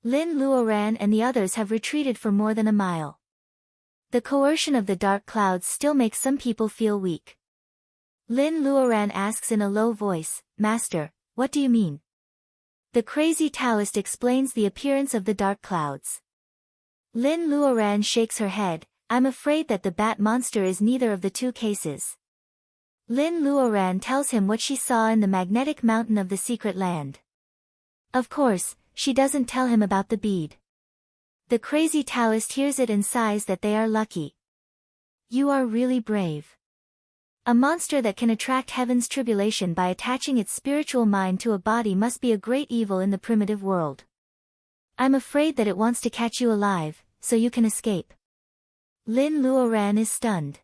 [SPEAKER 1] Lin Luoran and the others have retreated for more than a mile. The coercion of the dark clouds still makes some people feel weak. Lin Luoran asks in a low voice, "Master, what do you mean?" The crazy Taoist explains the appearance of the dark clouds. Lin Luoran shakes her head, "I'm afraid that the bat monster is neither of the two cases." Lin Luoran tells him what she saw in the magnetic mountain of the secret land. Of course, she doesn't tell him about the bead. The crazy Taoist hears it and sighs that they are lucky. "You are really brave. A monster that can attract heaven's tribulation by attaching its spiritual mind to a body must be a great evil in the primitive world. I'm afraid that it wants to catch you alive, so you can escape." Lin Luoran is stunned.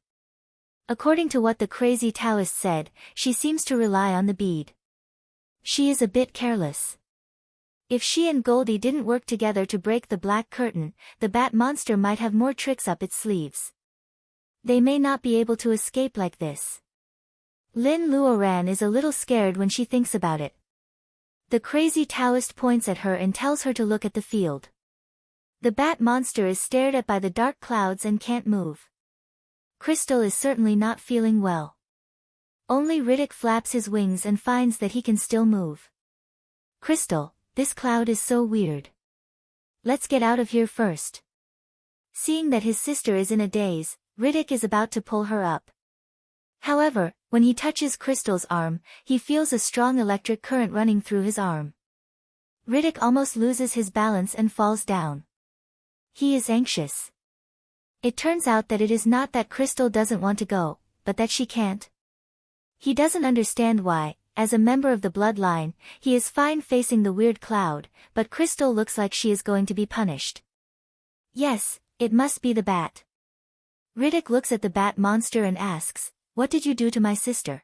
[SPEAKER 1] According to what the crazy Taoist said, she seems to rely on the bead. She is a bit careless. If she and Goldie didn't work together to break the black curtain, the bat monster might have more tricks up its sleeves. They may not be able to escape like this. Lin Luoran is a little scared when she thinks about it. The crazy Taoist points at her and tells her to look at the field. The bat monster is stared at by the dark clouds and can't move. Crystal is certainly not feeling well. Only Riddick flaps his wings and finds that he can still move. Crystal, this cloud is so weird. Let's get out of here first. Seeing that his sister is in a daze, Riddick is about to pull her up. However, when he touches Crystal's arm, he feels a strong electric current running through his arm. Riddick almost loses his balance and falls down. He is anxious. It turns out that it is not that Crystal doesn't want to go, but that she can't. He doesn't understand why. As a member of the bloodline, he is fine facing the weird cloud, but Crystal looks like she is going to be punished. Yes, it must be the bat. Riddick looks at the bat monster and asks, "What did you do to my sister?"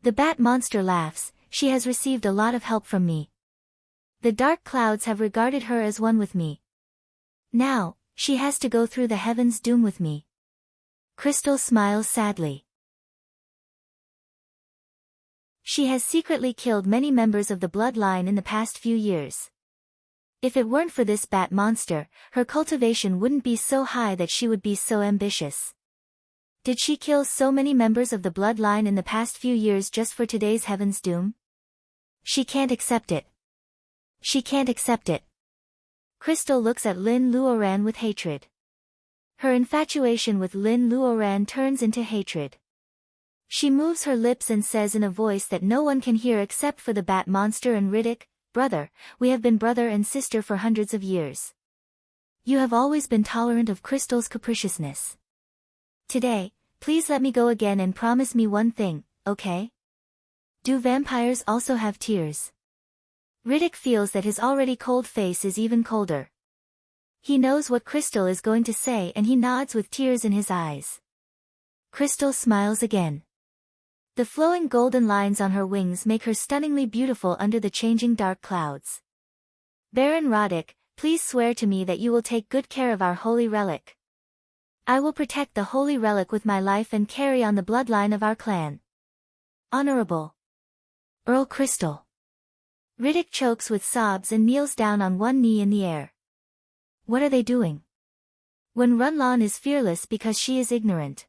[SPEAKER 1] The bat monster laughs, "She has received a lot of help from me. The dark clouds have regarded her as one with me. Now, she has to go through the heaven's doom with me." Crystal smiles sadly. She has secretly killed many members of the bloodline in the past few years. If it weren't for this bat monster, her cultivation wouldn't be so high that she would be so ambitious. Did she kill so many members of the bloodline in the past few years just for today's heaven's doom? She can't accept it. She can't accept it. Crystal looks at Lin Luoran with hatred. Her infatuation with Lin Luoran turns into hatred. She moves her lips and says in a voice that no one can hear except for the bat monster and Riddick, "Brother, we have been brother and sister for hundreds of years. You have always been tolerant of Crystal's capriciousness. Today, please let me go again and promise me one thing, okay? Do vampires also have tears?" Riddick feels that his already cold face is even colder. He knows what Crystal is going to say and he nods with tears in his eyes. Crystal smiles again. The flowing golden lines on her wings make her stunningly beautiful under the changing dark clouds. "Baron Roddick, please swear to me that you will take good care of our holy relic." "I will protect the holy relic with my life and carry on the bloodline of our clan." "Honorable Earl Crystal." Riddick chokes with sobs and kneels down on one knee in the air. What are they doing? When Runlon is fearless because she is ignorant.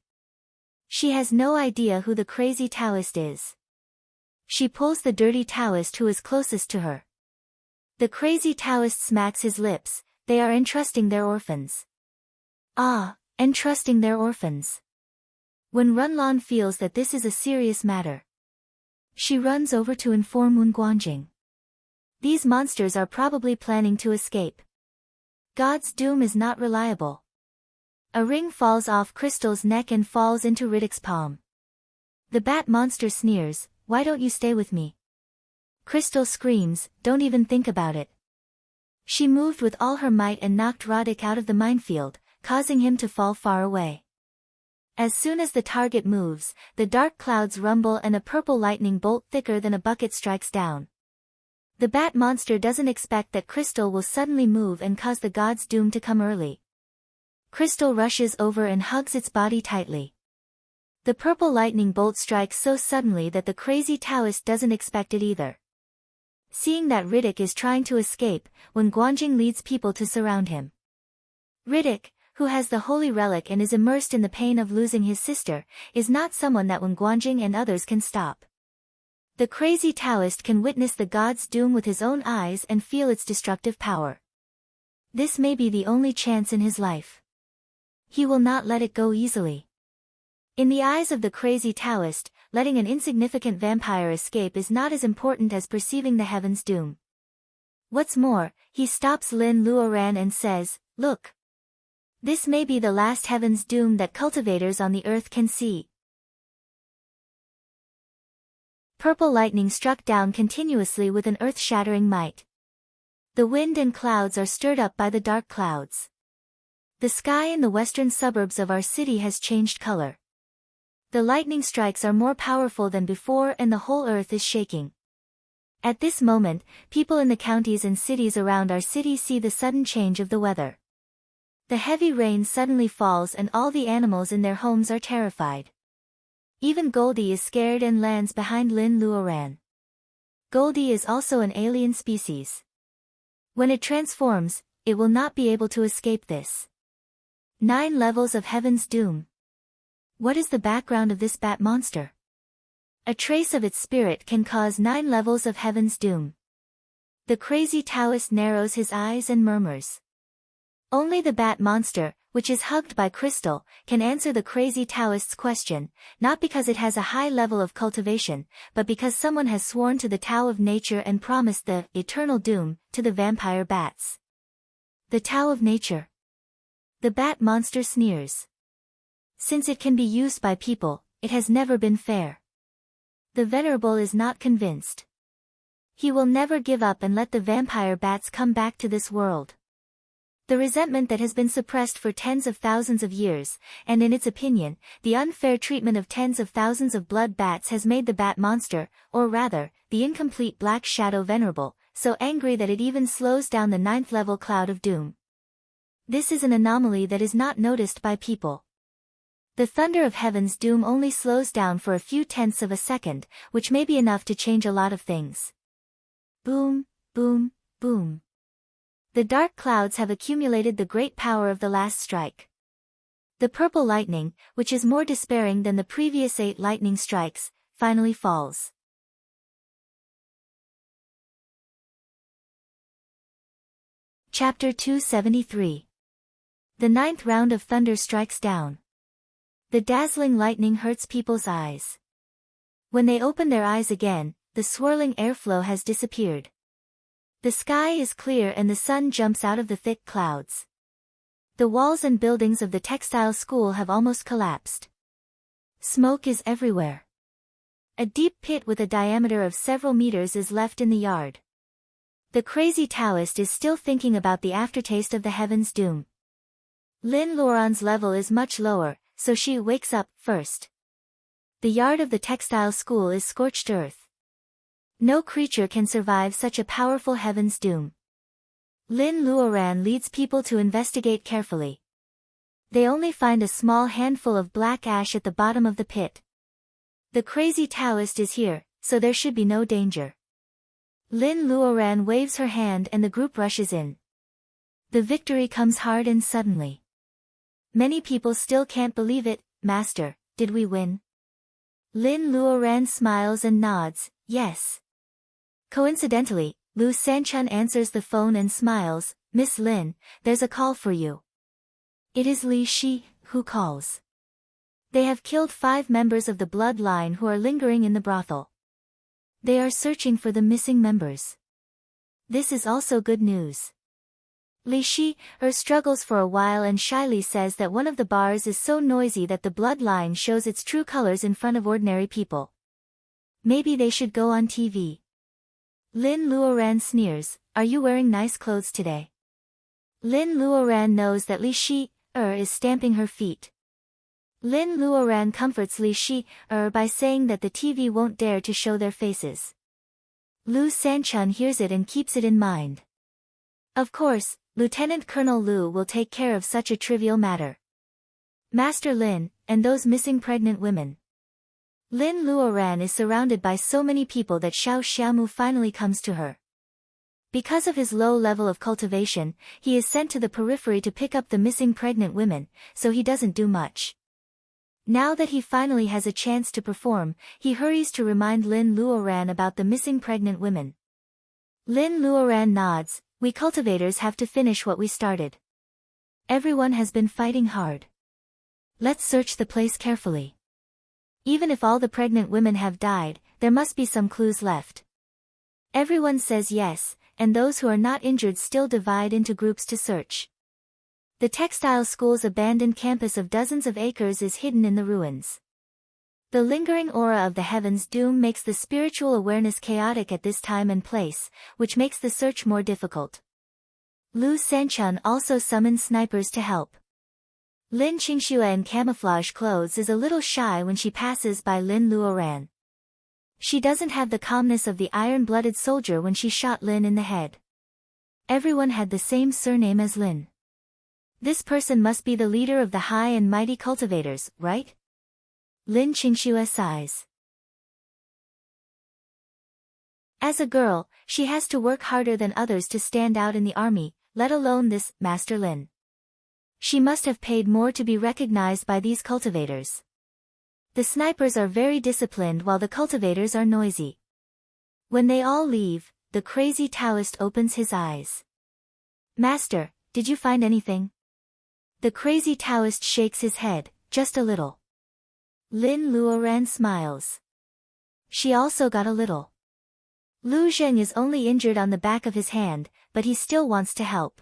[SPEAKER 1] She has no idea who the crazy Taoist is. She pulls the dirty Taoist who is closest to her. The crazy Taoist smacks his lips. They are entrusting their orphans. Ah, entrusting their orphans. When Runlon feels that this is a serious matter, she runs over to inform Wen Guanjing. These monsters are probably planning to escape. God's doom is not reliable. A ring falls off Crystal's neck and falls into Riddick's palm. The bat monster sneers, "Why don't you stay with me?" Crystal screams, "Don't even think about it." She moved with all her might and knocked Roddick out of the minefield, causing him to fall far away. As soon as the target moves, the dark clouds rumble and a purple lightning bolt thicker than a bucket strikes down. The bat monster doesn't expect that Crystal will suddenly move and cause the god's doom to come early. Crystal rushes over and hugs its body tightly. The purple lightning bolt strikes so suddenly that the crazy Taoist doesn't expect it either. Seeing that Riddick is trying to escape, Wen Guanjing leads people to surround him. Riddick, who has the holy relic and is immersed in the pain of losing his sister, is not someone that Wen Guanjing and others can stop. The crazy Taoist can witness the god's doom with his own eyes and feel its destructive power. This may be the only chance in his life. He will not let it go easily. In the eyes of the crazy Taoist, letting an insignificant vampire escape is not as important as perceiving the heaven's doom. What's more, he stops Lin Luoran and says, "Look. This may be the last heaven's doom that cultivators on the earth can see." Purple lightning struck down continuously with an earth-shattering might. The wind and clouds are stirred up by the dark clouds. The sky in the western suburbs of our city has changed color. The lightning strikes are more powerful than before and the whole earth is shaking. At this moment, people in the counties and cities around our city see the sudden change of the weather. The heavy rain suddenly falls and all the animals in their homes are terrified. Even Goldie is scared and lands behind Lin Luoran. Goldie is also an alien species. When it transforms, it will not be able to escape this. 9 levels of Heaven's Doom. What is the background of this bat monster? A trace of its spirit can cause 9 levels of Heaven's Doom. The crazy Taoist narrows his eyes and murmurs. Only the bat monster, which is hugged by crystal, can answer the crazy Taoist's question, not because it has a high level of cultivation, but because someone has sworn to the Tao of nature and promised the eternal doom to the vampire bats. The Tao of nature. The bat monster sneers. Since it can be used by people, it has never been fair. The venerable is not convinced. He will never give up and let the vampire bats come back to this world. The resentment that has been suppressed for tens of thousands of years, and in its opinion, the unfair treatment of tens of thousands of blood bats has made the bat monster, or rather, the incomplete black shadow venerable, so angry that it even slows down the 9th level cloud of doom. This is an anomaly that is not noticed by people. The thunder of Heaven's Doom only slows down for a few tenths of a second, which may be enough to change a lot of things. Boom, boom, boom. The dark clouds have accumulated the great power of the last strike. The purple lightning, which is more despairing than the previous 8 lightning strikes, finally falls. Chapter 273. The 9th round of thunder strikes down. The dazzling lightning hurts people's eyes. When they open their eyes again, the swirling airflow has disappeared. The sky is clear and the sun jumps out of the thick clouds. The walls and buildings of the textile school have almost collapsed. Smoke is everywhere. A deep pit with a diameter of several meters is left in the yard. The crazy Taoist is still thinking about the aftertaste of the Heaven's Doom. Lin Luoran's level is much lower, so she wakes up first. The yard of the textile school is scorched earth. No creature can survive such a powerful Heaven's Doom. Lin Luoran leads people to investigate carefully. They only find a small handful of black ash at the bottom of the pit. The crazy Taoist is here, so there should be no danger. Lin Luoran waves her hand and the group rushes in. The victory comes hard and suddenly. Many people still can't believe it. Master, did we win? Lin Luoran smiles and nods, yes. Coincidentally, Lu Sanchun answers the phone and smiles, Miss Lin, there's a call for you. It is Li Shi, who calls. They have killed 5 members of the bloodline who are lingering in the brothel. They are searching for the missing members. This is also good news. Li Shi struggles for a while and shyly says that one of the bars is so noisy that the bloodline shows its true colors in front of ordinary people. Maybe they should go on TV. Lin Luoran sneers, are you wearing nice clothes today? Lin Luoran knows that Li Shi is stamping her feet. Lin Luoran comforts Li Shi by saying that the TV won't dare to show their faces. Lu Sanchun hears it and keeps it in mind. Of course, Lieutenant Colonel Lu will take care of such a trivial matter. Master Lin, and those missing pregnant women. Lin Luoran is surrounded by so many people that Xiao Xiaomu finally comes to her. Because of his low level of cultivation, he is sent to the periphery to pick up the missing pregnant women, so he doesn't do much. Now that he finally has a chance to perform, he hurries to remind Lin Luoran about the missing pregnant women. Lin Luoran nods, we cultivators have to finish what we started. Everyone has been fighting hard. Let's search the place carefully. Even if all the pregnant women have died, there must be some clues left. Everyone says yes, and those who are not injured still divide into groups to search. The textile school's abandoned campus of dozens of acres is hidden in the ruins. The lingering aura of the Heaven's Doom makes the spiritual awareness chaotic at this time and place, which makes the search more difficult. Lu Sanchun also summons snipers to help. Lin Qingxue in camouflage clothes is a little shy when she passes by Lin Luoran. She doesn't have the calmness of the iron-blooded soldier when she shot Lin in the head. Everyone had the same surname as Lin. This person must be the leader of the high and mighty cultivators, right? Lin Qingxue sighs. As a girl, she has to work harder than others to stand out in the army, let alone this Master Lin. She must have paid more to be recognized by these cultivators. The snipers are very disciplined while the cultivators are noisy. When they all leave, the crazy Taoist opens his eyes. Master, did you find anything? The crazy Taoist shakes his head, just a little. Lin Luoran smiles. She also got a little. Lu Zheng is only injured on the back of his hand, but he still wants to help.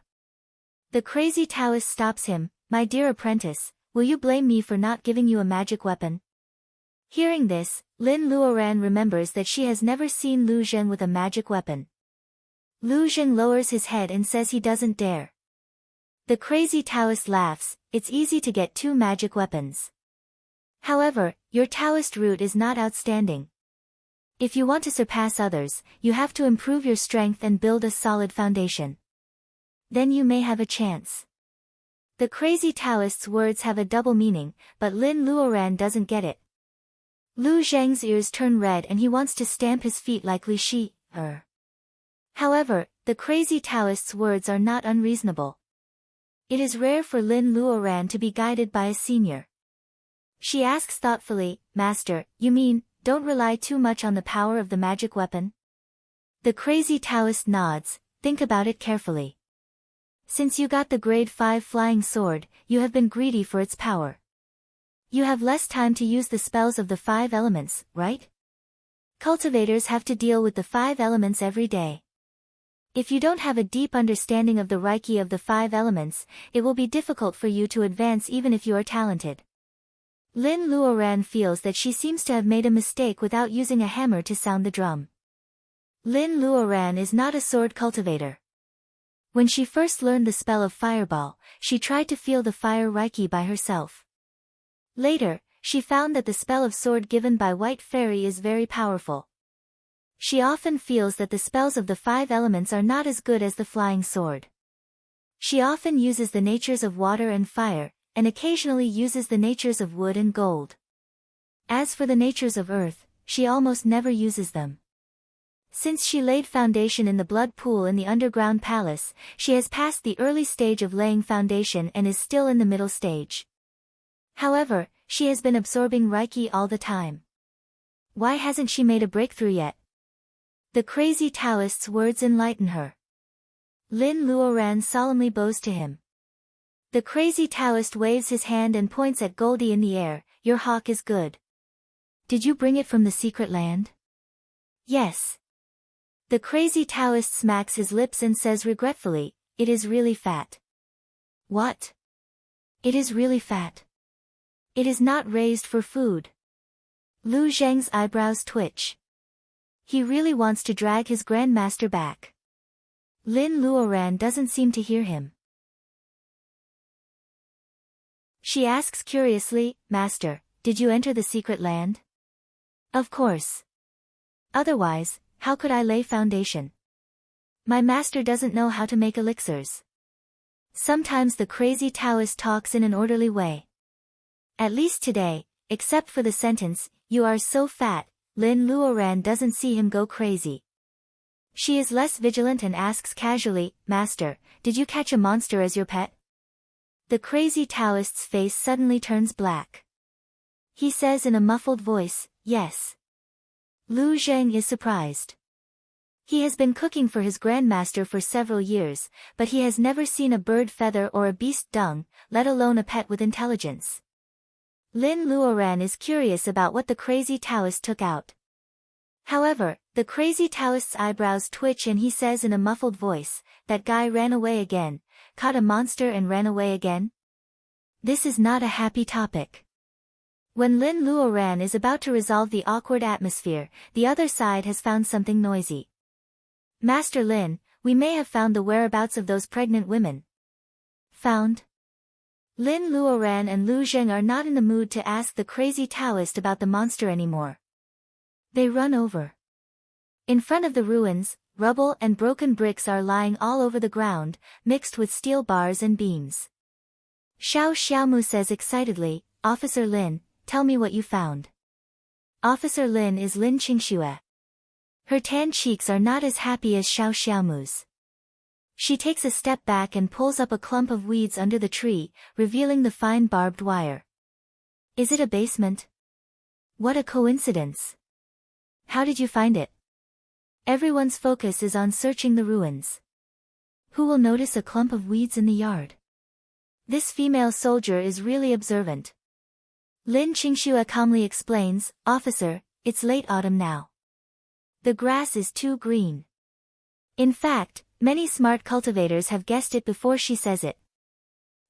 [SPEAKER 1] The crazy Taoist stops him. My dear apprentice, will you blame me for not giving you a magic weapon? Hearing this, Lin Luoran remembers that she has never seen Lu Zheng with a magic weapon. Lu Zheng lowers his head and says he doesn't dare. The crazy Taoist laughs. It's easy to get 2 magic weapons. However, your Taoist route is not outstanding. If you want to surpass others, you have to improve your strength and build a solid foundation. Then you may have a chance. The crazy Taoist's words have a double meaning, but Lin Luoran doesn't get it. Lu Zheng's ears turn red and he wants to stamp his feet like Li Shi. However, the crazy Taoist's words are not unreasonable. It is rare for Lin Luoran to be guided by a senior. She asks thoughtfully, Master, you mean, don't rely too much on the power of the magic weapon? The crazy Taoist nods. Think about it carefully. Since you got the grade 5 flying sword, you have been greedy for its power. You have less time to use the spells of the 5 elements, right? Cultivators have to deal with the 5 elements every day. If you don't have a deep understanding of the Reiki of the 5 elements, it will be difficult for you to advance even if you are talented. Lin Luoran feels that she seems to have made a mistake without using a hammer to sound the drum. Lin Luoran is not a sword cultivator. When she first learned the spell of Fireball, she tried to feel the fire Reiki by herself. Later, she found that the spell of sword given by White Fairy is very powerful. She often feels that the spells of the 5 elements are not as good as the flying sword. She often uses the natures of water and fire, and occasionally uses the natures of wood and gold. As for the natures of earth, she almost never uses them. Since she laid foundation in the blood pool in the underground palace, she has passed the early stage of laying foundation and is still in the middle stage. However, she has been absorbing Reiki all the time. Why hasn't she made a breakthrough yet? The crazy Taoist's words enlighten her. Lin Luoran solemnly bows to him. The crazy Taoist waves his hand and points at Goldie in the air. Your hawk is good. Did you bring it from the secret land? Yes. The crazy Taoist smacks his lips and says regretfully, it is really fat. What? It is really fat. It is not raised for food. Lu Zheng's eyebrows twitch. He really wants to drag his grandmaster back. Lin Luoran doesn't seem to hear him. She asks curiously, Master, did you enter the secret land? Of course. Otherwise, how could I lay foundation? My master doesn't know how to make elixirs. Sometimes the crazy Taoist talks in an orderly way. At least today, except for the sentence, you are so fat, Lin Luoran doesn't see him go crazy. She is less vigilant and asks casually, Master, did you catch a monster as your pet? The crazy Taoist's face suddenly turns black. He says in a muffled voice, yes. Lu Zheng is surprised. He has been cooking for his grandmaster for several years, but he has never seen a bird feather or a beast dung, let alone a pet with intelligence. Lin Luoran is curious about what the crazy Taoist took out. However, the crazy Taoist's eyebrows twitch and he says in a muffled voice, that guy ran away again, caught a monster and ran away again? This is not a happy topic. When Lin Luoran is about to resolve the awkward atmosphere, the other side has found something noisy. Master Lin, we may have found the whereabouts of those pregnant women. Found? Lin Luoran and Lu Zheng are not in the mood to ask the crazy Taoist about the monster anymore. They run over. In front of the ruins, rubble and broken bricks are lying all over the ground, mixed with steel bars and beams. Xiao Xiaomu says excitedly, "Officer Lin, tell me what you found." Officer Lin is Lin Qingxue. Her tan cheeks are not as happy as Xiao Xiaomu's. She takes a step back and pulls up a clump of weeds under the tree, revealing the fine barbed wire. Is it a basement? What a coincidence. How did you find it? Everyone's focus is on searching the ruins. Who will notice a clump of weeds in the yard? This female soldier is really observant. Lin Qingxue calmly explains, "Officer, it's late autumn now. The grass is too green." In fact, many smart cultivators have guessed it before she says it.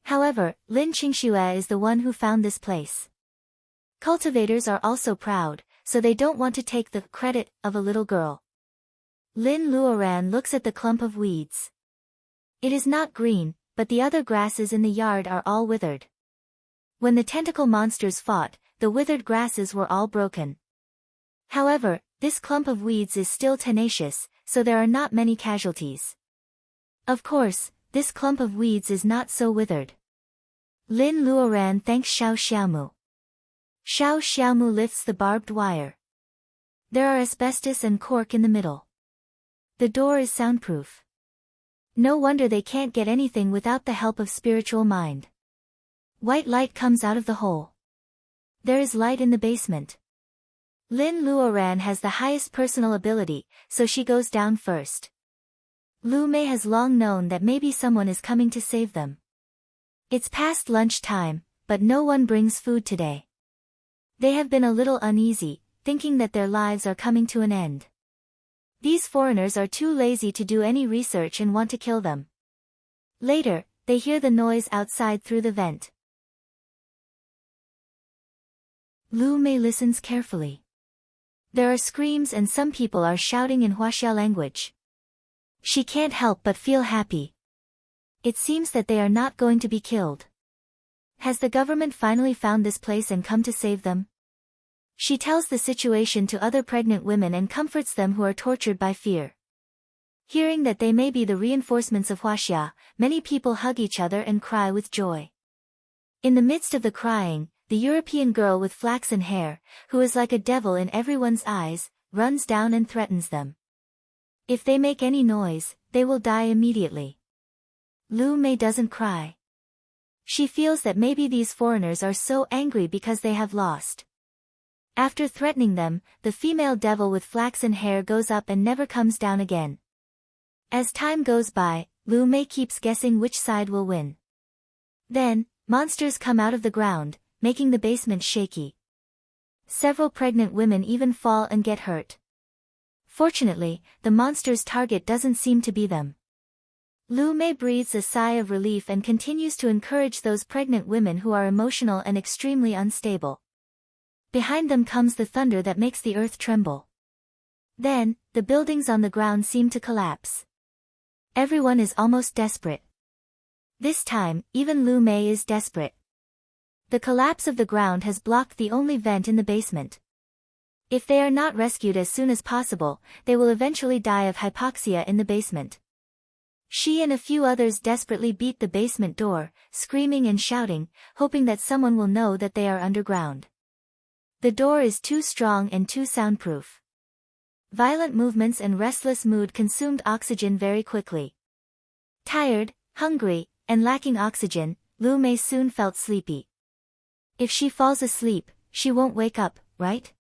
[SPEAKER 1] However, Lin Qingxue is the one who found this place. Cultivators are also proud, so they don't want to take the credit of a little girl. Lin Luoran looks at the clump of weeds. It is not green, but the other grasses in the yard are all withered. When the tentacle monsters fought, the withered grasses were all broken. However, this clump of weeds is still tenacious, so there are not many casualties. Of course, this clump of weeds is not so withered. Lin Luoran thanks Xiao Xiaomu. Xiao Xiaomu lifts the barbed wire. There are asbestos and cork in the middle. The door is soundproof. No wonder they can't get anything without the help of spiritual mind. White light comes out of the hole. There is light in the basement. Lin Luoran has the highest personal ability, so she goes down first. Lu Mei has long known that maybe someone is coming to save them. It's past lunch time, but no one brings food today. They have been a little uneasy, thinking that their lives are coming to an end. These foreigners are too lazy to do any research and want to kill them. Later, they hear the noise outside through the vent. Lu Mei listens carefully. There are screams and some people are shouting in Huaxia language. She can't help but feel happy. It seems that they are not going to be killed. Has the government finally found this place and come to save them? She tells the situation to other pregnant women and comforts them who are tortured by fear. Hearing that they may be the reinforcements of Huaxia, many people hug each other and cry with joy. In the midst of the crying, the European girl with flaxen hair, who is like a devil in everyone's eyes, runs down and threatens them. If they make any noise, they will die immediately. Lu Mei doesn't cry. She feels that maybe these foreigners are so angry because they have lost. After threatening them, the female devil with flaxen hair goes up and never comes down again. As time goes by, Lu Mei keeps guessing which side will win. Then, monsters come out of the ground, making the basement shaky. Several pregnant women even fall and get hurt. Fortunately, the monster's target doesn't seem to be them. Lu Mei breathes a sigh of relief and continues to encourage those pregnant women who are emotional and extremely unstable. Behind them comes the thunder that makes the earth tremble. Then, the buildings on the ground seem to collapse. Everyone is almost desperate. This time, even Lu Mei is desperate. The collapse of the ground has blocked the only vent in the basement. If they are not rescued as soon as possible, they will eventually die of hypoxia in the basement. She and a few others desperately beat the basement door, screaming and shouting, hoping that someone will know that they are underground. The door is too strong and too soundproof. Violent movements and restless mood consumed oxygen very quickly. Tired, hungry, and lacking oxygen, Lu Mei soon felt sleepy. If she falls asleep, she won't wake up, right?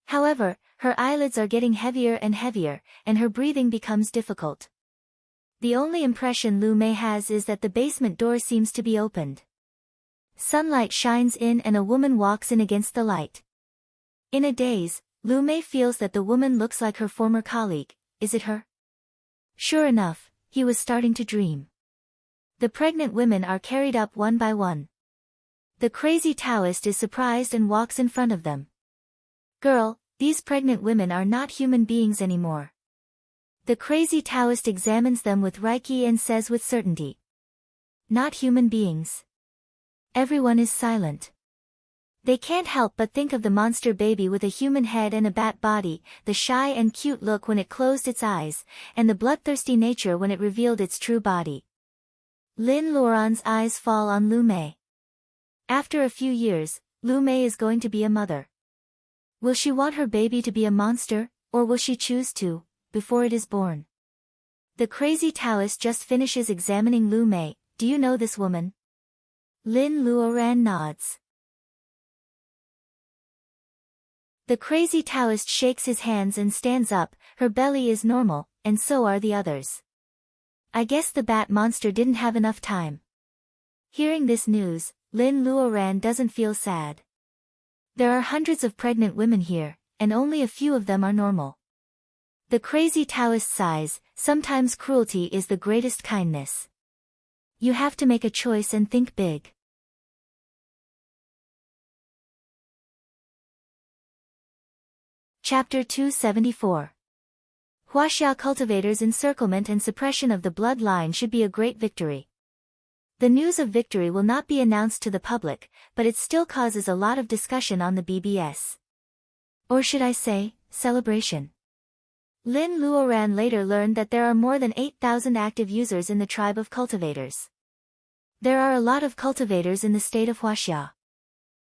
[SPEAKER 1] However, her eyelids are getting heavier and heavier, and her breathing becomes difficult. The only impression Lu Mei has is that the basement door seems to be opened. Sunlight shines in and a woman walks in against the light. In a daze, Lu Mei feels that the woman looks like her former colleague. Is it her? Sure enough, he was starting to dream. The pregnant women are carried up one by one. The crazy Taoist is surprised and walks in front of them. Girl, these pregnant women are not human beings anymore. The crazy Taoist examines them with Reiki and says with certainty. Not human beings. Everyone is silent. They can't help but think of the monster baby with a human head and a bat body, the shy and cute look when it closed its eyes, and the bloodthirsty nature when it revealed its true body. Lin Luoran's eyes fall on Lu Mei. After a few years, Lu Mei is going to be a mother. Will she want her baby to be a monster, or will she choose to, before it is born? The crazy Taoist just finishes examining Lu Mei. Do you know this woman? Lin Luoran nods. The crazy Taoist shakes his hands and stands up. Her belly is normal, and so are the others. I guess the bat monster didn't have enough time. Hearing this news, Lin Luoran doesn't feel sad. There are hundreds of pregnant women here, and only a few of them are normal. The crazy Taoist sighs. Sometimes cruelty is the greatest kindness. You have to make a choice and think big. Chapter 274. Huaxia cultivators' encirclement and suppression of the bloodline should be a great victory. The news of victory will not be announced to the public, but it still causes a lot of discussion on the BBS. Or should I say, celebration. Lin Luoran later learned that there are more than 8,000 active users in the tribe of cultivators. There are a lot of cultivators in the state of Huaxia.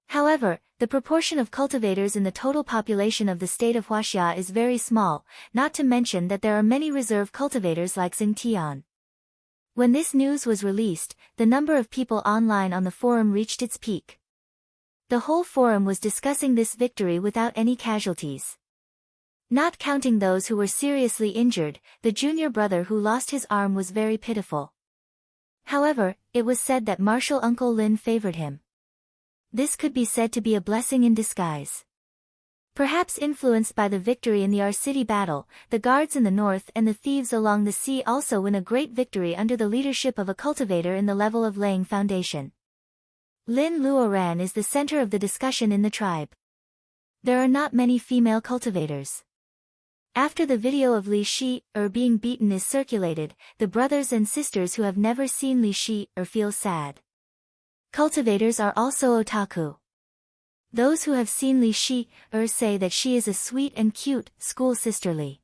[SPEAKER 1] However, the proportion of cultivators in the total population of the state of Huaxia is very small, not to mention that there are many reserve cultivators like Xingtian. When this news was released, the number of people online on the forum reached its peak. The whole forum was discussing this victory without any casualties. Not counting those who were seriously injured, the junior brother who lost his arm was very pitiful. However, it was said that martial Uncle Lin favored him. This could be said to be a blessing in disguise. Perhaps influenced by the victory in the R-City battle, the guards in the north and the thieves along the sea also win a great victory under the leadership of a cultivator in the level of laying foundation. Lin Luoran is the center of the discussion in the tribe. There are not many female cultivators. After the video of Li Shi being beaten is circulated, the brothers and sisters who have never seen Li Shi feel sad. Cultivators are also otaku. Those who have seen Li Shi say that she is a sweet and cute, school sisterly.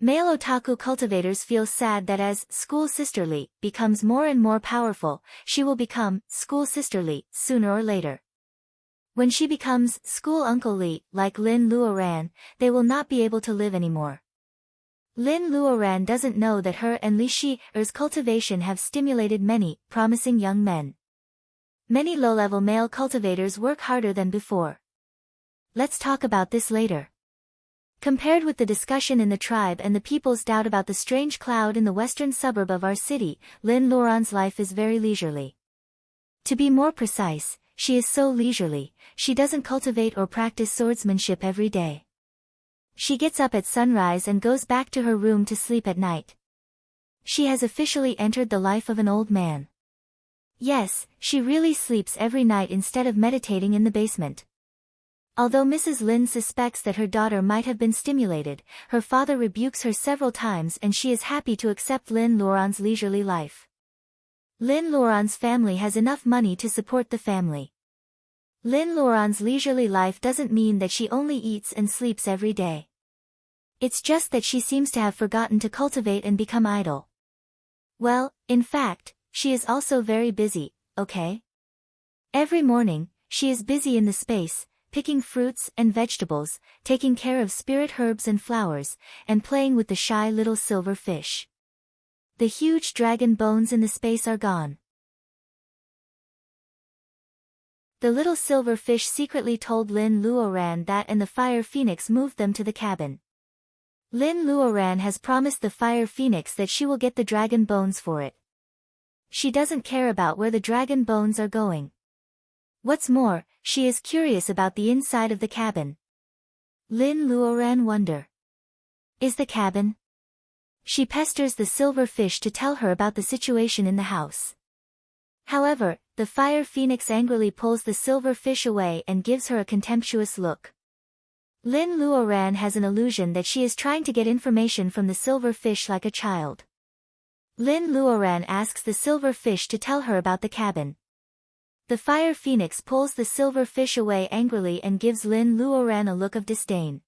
[SPEAKER 1] Male otaku cultivators feel sad that as school sisterly becomes more and more powerful, she will become school sisterly sooner or later. When she becomes school uncle Li, like Lin Luoran, they will not be able to live anymore. Lin Luoran doesn't know that her and Li Shi's cultivation have stimulated many promising young men. Many low-level male cultivators work harder than before. Let's talk about this later. Compared with the discussion in the tribe and the people's doubt about the strange cloud in the western suburb of our city, Lin Luoran's life is very leisurely. To be more precise, she is so leisurely, she doesn't cultivate or practice swordsmanship every day. She gets up at sunrise and goes back to her room to sleep at night. She has officially entered the life of an old man. Yes, she really sleeps every night instead of meditating in the basement. Although Mrs. Lin suspects that her daughter might have been stimulated, her father rebukes her several times and she is happy to accept Lin Luoran's leisurely life. Lin Luoran's family has enough money to support the family. Lin Luoran's leisurely life doesn't mean that she only eats and sleeps every day. It's just that she seems to have forgotten to cultivate and become idle. Well, in fact, she is also very busy, okay? Every morning, she is busy in the space, picking fruits and vegetables, taking care of spirit herbs and flowers, and playing with the shy little silver fish. The huge dragon bones in the space are gone. The little silver fish secretly told Lin Luoran that and the fire phoenix moved them to the cabin. Lin Luoran has promised the fire phoenix that she will get the dragon bones for it. She doesn't care about where the dragon bones are going. What's more, she is curious about the inside of the cabin. Lin Luoran wonder. Is the cabin? She pesters the silver fish to tell her about the situation in the house. However, the fire phoenix angrily pulls the silver fish away and gives her a contemptuous look. Lin Luoran has an illusion that she is trying to get information from the silver fish like a child. Lin Luoran asks the silver fish to tell her about the cabin. The fire phoenix pulls the silver fish away angrily and gives Lin Luoran a look of disdain.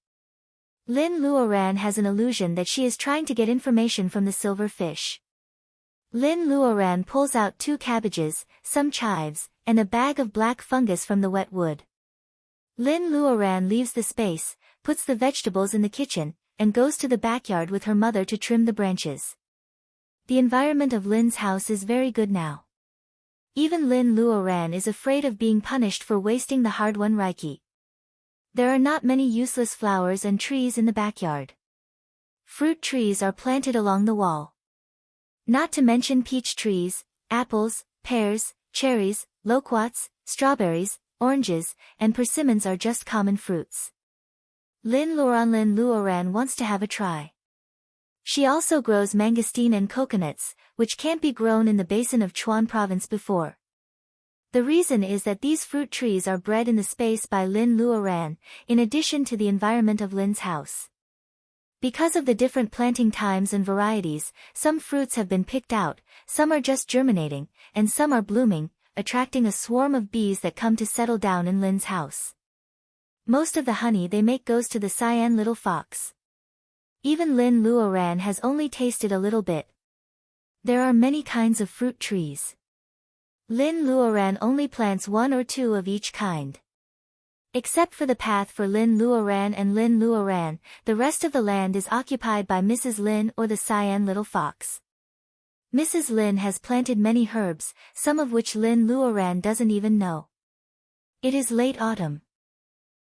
[SPEAKER 1] Lin Luoran has an illusion that she is trying to get information from the silver fish. Lin Luoran pulls out 2 cabbages, some chives, and a bag of black fungus from the wet wood. Lin Luoran leaves the space, puts the vegetables in the kitchen, and goes to the backyard with her mother to trim the branches. The environment of Lin's house is very good now. Even Lin Luoran is afraid of being punished for wasting the hard-won Reiki. There are not many useless flowers and trees in the backyard. Fruit trees are planted along the wall. Not to mention peach trees, apples, pears, cherries, loquats, strawberries, oranges, and persimmons are just common fruits. Lin Luoran wants to have a try. She also grows mangosteen and coconuts, which can't be grown in the basin of Chuan province before. The reason is that these fruit trees are bred in the space by Lin Luoran, in addition to the environment of Lin's house. Because of the different planting times and varieties, some fruits have been picked out, some are just germinating, and some are blooming, attracting a swarm of bees that come to settle down in Lin's house. Most of the honey they make goes to the cyan little fox. Even Lin Luoran has only tasted a little bit. There are many kinds of fruit trees. Lin Luoran only plants 1 or 2 of each kind. Except for the path for Lin Luoran and Lin Luoran, the rest of the land is occupied by Mrs. Lin or the cyan little fox. Mrs. Lin has planted many herbs, some of which Lin Luoran doesn't even know. It is late autumn.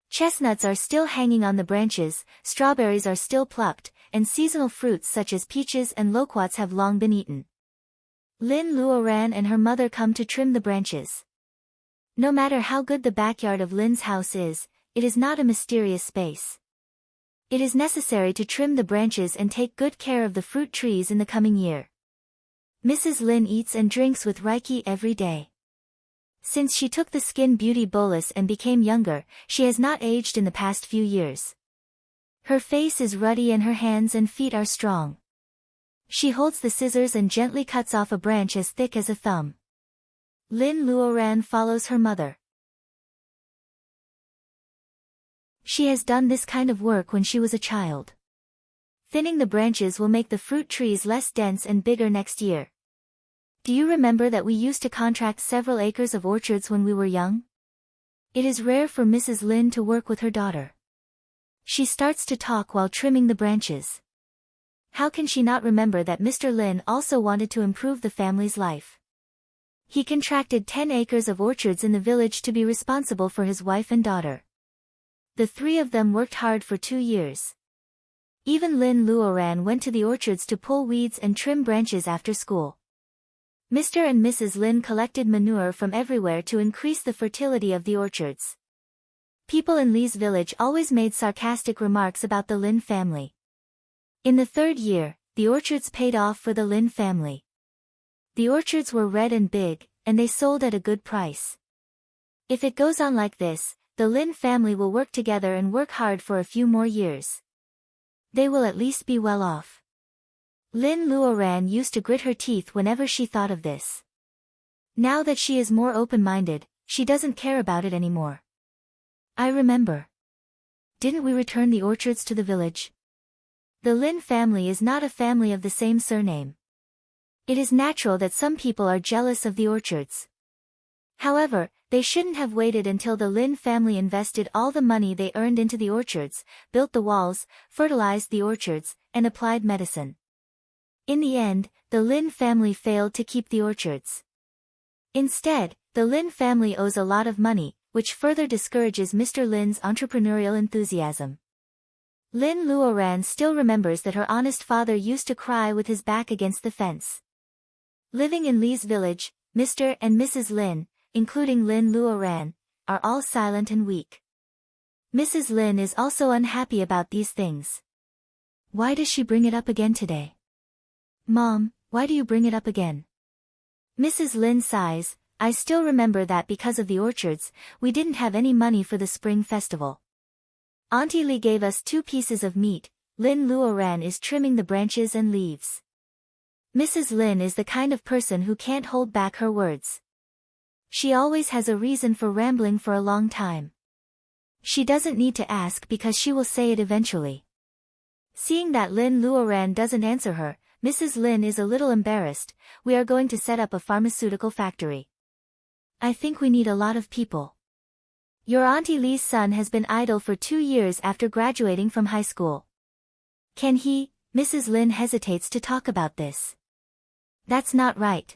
[SPEAKER 1] Chestnuts are still hanging on the branches, strawberries are still plucked, and seasonal fruits such as peaches and loquats have long been eaten. Lin Luoran and her mother come to trim the branches. No matter how good the backyard of Lin's house is, it is not a mysterious space. It is necessary to trim the branches and take good care of the fruit trees in the coming year. Mrs. Lin eats and drinks with Reiki every day. Since she took the Skin Beauty bolus and became younger, she has not aged in the past few years. Her face is ruddy and her hands and feet are strong. She holds the scissors and gently cuts off a branch as thick as a thumb. Lin Luoran follows her mother. She has done this kind of work when she was a child. Thinning the branches will make the fruit trees less dense and bigger next year. Do you remember that we used to contract several acres of orchards when we were young? It is rare for Mrs. Lin to work with her daughter. She starts to talk while trimming the branches. How can she not remember that Mr. Lin also wanted to improve the family's life? He contracted 10 acres of orchards in the village to be responsible for his wife and daughter. The 3 of them worked hard for 2 years. Even Lin Luoran went to the orchards to pull weeds and trim branches after school. Mr. and Mrs. Lin collected manure from everywhere to increase the fertility of the orchards. People in Li's village always made sarcastic remarks about the Lin family. In the 3rd year, the orchards paid off for the Lin family. The orchards were red and big, and they sold at a good price. If it goes on like this, the Lin family will work together and work hard for a few more years. They will at least be well off. Lin Luoran used to grit her teeth whenever she thought of this. Now that she is more open-minded, she doesn't care about it anymore. I remember. Didn't we return the orchards to the village? The Lin family is not a family of the same surname. It is natural that some people are jealous of the orchards. However, they shouldn't have waited until the Lin family invested all the money they earned into the orchards, built the walls, fertilized the orchards, and applied medicine. In the end, the Lin family failed to keep the orchards. Instead, the Lin family owes a lot of money, which further discourages Mr. Lin's entrepreneurial enthusiasm. Lin Luoran still remembers that her honest father used to cry with his back against the fence. Living in Li's village, Mr. and Mrs. Lin, including Lin Luoran, are all silent and weak. Mrs. Lin is also unhappy about these things. Why does she bring it up again today? Mom, why do you bring it up again? Mrs. Lin sighs. I still remember that because of the orchards, we didn't have any money for the spring festival. Auntie Li gave us 2 pieces of meat. Lin Luoran is trimming the branches and leaves. Mrs. Lin is the kind of person who can't hold back her words. She always has a reason for rambling for a long time. She doesn't need to ask because she will say it eventually. Seeing that Lin Luoran doesn't answer her, Mrs. Lin is a little embarrassed. We are going to set up a pharmaceutical factory. I think we need a lot of people. Your Auntie Li's son has been idle for 2 years after graduating from high school. Can he? Mrs. Lin hesitates to talk about this. That's not right.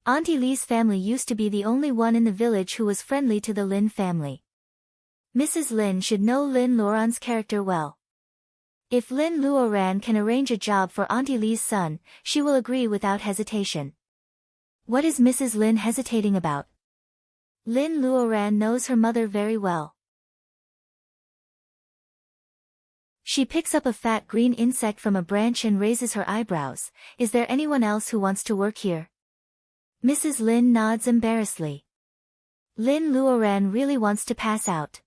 [SPEAKER 1] Auntie Li's family used to be the only one in the village who was friendly to the Lin family. Mrs. Lin should know Lin Luoran's character well. If Lin Luoran can arrange a job for Auntie Li's son, she will agree without hesitation. What is Mrs. Lin hesitating about? Lin Luoran knows her mother very well. She picks up a fat green insect from a branch and raises her eyebrows. Is there anyone else who wants to work here? Mrs. Lin nods embarrassedly. Lin Luoran really wants to pass out.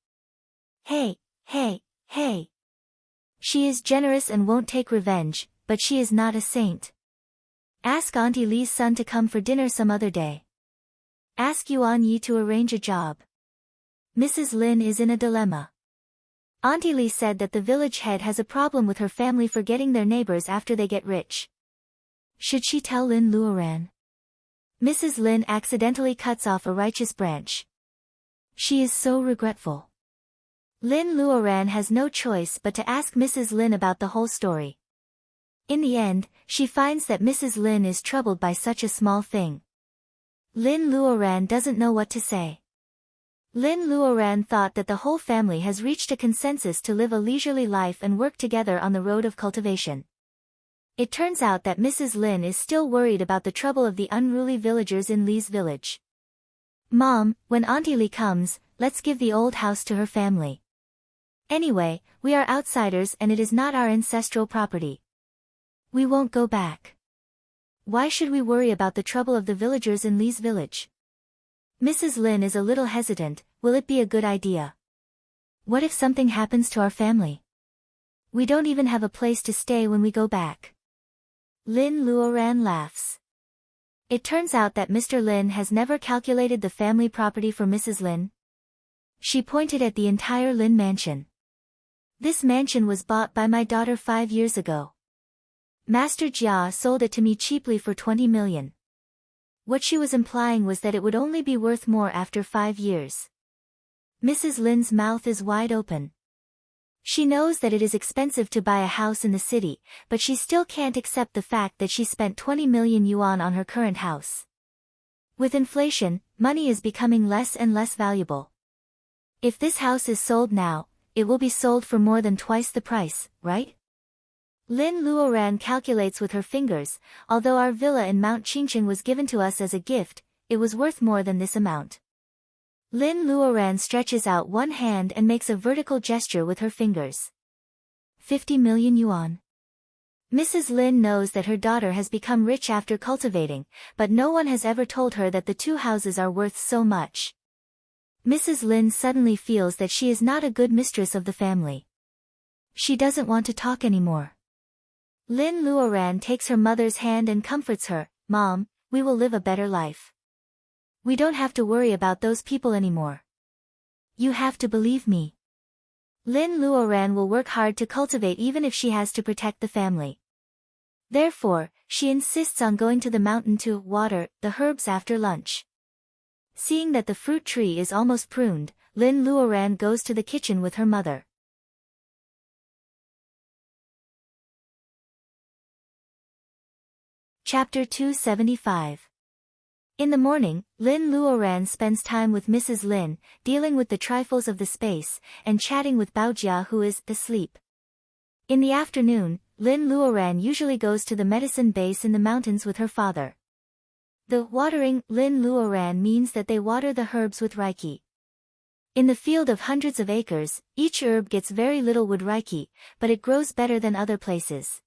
[SPEAKER 1] Hey. She is generous and won't take revenge, but she is not a saint. Ask Auntie Li's son to come for dinner some other day. Ask Yuan Yi to arrange a job. Mrs. Lin is in a dilemma. Auntie Li said that the village head has a problem with her family forgetting their neighbors after they get rich. Should she tell Lin Luoran? Mrs. Lin accidentally cuts off a righteous branch. She is so regretful. Lin Luoran has no choice but to ask Mrs. Lin about the whole story. In the end, she finds that Mrs. Lin is troubled by such a small thing. Lin Luoran doesn't know what to say. Lin Luoran thought that the whole family has reached a consensus to live a leisurely life and work together on the road of cultivation. It turns out that Mrs. Lin is still worried about the trouble of the unruly villagers in Li's village. Mom, when Auntie Li comes, let's give the old house to her family. Anyway, we are outsiders and it is not our ancestral property. We won't go back. Why should we worry about the trouble of the villagers in Li's village? Mrs. Lin is a little hesitant. Will it be a good idea? What if something happens to our family? We don't even have a place to stay when we go back. Lin Luoran laughs. It turns out that Mr. Lin has never calculated the family property for Mrs. Lin. She pointed at the entire Lin mansion. This mansion was bought by my daughter 5 years ago. Master Jia sold it to me cheaply for 20 million. What she was implying was that it would only be worth more after 5 years. Mrs. Lin's mouth is wide open. She knows that it is expensive to buy a house in the city, but she still can't accept the fact that she spent 20 million yuan on her current house. With inflation, money is becoming less and less valuable. If this house is sold now, it will be sold for more than twice the price, right? Lin Luoran calculates with her fingers. Although our villa in Mount Qingcheng was given to us as a gift, it was worth more than this amount. Lin Luoran stretches out one hand and makes a vertical gesture with her fingers. 50 million yuan. Mrs. Lin knows that her daughter has become rich after cultivating, but no one has ever told her that the 2 houses are worth so much. Mrs. Lin suddenly feels that she is not a good mistress of the family. She doesn't want to talk anymore. Lin Luoran takes her mother's hand and comforts her. Mom, we will live a better life. We don't have to worry about those people anymore. You have to believe me. Lin Luoran will work hard to cultivate even if she has to protect the family. Therefore, she insists on going to the mountain to water the herbs after lunch. Seeing that the fruit tree is almost pruned, Lin Luoran goes to the kitchen with her mother. Chapter 275. In the morning, Lin Luoran spends time with Mrs. Lin, dealing with the trifles of the space, and chatting with Baojia who is asleep. In the afternoon, Lin Luoran usually goes to the medicine base in the mountains with her father. The watering Lin Luoran means that they water the herbs with reiki. In the field of hundreds of acres, each herb gets very little wood reiki, but it grows better than other places.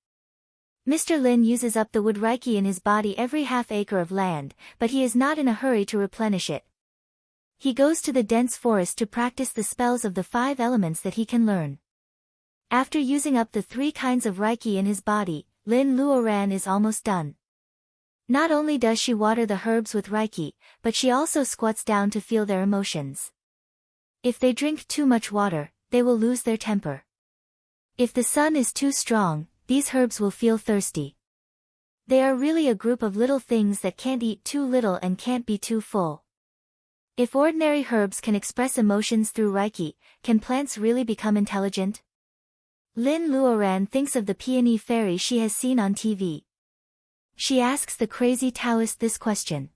[SPEAKER 1] Mr. Lin uses up the wood reiki in his body every half acre of land, but he is not in a hurry to replenish it. He goes to the dense forest to practice the spells of the 5 elements that he can learn. After using up the 3 kinds of reiki in his body, Lin Luoran is almost done. Not only does she water the herbs with reiki, but she also squats down to feel their emotions. If they drink too much water, they will lose their temper. If the sun is too strong, these herbs will feel thirsty. They are really a group of little things that can't eat too little and can't be too full. If ordinary herbs can express emotions through Reiki, can plants really become intelligent? Lin Luoran thinks of the peony fairy she has seen on TV. She asks the crazy Taoist this question.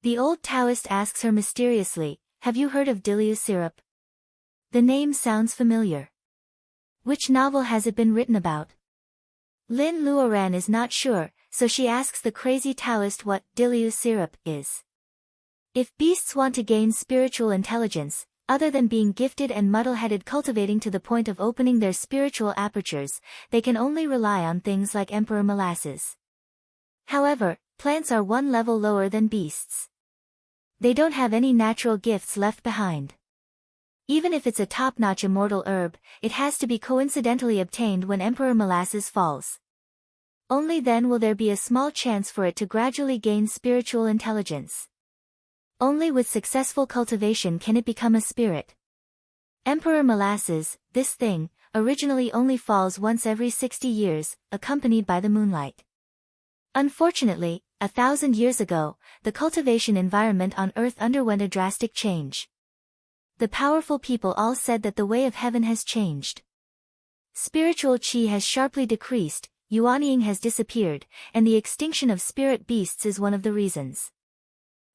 [SPEAKER 1] The old Taoist asks her mysteriously, "Have you heard of Diliu syrup?" The name sounds familiar. Which novel has it been written about? Lin Luoran is not sure, so she asks the crazy Taoist what Diliu syrup is. If beasts want to gain spiritual intelligence, other than being gifted and muddle-headed cultivating to the point of opening their spiritual apertures, they can only rely on things like emperor molasses. However, plants are one level lower than beasts. They don't have any natural gifts left behind. Even if it's a top-notch immortal herb, it has to be coincidentally obtained when emperor molasses falls. Only then will there be a small chance for it to gradually gain spiritual intelligence. Only with successful cultivation can it become a spirit. Emperor molasses, this thing, originally only falls once every 60 years, accompanied by the moonlight. Unfortunately, 1,000 years ago, the cultivation environment on Earth underwent a drastic change. The powerful people all said that the way of heaven has changed. Spiritual chi has sharply decreased, yuanying has disappeared, and the extinction of spirit beasts is one of the reasons.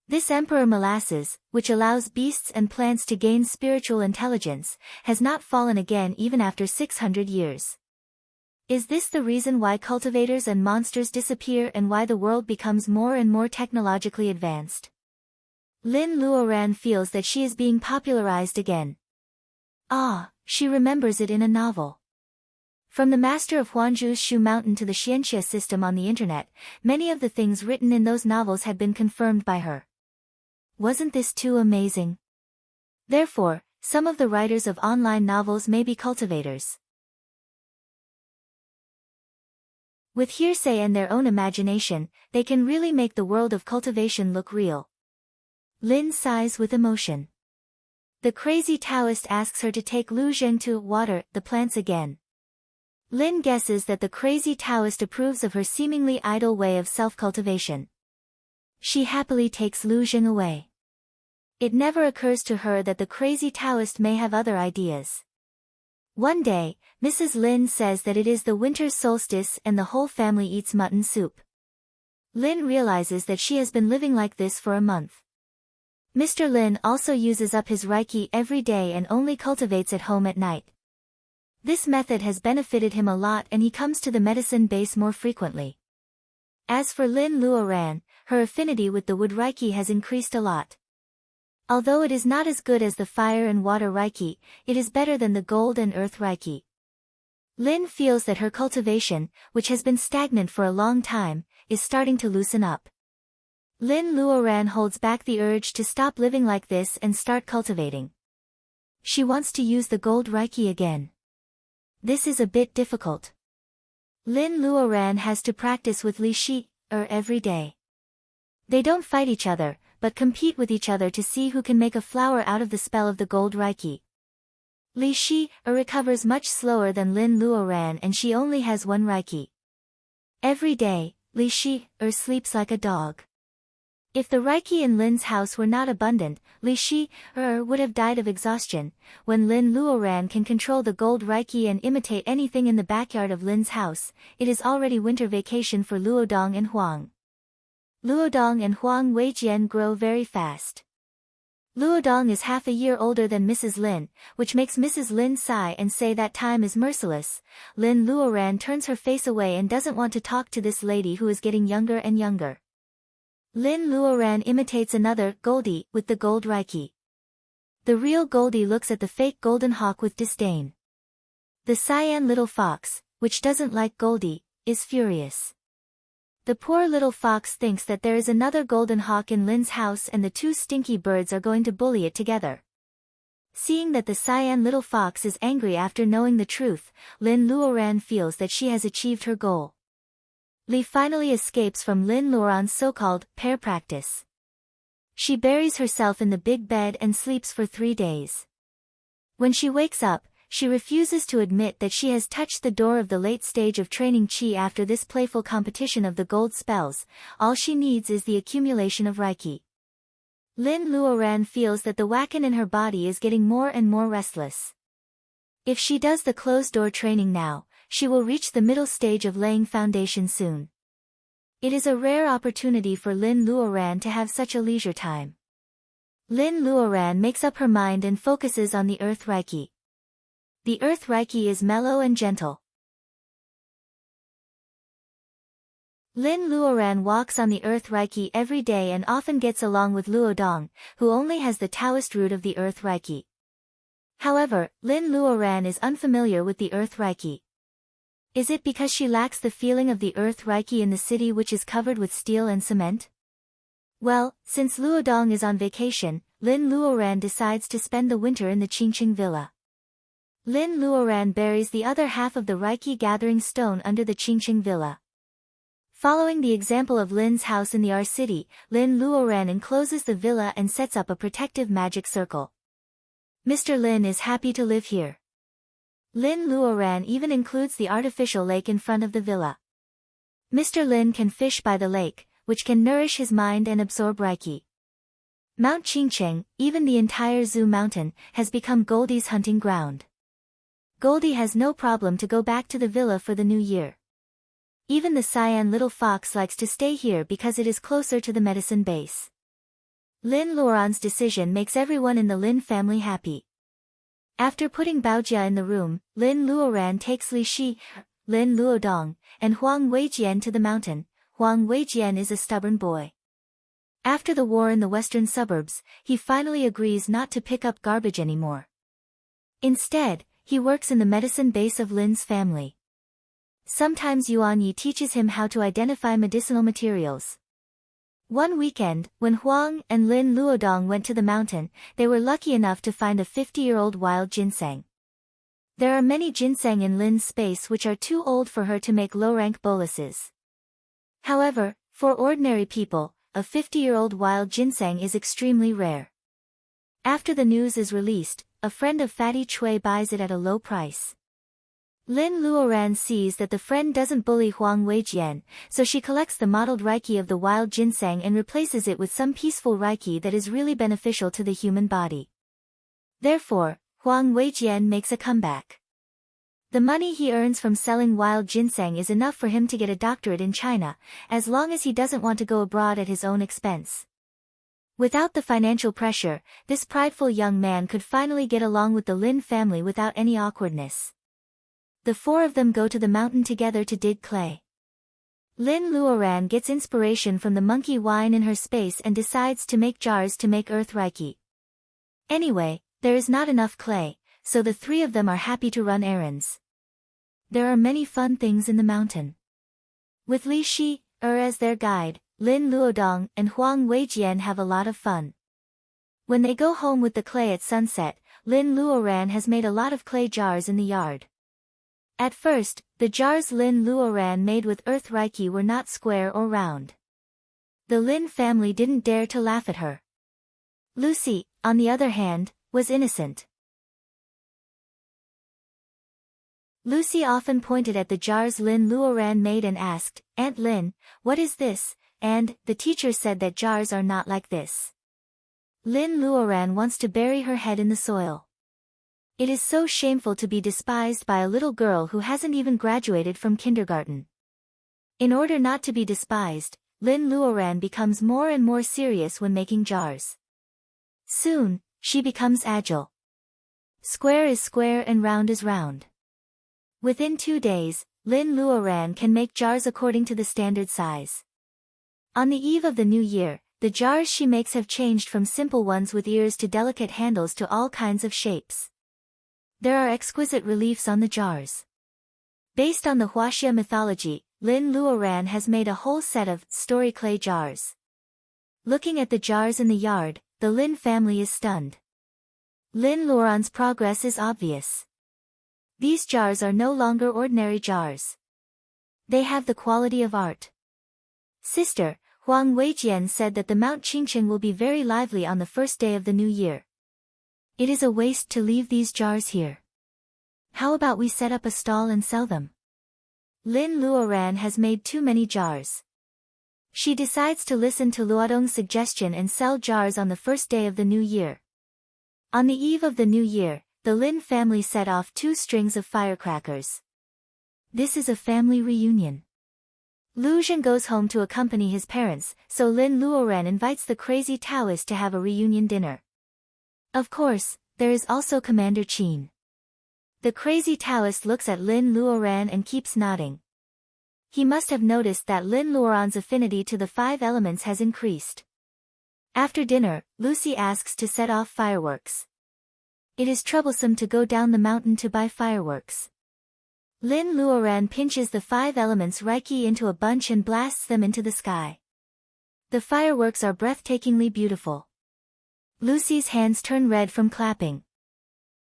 [SPEAKER 1] This emperor molasses, which allows beasts and plants to gain spiritual intelligence, has not fallen again even after 600 years. Is this the reason why cultivators and monsters disappear and why the world becomes more and more technologically advanced? Lin Luoran feels that she is being popularized again. She remembers it in a novel. From the master of Huanzhu's Shu Mountain to the Xianxia system on the internet, many of the things written in those novels had been confirmed by her. Wasn't this too amazing? Therefore, some of the writers of online novels may be cultivators. With hearsay and their own imagination, they can really make the world of cultivation look real. Lin sighs with emotion. The crazy Taoist asks her to take Lu Zheng to water the plants again. Lin guesses that the crazy Taoist approves of her seemingly idle way of self-cultivation. She happily takes Lu Zheng away. It never occurs to her that the crazy Taoist may have other ideas. One day, Mrs. Lin says that it is the winter solstice and the whole family eats mutton soup. Lin realizes that she has been living like this for a month. Mr. Lin also uses up his Reiki every day and only cultivates at home at night. This method has benefited him a lot and he comes to the medicine base more frequently. As for Lin Luoran, her affinity with the wood Reiki has increased a lot. Although it is not as good as the fire and water Reiki, it is better than the gold and earth Reiki. Lin feels that her cultivation, which has been stagnant for a long time, is starting to loosen up. Lin Luoran holds back the urge to stop living like this and start cultivating. She wants to use the gold Reiki again. This is a bit difficult. Lin Luoran has to practice with Li Shi, every day. They don't fight each other, but compete with each other to see who can make a flower out of the spell of the gold Reiki. Li Shi, recovers much slower than Lin Luoran and she only has one Reiki. Every day, Li Shi, sleeps like a dog. If the Reiki in Lin's house were not abundant, Li Shi, would have died of exhaustion. When Lin Luoran can control the gold Reiki and imitate anything in the backyard of Lin's house, it is already winter vacation for Luodong and Huang. Luodong and Huang Weijian grow very fast. Luodong is half a year older than Mrs. Lin, which makes Mrs. Lin sigh and say that time is merciless. Lin Luoran turns her face away and doesn't want to talk to this lady who is getting younger and younger. Lin Luoran imitates another, Goldie, with the gold Reiki. The real Goldie looks at the fake golden hawk with disdain. The cyan little fox, which doesn't like Goldie, is furious. The poor little fox thinks that there is another golden hawk in Lin's house and the two stinky birds are going to bully it together. Seeing that the cyan little fox is angry after knowing the truth, Lin Luoran feels that she has achieved her goal. Li finally escapes from Lin Luoran's so-called pair practice. She buries herself in the big bed and sleeps for 3 days. When she wakes up, she refuses to admit that she has touched the door of the late stage of training Qi after this playful competition of the gold spells. All she needs is the accumulation of Reiki. Lin Luoran feels that the Wakan in her body is getting more and more restless. If she does the closed-door training now, she will reach the middle stage of laying foundation soon. It is a rare opportunity for Lin Luoran to have such a leisure time. Lin Luoran makes up her mind and focuses on the Earth Reiki. The Earth Reiki is mellow and gentle. Lin Luoran walks on the Earth Reiki every day and often gets along with Luodong, who only has the Taoist root of the Earth Reiki. However, Lin Luoran is unfamiliar with the Earth Reiki. Is it because she lacks the feeling of the Earth Reiki in the city which is covered with steel and cement? Well, since Luodong is on vacation, Lin Luoran decides to spend the winter in the Qingqing villa. Lin Luoran buries the other half of the Reiki gathering stone under the Qingqing villa. Following the example of Lin's house in the R city, Lin Luoran encloses the villa and sets up a protective magic circle. Mr. Lin is happy to live here. Lin Luoran even includes the artificial lake in front of the villa. Mr. Lin can fish by the lake, which can nourish his mind and absorb Reiki. Mount Qingqing, even the entire Zhu Mountain, has become Goldie's hunting ground. Goldie has no problem to go back to the villa for the new year. Even the cyan little fox likes to stay here because it is closer to the medicine base. Lin Luoran's decision makes everyone in the Lin family happy. After putting Baojia in the room, Lin Luoran takes Li Shi, Lin Luodong, and Huang Weijian to the mountain. Huang Weijian is a stubborn boy. After the war in the western suburbs, he finally agrees not to pick up garbage anymore. Instead, he works in the medicine base of Lin's family. Sometimes Yuan Yi teaches him how to identify medicinal materials. One weekend, when Huang and Lin Luodong went to the mountain, they were lucky enough to find a 50-year-old wild ginseng. There are many ginseng in Lin's space which are too old for her to make low-rank boluses. However, for ordinary people, a 50-year-old wild ginseng is extremely rare. After the news is released, a friend of Fatty Chui buys it at a low price. Lin Luoran sees that the friend doesn't bully Huang Weijian, so she collects the mottled Reiki of the wild ginseng and replaces it with some peaceful Reiki that is really beneficial to the human body. Therefore, Huang Weijian makes a comeback. The money he earns from selling wild ginseng is enough for him to get a doctorate in China, as long as he doesn't want to go abroad at his own expense. Without the financial pressure, this prideful young man could finally get along with the Lin family without any awkwardness. The four of them go to the mountain together to dig clay. Lin Luoran gets inspiration from the monkey wine in her space and decides to make jars to make Earth Reiki. Anyway, there is not enough clay, so the three of them are happy to run errands. There are many fun things in the mountain. With Li Shi, as their guide, Lin Luodong and Huang Weijian have a lot of fun. When they go home with the clay at sunset, Lin Luoran has made a lot of clay jars in the yard. At first, the jars Lin Luoran made with Earth Reiki were not square or round. The Lin family didn't dare to laugh at her. Lucy, on the other hand, was innocent. Lucy often pointed at the jars Lin Luoran made and asked, "Aunt Lin, what is this?" And, "The teacher said that jars are not like this." Lin Luoran wants to bury her head in the soil. It is so shameful to be despised by a little girl who hasn't even graduated from kindergarten. In order not to be despised, Lin Luoran becomes more and more serious when making jars. Soon, she becomes agile. Square is square and round is round. Within 2 days, Lin Luoran can make jars according to the standard size. On the eve of the new year, the jars she makes have changed from simple ones with ears to delicate handles to all kinds of shapes. There are exquisite reliefs on the jars. Based on the Huaxia mythology, Lin Luoran has made a whole set of story clay jars. Looking at the jars in the yard, the Lin family is stunned. Lin Luoran's progress is obvious. These jars are no longer ordinary jars. They have the quality of art. "Sister, Huang Weijian said that the Mount Qingqing will be very lively on the first day of the new year. It is a waste to leave these jars here. How about we set up a stall and sell them? Lin Luoran has made too many jars. She decides to listen to Luodong's suggestion and sell jars on the first day of the new year. On the eve of the new year, the Lin family set off 2 strings of firecrackers. This is a family reunion. Lu Zhen goes home to accompany his parents, so Lin Luoran invites the crazy Taoist to have a reunion dinner. Of course, there is also Commander Qin. The crazy Taoist looks at Lin Luoran and keeps nodding. He must have noticed that Lin Luoran's affinity to the 5 elements has increased. After dinner, Lucy asks to set off fireworks. It is troublesome to go down the mountain to buy fireworks. Lin Luoran pinches the 5 elements Reiki into a bunch and blasts them into the sky. The fireworks are breathtakingly beautiful. Lucy's hands turn red from clapping.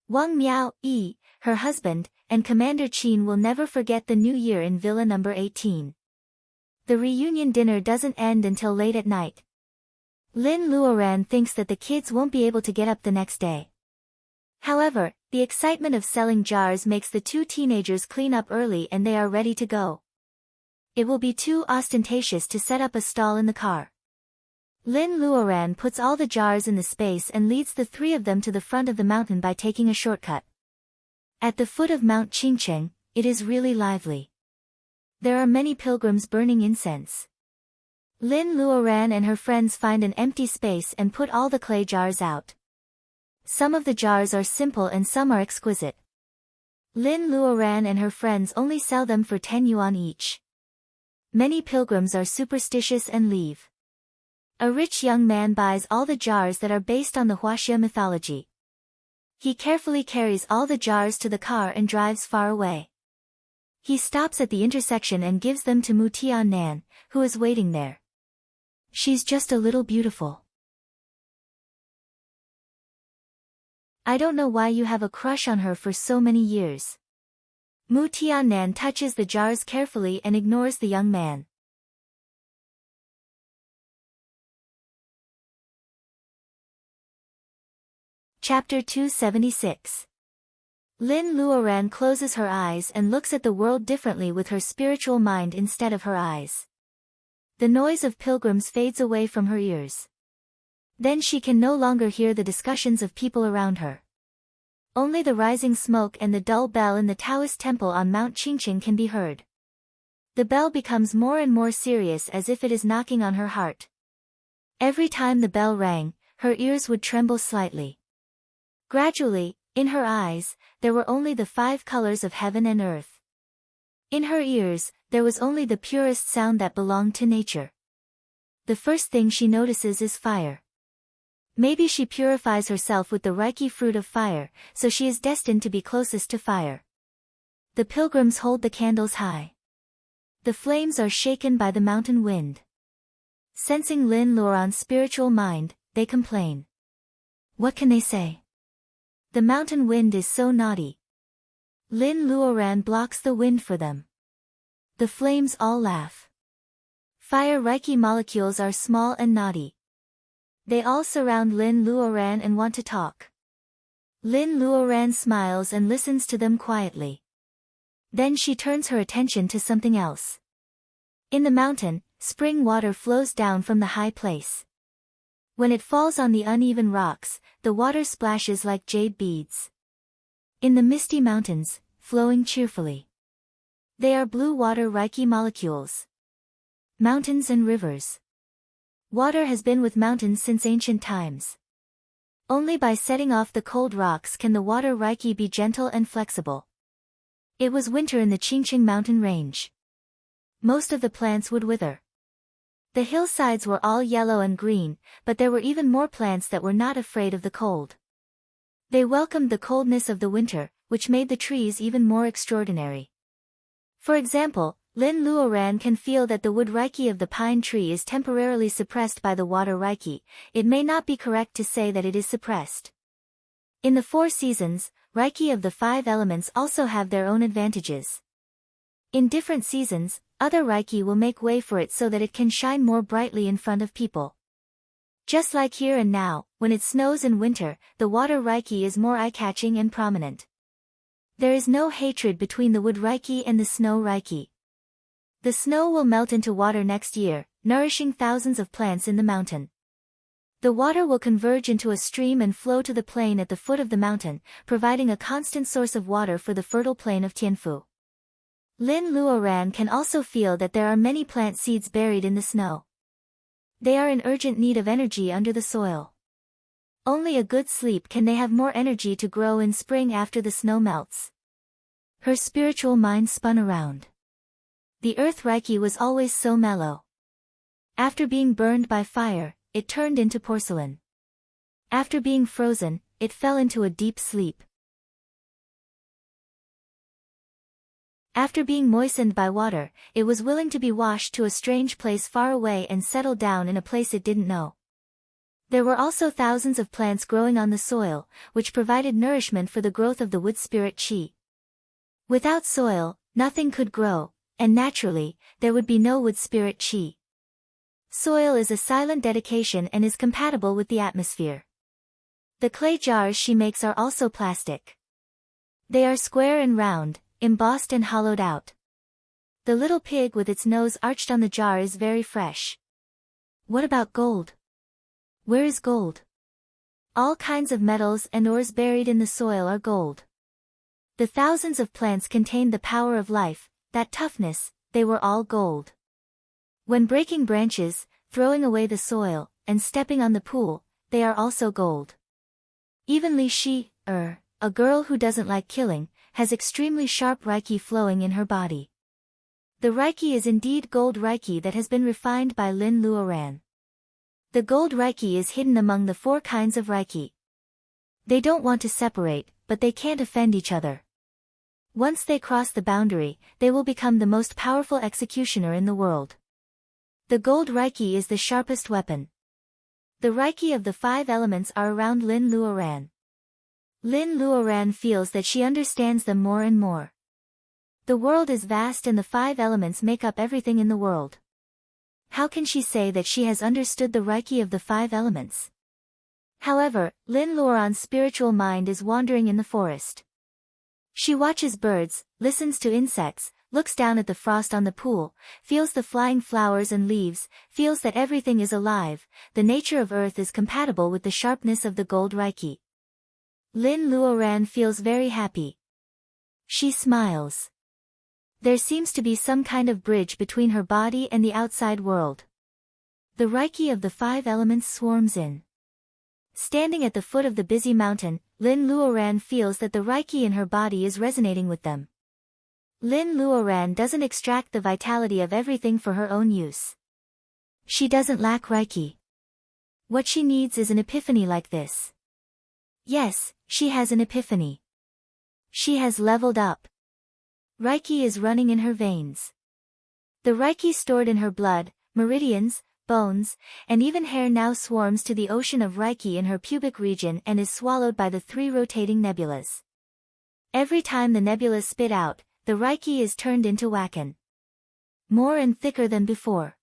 [SPEAKER 1] Wang Miao Yi, her husband, and Commander Qin will never forget the new year in Villa number 18. The reunion dinner doesn't end until late at night. Lin Luoran thinks that the kids won't be able to get up the next day. However, the excitement of selling jars makes the 2 teenagers clean up early and they are ready to go. It will be too ostentatious to set up a stall in the car. Lin Luoran puts all the jars in the space and leads the 3 of them to the front of the mountain by taking a shortcut. At the foot of Mount Qingqing, it is really lively. There are many pilgrims burning incense. Lin Luoran and her friends find an empty space and put all the clay jars out. Some of the jars are simple and some are exquisite. Lin Luoran and her friends only sell them for 10 yuan each. Many pilgrims are superstitious and leave. A rich young man buys all the jars that are based on the Huaxia mythology. He carefully carries all the jars to the car and drives far away. He stops at the intersection and gives them to Mu Tiannan, who is waiting there. She's just a little beautiful. I don't know why you have a crush on her for so many years. Mu Tiannan touches the jars carefully and ignores the young man. Chapter 276. Lin Luoran closes her eyes and looks at the world differently with her spiritual mind instead of her eyes. The noise of pilgrims fades away from her ears. Then she can no longer hear the discussions of people around her. Only the rising smoke and the dull bell in the Taoist temple on Mount Qingqing can be heard. The bell becomes more and more serious as if it is knocking on her heart. Every time the bell rang, her ears would tremble slightly. Gradually, in her eyes, there were only the 5 colors of heaven and earth. In her ears, there was only the purest sound that belonged to nature. The first thing she notices is fire. Maybe she purifies herself with the Reiki fruit of fire, so she is destined to be closest to fire. The pilgrims hold the candles high. The flames are shaken by the mountain wind. Sensing Lin Luoran's spiritual mind, they complain. What can they say? The mountain wind is so naughty. Lin Luoran blocks the wind for them. The flames all laugh. Fire Reiki molecules are small and naughty. They all surround Lin Luoran and want to talk. Lin Luoran smiles and listens to them quietly. Then she turns her attention to something else. In the mountain, spring water flows down from the high place. When it falls on the uneven rocks, the water splashes like jade beads. In the misty mountains, flowing cheerfully. They are blue water Reiki molecules. Mountains and rivers. Water has been with mountains since ancient times. Only by setting off the cold rocks can the water Reiki be gentle and flexible. It was winter in the Qingqing mountain range. Most of the plants would wither. The hillsides were all yellow and green, but there were even more plants that were not afraid of the cold. They welcomed the coldness of the winter, which made the trees even more extraordinary. For example, Lin Luoran can feel that the wood Reiki of the pine tree is temporarily suppressed by the water Reiki. It may not be correct to say that it is suppressed. In the 4 seasons, Reiki of the 5 elements also have their own advantages. In different seasons, other Reiki will make way for it so that it can shine more brightly in front of people. Just like here and now, when it snows in winter, the water Reiki is more eye-catching and prominent. There is no hatred between the wood Reiki and the snow Reiki. The snow will melt into water next year, nourishing thousands of plants in the mountain. The water will converge into a stream and flow to the plain at the foot of the mountain, providing a constant source of water for the fertile plain of Tianfu. Lin Luoran can also feel that there are many plant seeds buried in the snow. They are in urgent need of energy under the soil. Only a good sleep can they have more energy to grow in spring after the snow melts. Her spiritual mind spun around. The earth Reiki was always so mellow. After being burned by fire, it turned into porcelain. After being frozen, it fell into a deep sleep. After being moistened by water, it was willing to be washed to a strange place far away and settle down in a place it didn't know. There were also thousands of plants growing on the soil, which provided nourishment for the growth of the wood spirit Qi. Without soil, nothing could grow, and naturally, there would be no wood spirit Qi. Soil is a silent dedication and is compatible with the atmosphere. The clay jars she makes are also plastic. They are square and round, embossed and hollowed out. The little pig with its nose arched on the jar is very fresh. What about gold? Where is gold? All kinds of metals and ores buried in the soil are gold. The thousands of plants contained the power of life, that toughness, they were all gold. When breaking branches, throwing away the soil, and stepping on the pool, they are also gold. Even Li Shi, a girl who doesn't like killing, has extremely sharp Reiki flowing in her body. The Reiki is indeed gold Reiki that has been refined by Lin Luoran. The gold Reiki is hidden among the 4 kinds of Reiki. They don't want to separate, but they can't offend each other. Once they cross the boundary, they will become the most powerful executioner in the world. The gold Reiki is the sharpest weapon. The Reiki of the 5 elements are around Lin Luoran. Lin Luoran feels that she understands them more and more. The world is vast and the 5 elements make up everything in the world. How can she say that she has understood the Reiki of the 5 elements? However, Lin Luoran's spiritual mind is wandering in the forest. She watches birds, listens to insects, looks down at the frost on the pool, feels the flying flowers and leaves, feels that everything is alive. The nature of earth is compatible with the sharpness of the gold Reiki. Lin Luoran feels very happy. She smiles. There seems to be some kind of bridge between her body and the outside world. The Reiki of the 5 elements swarms in. Standing at the foot of the busy mountain, Lin Luoran feels that the Reiki in her body is resonating with them. Lin Luoran doesn't extract the vitality of everything for her own use. She doesn't lack Reiki. What she needs is an epiphany like this. Yes, she has an epiphany. She has leveled up. Reiki is running in her veins. The Reiki stored in her blood, meridians, bones, and even hair now swarms to the ocean of Reiki in her pubic region and is swallowed by the 3 rotating nebulas. Every time the nebulas spit out, the Reiki is turned into Wakan. More and thicker than before.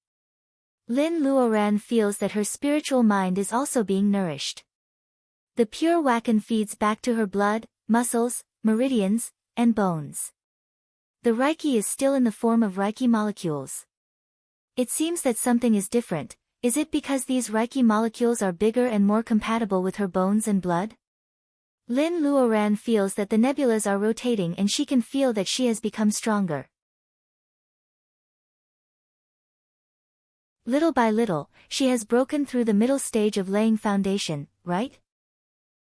[SPEAKER 1] Lin Luoran feels that her spiritual mind is also being nourished. The pure Wakan feeds back to her blood, muscles, meridians, and bones. The Reiki is still in the form of Reiki molecules. It seems that something is different. Is it because these Reiki molecules are bigger and more compatible with her bones and blood? Lin Luoran feels that the nebulas are rotating and she can feel that she has become stronger. Little by little, she has broken through the middle stage of laying foundation, right?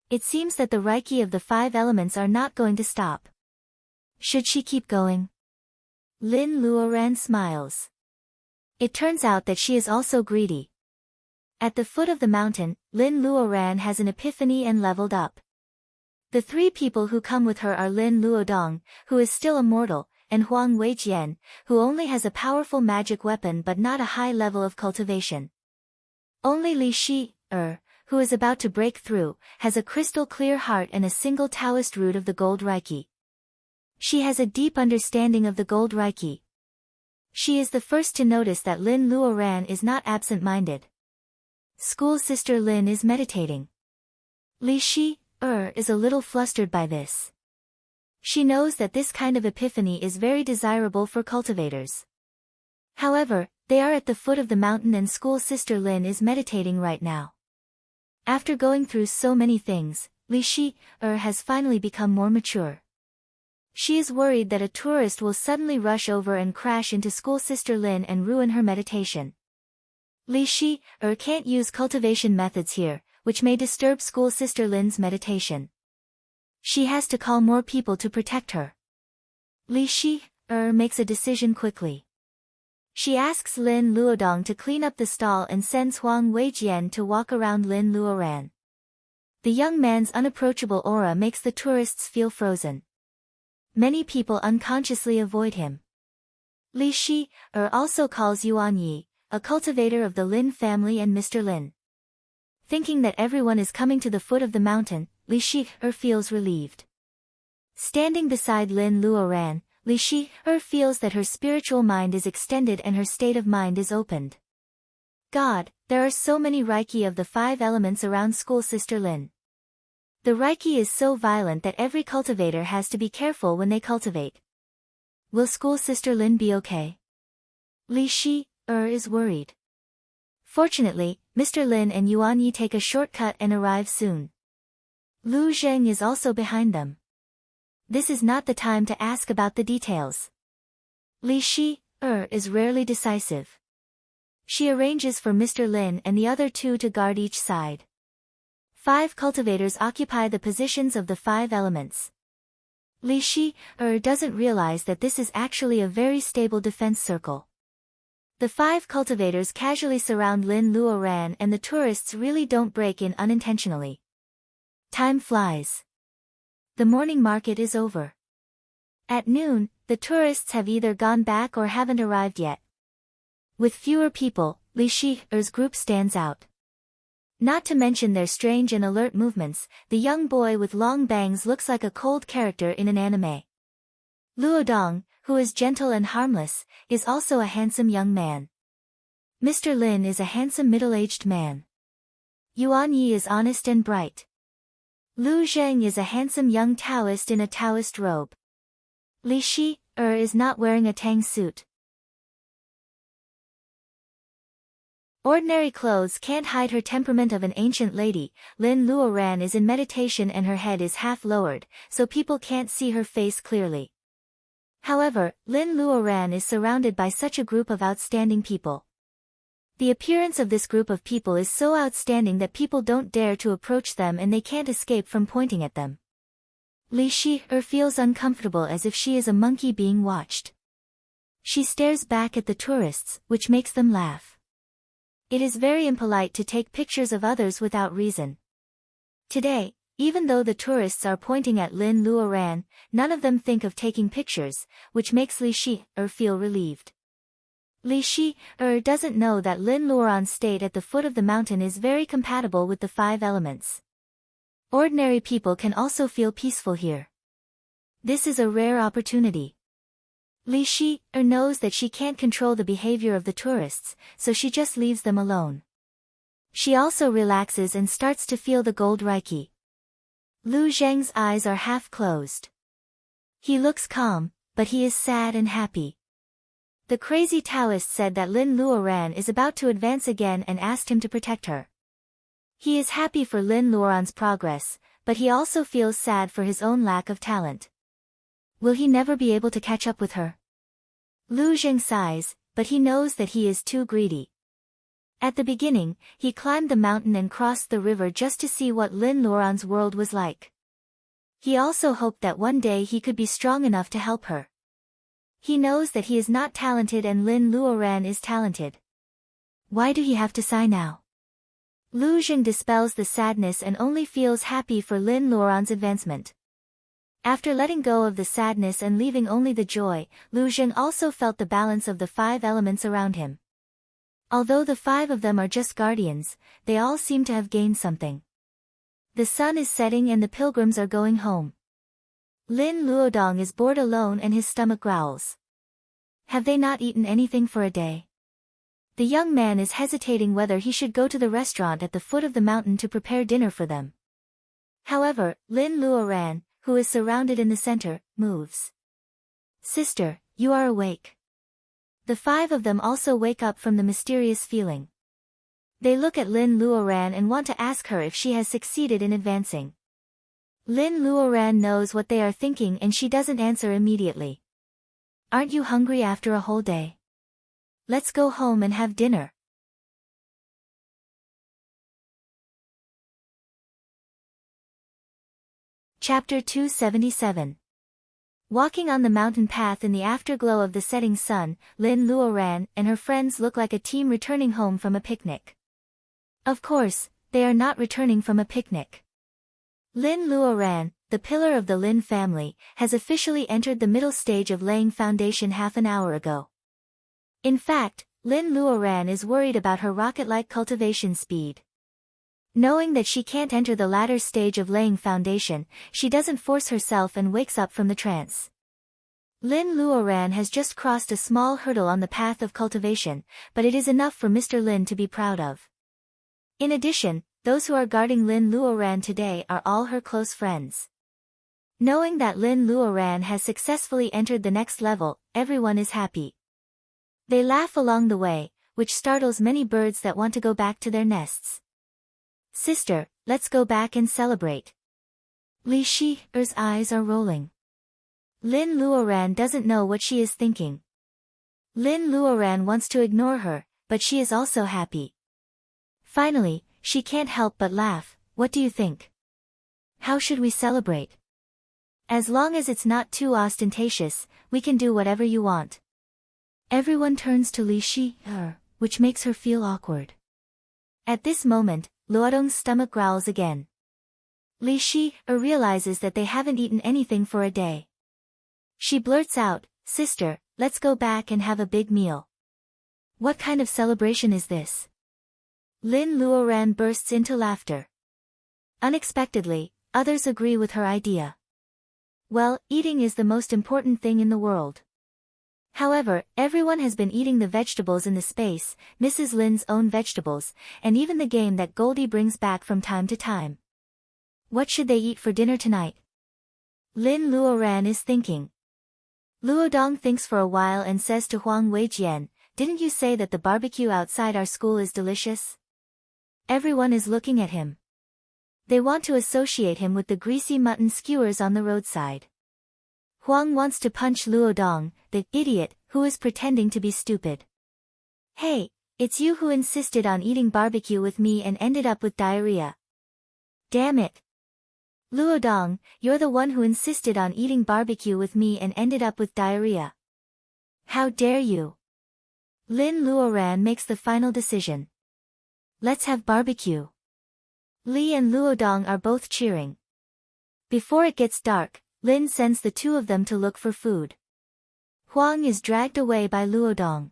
[SPEAKER 1] It seems that the Reiki of the 5 elements are not going to stop. Should she keep going? Lin Luoran smiles. It turns out that she is also greedy. At the foot of the mountain, Lin Luoran has an epiphany and leveled up. The 3 people who come with her are Lin Luodong, who is still immortal, and Huang Weijian, who only has a powerful magic weapon but not a high level of cultivation. Only Li Shi, who is about to break through, has a crystal clear heart and a single Taoist root of the gold Reiki. She has a deep understanding of the gold Reiki. She is the first to notice that Lin Luoran is not absent-minded. School sister Lin is meditating. Li Shi is a little flustered by this. She knows that this kind of epiphany is very desirable for cultivators. However, they are at the foot of the mountain and school sister Lin is meditating right now. After going through so many things, Li Shi has finally become more mature. She is worried that a tourist will suddenly rush over and crash into school sister Lin and ruin her meditation. Li Shi can't use cultivation methods here, which may disturb school sister Lin's meditation. She has to call more people to protect her. Li Shi makes a decision quickly. She asks Lin Luodong to clean up the stall and sends Huang Weijian to walk around Lin Luoran. The young man's unapproachable aura makes the tourists feel frozen. Many people unconsciously avoid him. Li Shi also calls Yuan Yi, a cultivator of the Lin family, and Mr. Lin. Thinking that everyone is coming to the foot of the mountain, Li Shi feels relieved. Standing beside Lin Luoran, Li Shi feels that her spiritual mind is extended and her state of mind is opened. God, there are so many Reiki of the 5 elements around school sister Lin. The Reiki is so violent that every cultivator has to be careful when they cultivate. Will school sister Lin be okay? Li Shi is worried. Fortunately, Mr. Lin and Yuan Yi take a shortcut and arrive soon. Lu Zheng is also behind them. This is not the time to ask about the details. Li Shi is rarely decisive. She arranges for Mr. Lin and the other 2 to guard each side. 5 cultivators occupy the positions of the 5 elements. Li Shi doesn't realize that this is actually a very stable defense circle. The 5 cultivators casually surround Lin Luoran and the tourists really don't break in unintentionally. Time flies. The morning market is over. At noon, the tourists have either gone back or haven't arrived yet. With fewer people, Li Shi's group stands out. Not to mention their strange and alert movements, the young boy with long bangs looks like a cold character in an anime. Luodong, who is gentle and harmless, is also a handsome young man. Mr. Lin is a handsome middle-aged man. Yuan Yi is honest and bright. Lu Zheng is a handsome young Taoist in a Taoist robe. Li Shi is not wearing a Tang suit. Ordinary clothes can't hide her temperament of an ancient lady. Lin Luoran is in meditation and her head is half lowered, so people can't see her face clearly. However, Lin Luoran is surrounded by such a group of outstanding people. The appearance of this group of people is so outstanding that people don't dare to approach them and they can't escape from pointing at them. Li Shi feels uncomfortable as if she is a monkey being watched. She stares back at the tourists, which makes them laugh. It is very impolite to take pictures of others without reason. Today, even though the tourists are pointing at Lin Luoran, none of them think of taking pictures, which makes Li Shi feel relieved. Li Shi doesn't know that Lin Luoran's state at the foot of the mountain is very compatible with the 5 elements. Ordinary people can also feel peaceful here. This is a rare opportunity. Li Shi knows that she can't control the behavior of the tourists, so she just leaves them alone. She also relaxes and starts to feel the gold Reiki. Lu Zheng's eyes are half closed. He looks calm, but he is sad and happy. The crazy Taoist said that Lin Luoran is about to advance again and asked him to protect her. He is happy for Lin Luoran's progress, but he also feels sad for his own lack of talent. Will he never be able to catch up with her? Lu Zheng sighs, but he knows that he is too greedy. At the beginning, he climbed the mountain and crossed the river just to see what Lin Luoran's world was like. He also hoped that one day he could be strong enough to help her. He knows that he is not talented and Lin Luoran is talented. Why do he have to sigh now? Lu Zheng dispels the sadness and only feels happy for Lin Luoran's advancement. After letting go of the sadness and leaving only the joy, Lu Zheng also felt the balance of the 5 elements around him. Although the 5 of them are just guardians, they all seem to have gained something. The sun is setting and the pilgrims are going home. Lin Luodong is bored alone and his stomach growls. Have they not eaten anything for a day? The young man is hesitating whether he should go to the restaurant at the foot of the mountain to prepare dinner for them. However, Lin Luoran, who is surrounded in the center, moves. Sister, you are awake. The five of them also wake up from the mysterious feeling. They look at Lin Luoran and want to ask her if she has succeeded in advancing. Lin Luoran knows what they are thinking and she doesn't answer immediately. Aren't you hungry after a whole day? Let's go home and have dinner. Chapter 277. Walking on the mountain path in the afterglow of the setting sun, Lin Luoran and her friends look like a team returning home from a picnic. Of course, they are not returning from a picnic. Lin Luoran, the pillar of the Lin family, has officially entered the middle stage of laying foundation half an hour ago. In fact, Lin Luoran is worried about her rocket-like cultivation speed. Knowing that she can't enter the latter stage of laying foundation, she doesn't force herself and wakes up from the trance. Lin Luoran has just crossed a small hurdle on the path of cultivation, but it is enough for Mr. Lin to be proud of. In addition, those who are guarding Lin Luoran today are all her close friends. Knowing that Lin Luoran has successfully entered the next level, everyone is happy. They laugh along the way, which startles many birds that want to go back to their nests. Sister, let's go back and celebrate. Li Shi's eyes are rolling. Lin Luoran doesn't know what she is thinking. Lin Luoran wants to ignore her, but she is also happy. Finally, she can't help but laugh. What do you think? How should we celebrate? As long as it's not too ostentatious, we can do whatever you want. Everyone turns to Li Shi, which makes her feel awkward. At this moment, Luodong's stomach growls again. Li Shi realizes that they haven't eaten anything for a day. She blurts out, Sister, let's go back and have a big meal. What kind of celebration is this? Lin Luoran bursts into laughter. Unexpectedly, others agree with her idea. Well, eating is the most important thing in the world. However, everyone has been eating the vegetables in the space, Mrs. Lin's own vegetables, and even the game that Goldie brings back from time to time. What should they eat for dinner tonight? Lin Luoran is thinking. Luodong thinks for a while and says to Huang Weijian, didn't you say that the barbecue outside our school is delicious? Everyone is looking at him. They want to associate him with the greasy mutton skewers on the roadside. Huang wants to punch Luodong, the idiot, who is pretending to be stupid. Hey, it's you who insisted on eating barbecue with me and ended up with diarrhea. Damn it. Luodong, you're the one who insisted on eating barbecue with me and ended up with diarrhea. How dare you? Lin Luoran makes the final decision. Let's have barbecue. Li and Luodong are both cheering. Before it gets dark, Lin sends the two of them to look for food. Huang is dragged away by Luodong.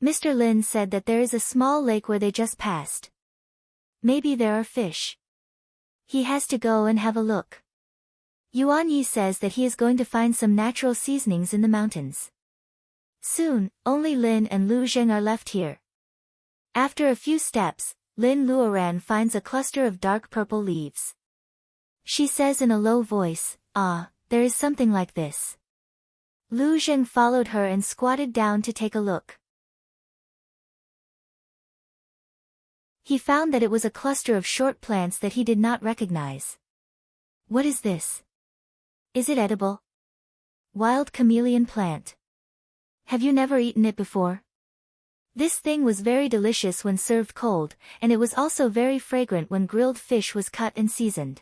[SPEAKER 1] Mr. Lin said that there is a small lake where they just passed. Maybe there are fish. He has to go and have a look. Yuan Yi says that he is going to find some natural seasonings in the mountains. Soon, only Lin and Lu Zheng are left here. After a few steps, Lin Luoran finds a cluster of dark purple leaves. She says in a low voice, there is something like this. Lu Zheng followed her and squatted down to take a look. He found that it was a cluster of short plants that he did not recognize. What is this? Is it edible? Wild chameleon plant. Have you never eaten it before? This thing was very delicious when served cold, and it was also very fragrant when grilled fish was cut and seasoned.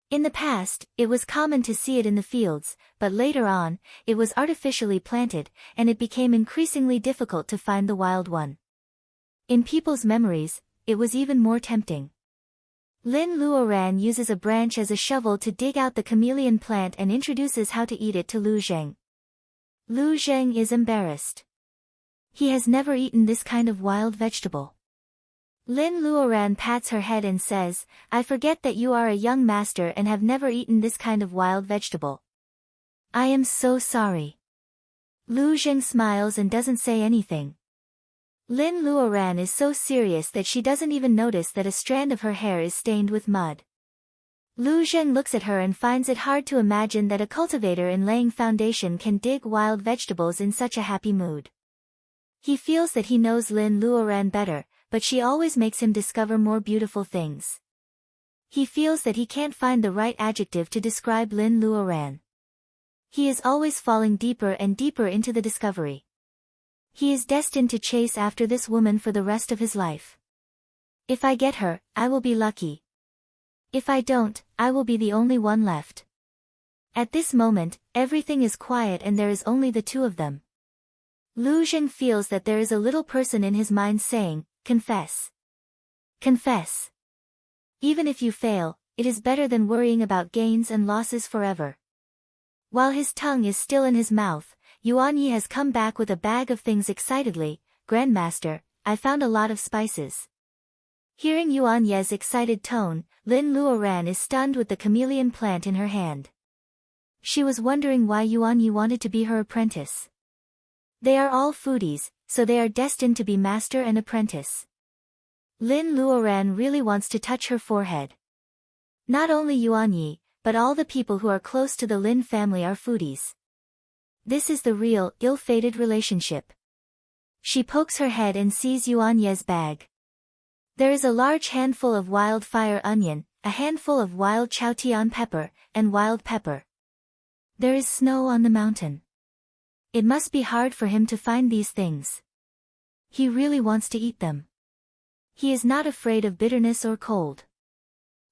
[SPEAKER 1] In the past, it was common to see it in the fields, but later on, it was artificially planted, and it became increasingly difficult to find the wild one. In people's memories, it was even more tempting. Lin Luoran uses a branch as a shovel to dig out the chameleon plant and introduces how to eat it to Lu Zheng. Lu Zheng is embarrassed. He has never eaten this kind of wild vegetable. Lin Luoran pats her head and says, I forget that you are a young master and have never eaten this kind of wild vegetable. I am so sorry. Lu Zheng smiles and doesn't say anything. Lin Luoran is so serious that she doesn't even notice that a strand of her hair is stained with mud. Lu Zheng looks at her and finds it hard to imagine that a cultivator in laying foundation can dig wild vegetables in such a happy mood. He feels that he knows Lin Luoran better, but she always makes him discover more beautiful things. He feels that he can't find the right adjective to describe Lin Luoran. He is always falling deeper and deeper into the discovery. He is destined to chase after this woman for the rest of his life. If I get her, I will be lucky. If I don't, I will be the only one left. At this moment, everything is quiet and there is only the two of them. Lu Zheng feels that there is a little person in his mind saying, confess. Confess. Even if you fail, it is better than worrying about gains and losses forever. While his tongue is still in his mouth, Yuan Yi has come back with a bag of things excitedly. Grandmaster, I found a lot of spices. Hearing Yuan Ye's excited tone, Lin Luoran is stunned with the chameleon plant in her hand. She was wondering why Yuan Yi wanted to be her apprentice. They are all foodies, so they are destined to be master and apprentice. Lin Luoran really wants to touch her forehead. Not only Yuan Yi, but all the people who are close to the Lin family are foodies. This is the real, ill-fated relationship. She pokes her head and sees Yuan Ye's bag. There is a large handful of wildfire onion, a handful of wild chaotian pepper, and wild pepper. There is snow on the mountain. It must be hard for him to find these things. He really wants to eat them. He is not afraid of bitterness or cold.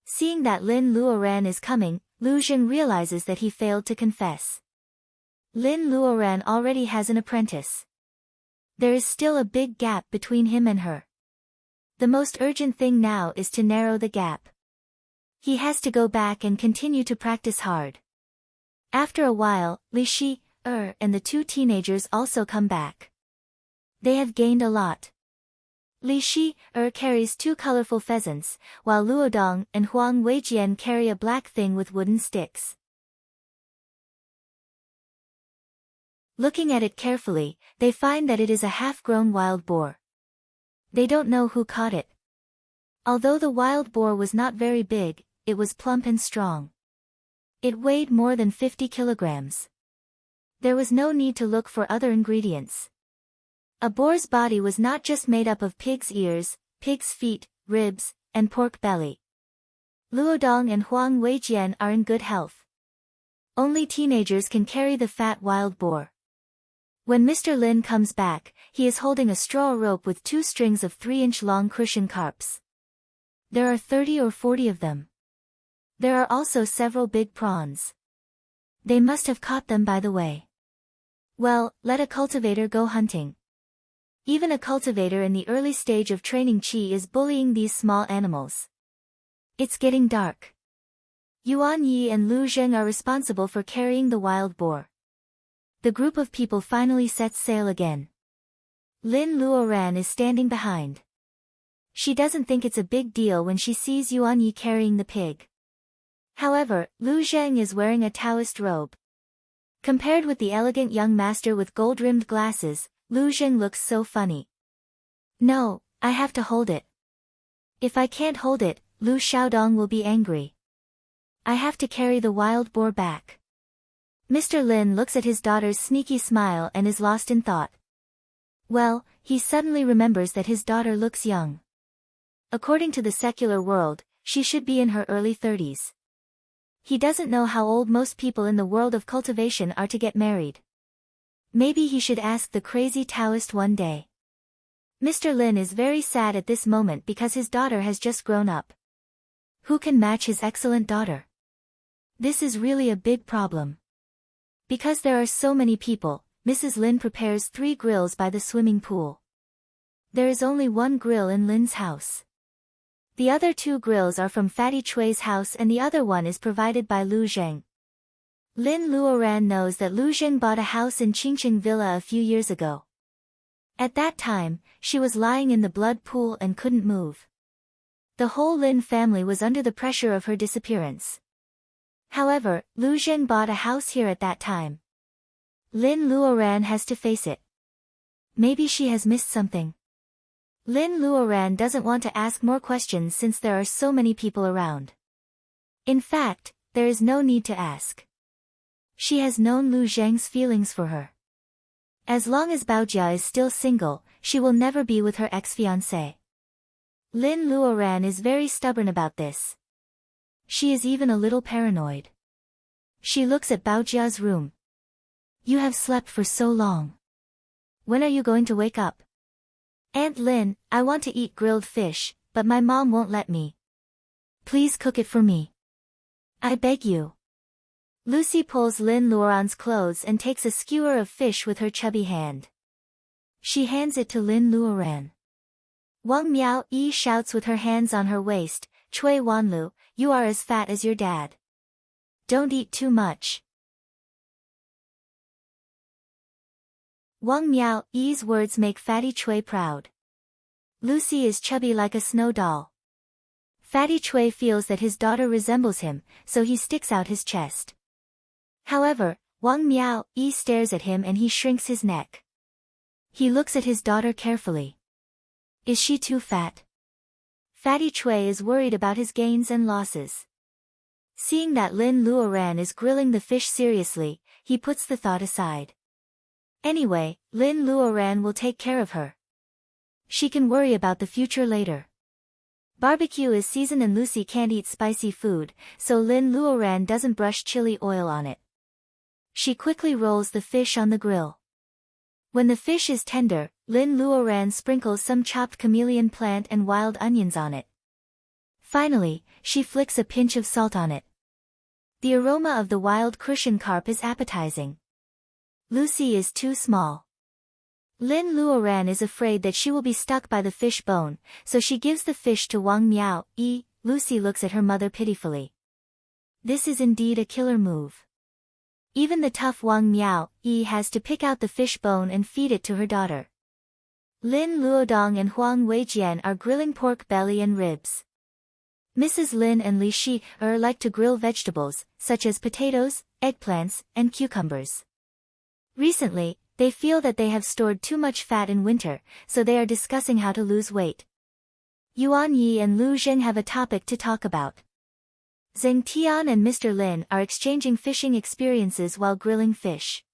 [SPEAKER 1] Seeing that Lin Luoran is coming, Lu Zheng realizes that he failed to confess. Lin Luoran already has an apprentice. There is still a big gap between him and her. The most urgent thing now is to narrow the gap. He has to go back and continue to practice hard. After a while, Li Shi, and the two teenagers also come back. They have gained a lot. Li Shi, carries two colorful pheasants, while Luodong and Huang Weijian carry a black thing with wooden sticks. Looking at it carefully, they find that it is a half-grown wild boar. They don't know who caught it. Although the wild boar was not very big, it was plump and strong. It weighed more than 50 kilograms. There was no need to look for other ingredients. A boar's body was not just made up of pig's ears, pig's feet, ribs, and pork belly. Luodong and Huang Weijian are in good health. Only teenagers can carry the fat wild boar. When Mr. Lin comes back, he is holding a straw rope with 2 strings of 3-inch long cushion carps. There are 30 or 40 of them. There are also several big prawns. They must have caught them by the way. Well, let a cultivator go hunting. Even a cultivator in the early stage of training qi is bullying these small animals. It's getting dark. Yuan Yi and Lu Zheng are responsible for carrying the wild boar. The group of people finally sets sail again. Lin Luoran is standing behind. She doesn't think it's a big deal when she sees Yuan Yi carrying the pig. However, Lu Zheng is wearing a Taoist robe. Compared with the elegant young master with gold-rimmed glasses, Lu Zheng looks so funny. No, I have to hold it. If I can't hold it, Lu Xiaodong will be angry. I have to carry the wild boar back. Mr. Lin looks at his daughter's sneaky smile and is lost in thought. Well, he suddenly remembers that his daughter looks young. According to the secular world, she should be in her early 30s. He doesn't know how old most people in the world of cultivation are to get married. Maybe he should ask the crazy Taoist one day. Mr. Lin is very sad at this moment because his daughter has just grown up. Who can match his excellent daughter? This is really a big problem. Because there are so many people, Mrs. Lin prepares 3 grills by the swimming pool. There is only one grill in Lin's house. The other 2 grills are from Fatty Chui's house and the other one is provided by Lu Zheng. Lin Luoran knows that Lu Zheng bought a house in Qingqing Villa a few years ago. At that time, she was lying in the blood pool and couldn't move. The whole Lin family was under the pressure of her disappearance. However, Lu Zheng bought a house here at that time. Lin Luoran has to face it. Maybe she has missed something. Lin Luoran doesn't want to ask more questions since there are so many people around. In fact, there is no need to ask. She has known Lu Zheng's feelings for her. As long as Baojia is still single, she will never be with her ex-fiancé. Lin Luoran is very stubborn about this. She is even a little paranoid. She looks at Baojia's room. You have slept for so long. When are you going to wake up? Aunt Lin, I want to eat grilled fish, but my mom won't let me. Please cook it for me. I beg you. Lucy pulls Lin Luoran's clothes and takes a skewer of fish with her chubby hand. She hands it to Lin Luoran. Wang Miao Yi shouts with her hands on her waist, Cui Wanlu, you are as fat as your dad. Don't eat too much. Wang Miao Yi's words make Fatty Cui proud. Lucy is chubby like a snow doll. Fatty Cui feels that his daughter resembles him, so he sticks out his chest. However, Wang Miao Yi stares at him and he shrinks his neck. He looks at his daughter carefully. Is she too fat? Fatty Cui is worried about his gains and losses. Seeing that Lin Luoran is grilling the fish seriously, he puts the thought aside. Anyway, Lin Luoran will take care of her. She can worry about the future later. Barbecue is seasoned and Lucy can't eat spicy food, so Lin Luoran doesn't brush chili oil on it. She quickly rolls the fish on the grill. When the fish is tender, Lin Luoran sprinkles some chopped chameleon plant and wild onions on it. Finally, she flicks a pinch of salt on it. The aroma of the wild crucian carp is appetizing. Lucy is too small. Lin Luoran is afraid that she will be stuck by the fish bone, so she gives the fish to Wang Miao Yi. Lucy looks at her mother pitifully. This is indeed a killer move. Even the tough Wang Miao Yi has to pick out the fish bone and feed it to her daughter. Lin Luodong and Huang Weijian are grilling pork belly and ribs. Mrs. Lin and Li Shi like to grill vegetables, such as potatoes, eggplants, and cucumbers. Recently, they feel that they have stored too much fat in winter, so they are discussing how to lose weight. Yuan Yi and Lu Zheng have a topic to talk about. Zheng Tian and Mr. Lin are exchanging fishing experiences while grilling fish.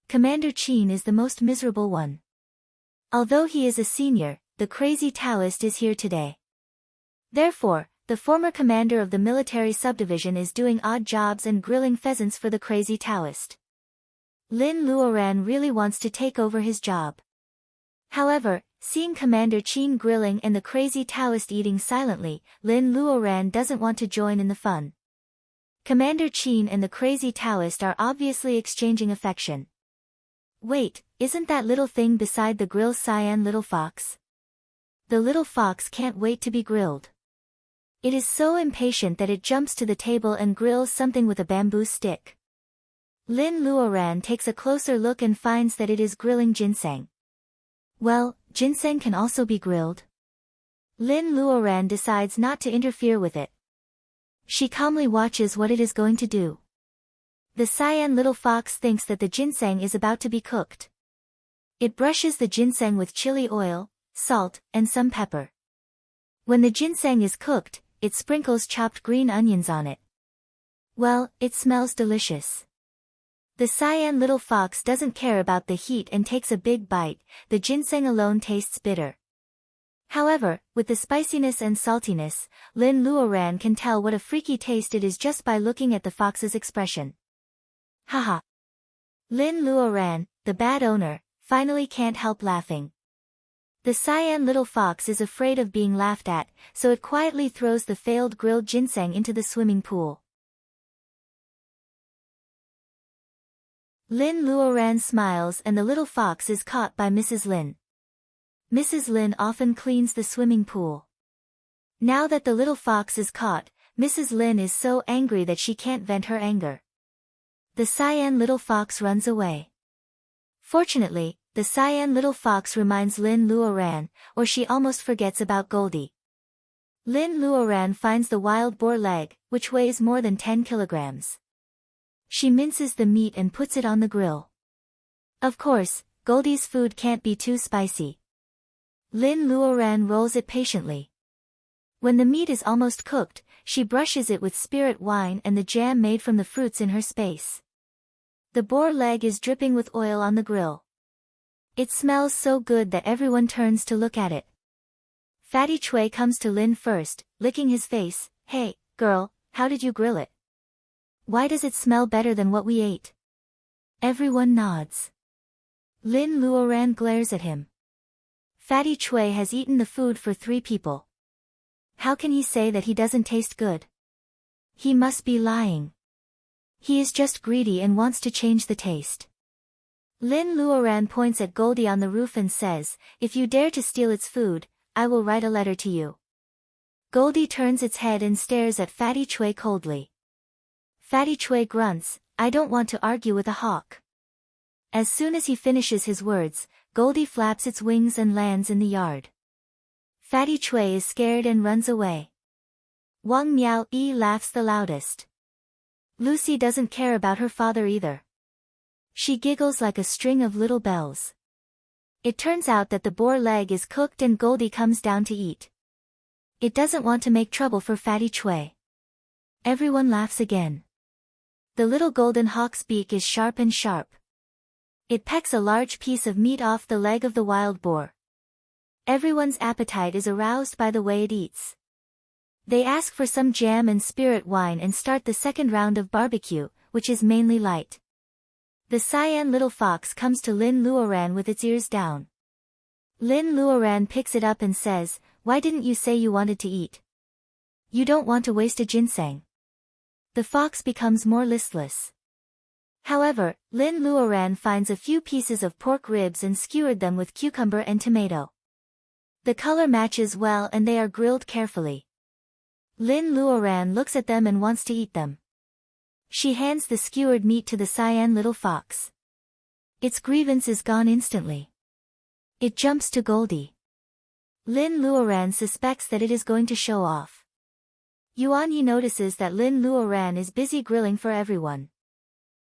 [SPEAKER 1] Commander Qin is the most miserable one. Although he is a senior, the crazy Taoist is here today. Therefore, the former commander of the military subdivision is doing odd jobs and grilling pheasants for the crazy Taoist. Lin Luoran really wants to take over his job. However, seeing Commander Qin grilling and the crazy Taoist eating silently, Lin Luoran doesn't want to join in the fun. Commander Qin and the crazy Taoist are obviously exchanging affection. Wait, isn't that little thing beside the grill cyan little fox? The little fox can't wait to be grilled. It is so impatient that it jumps to the table and grills something with a bamboo stick. Lin Luoran takes a closer look and finds that it is grilling ginseng. Well, ginseng can also be grilled. Lin Luoran decides not to interfere with it. She calmly watches what it is going to do. The cyan little fox thinks that the ginseng is about to be cooked. It brushes the ginseng with chili oil, salt, and some pepper. When the ginseng is cooked, it sprinkles chopped green onions on it. Well, it smells delicious. The cyan little fox doesn't care about the heat and takes a big bite. The ginseng alone tastes bitter. However, with the spiciness and saltiness, Lin Luoran can tell what a freaky taste it is just by looking at the fox's expression. Haha. Lin Luoran, the bad owner, finally can't help laughing. The cyan little fox is afraid of being laughed at, so it quietly throws the failed grilled ginseng into the swimming pool. Lin Luoran smiles and the little fox is caught by Mrs. Lin. Mrs. Lin often cleans the swimming pool. Now that the little fox is caught, Mrs. Lin is so angry that she can't vent her anger. The cyan little fox runs away. Fortunately, the cyan little fox reminds Lin Luoran, or she almost forgets about Goldie. Lin Luoran finds the wild boar leg, which weighs more than 10 kilograms. She minces the meat and puts it on the grill. Of course, Goldie's food can't be too spicy. Lin Luoran rolls it patiently. When the meat is almost cooked, she brushes it with spirit wine and the jam made from the fruits in her space. The boar leg is dripping with oil on the grill. It smells so good that everyone turns to look at it. Fatty Chui comes to Lin first, licking his face. Hey, girl, how did you grill it? Why does it smell better than what we ate? Everyone nods. Lin Luoran glares at him. Fatty Chui has eaten the food for 3 people. How can he say that he doesn't taste good? He must be lying. He is just greedy and wants to change the taste. Lin Luoran points at Goldie on the roof and says, if you dare to steal its food, I will write a letter to you. Goldie turns its head and stares at Fatty Chui coldly. Fatty Chui grunts, I don't want to argue with a hawk. As soon as he finishes his words, Goldie flaps its wings and lands in the yard. Fatty Chui is scared and runs away. Wang Miao Yi laughs the loudest. Lucy doesn't care about her father either. She giggles like a string of little bells. It turns out that the boar leg is cooked and Goldie comes down to eat. It doesn't want to make trouble for Fatty Chui. Everyone laughs again. The little golden hawk's beak is sharp and sharp. It pecks a large piece of meat off the leg of the wild boar. Everyone's appetite is aroused by the way it eats. They ask for some jam and spirit wine and start the second round of barbecue, which is mainly light. The cyan little fox comes to Lin Luoran with its ears down. Lin Luoran picks it up and says, why didn't you say you wanted to eat? You don't want to waste a ginseng. The fox becomes more listless. However, Lin Luoran finds a few pieces of pork ribs and skewered them with cucumber and tomato. The color matches well and they are grilled carefully. Lin Luoran looks at them and wants to eat them. She hands the skewered meat to the cyan little fox. Its grievance is gone instantly. It jumps to Goldie. Lin Luoran suspects that it is going to show off. Yuan Yi notices that Lin Luoran is busy grilling for everyone.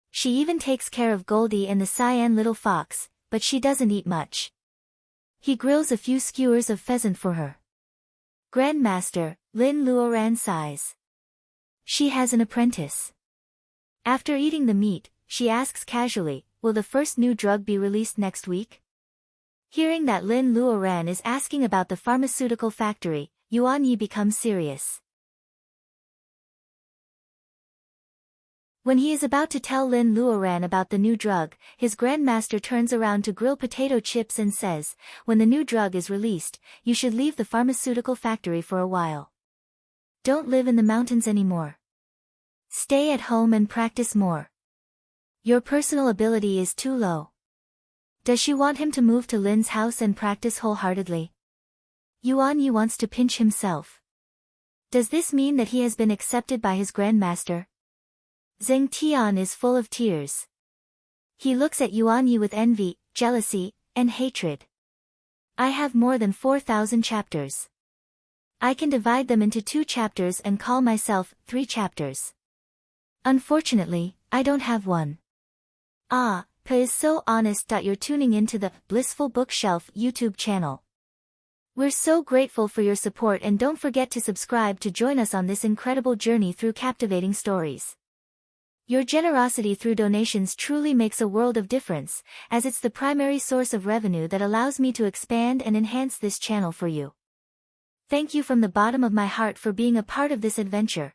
[SPEAKER 1] She even takes care of Goldie and the cyan little fox, but she doesn't eat much. He grills a few skewers of pheasant for her. Grandmaster, Lin Luoran sighs. She has an apprentice. After eating the meat, she asks casually, will the first new drug be released next week? Hearing that Lin Luoran is asking about the pharmaceutical factory, Yuan Yi becomes serious. When he is about to tell Lin Luoran about the new drug, his grandmaster turns around to grill potato chips and says, when the new drug is released, you should leave the pharmaceutical factory for a while. Don't live in the mountains anymore. Stay at home and practice more. Your personal ability is too low. Does she want him to move to Lin's house and practice wholeheartedly? Yuan Yi wants to pinch himself. Does this mean that he has been accepted by his grandmaster? Zheng Tian is full of tears. He looks at Yuan Yi with envy, jealousy, and hatred. I have more than 4,000 chapters. I can divide them into 2 chapters and call myself 3 chapters. Unfortunately, I don't have one. Ah, Pa is so honest. You're tuning into the Blissful Bookshelf YouTube channel. We're so grateful for your support and don't forget to subscribe to join us on this incredible journey through captivating stories. Your generosity through donations truly makes a world of difference, as it's the primary source of revenue that allows me to expand and enhance this channel for you. Thank you from the bottom of my heart for being a part of this adventure.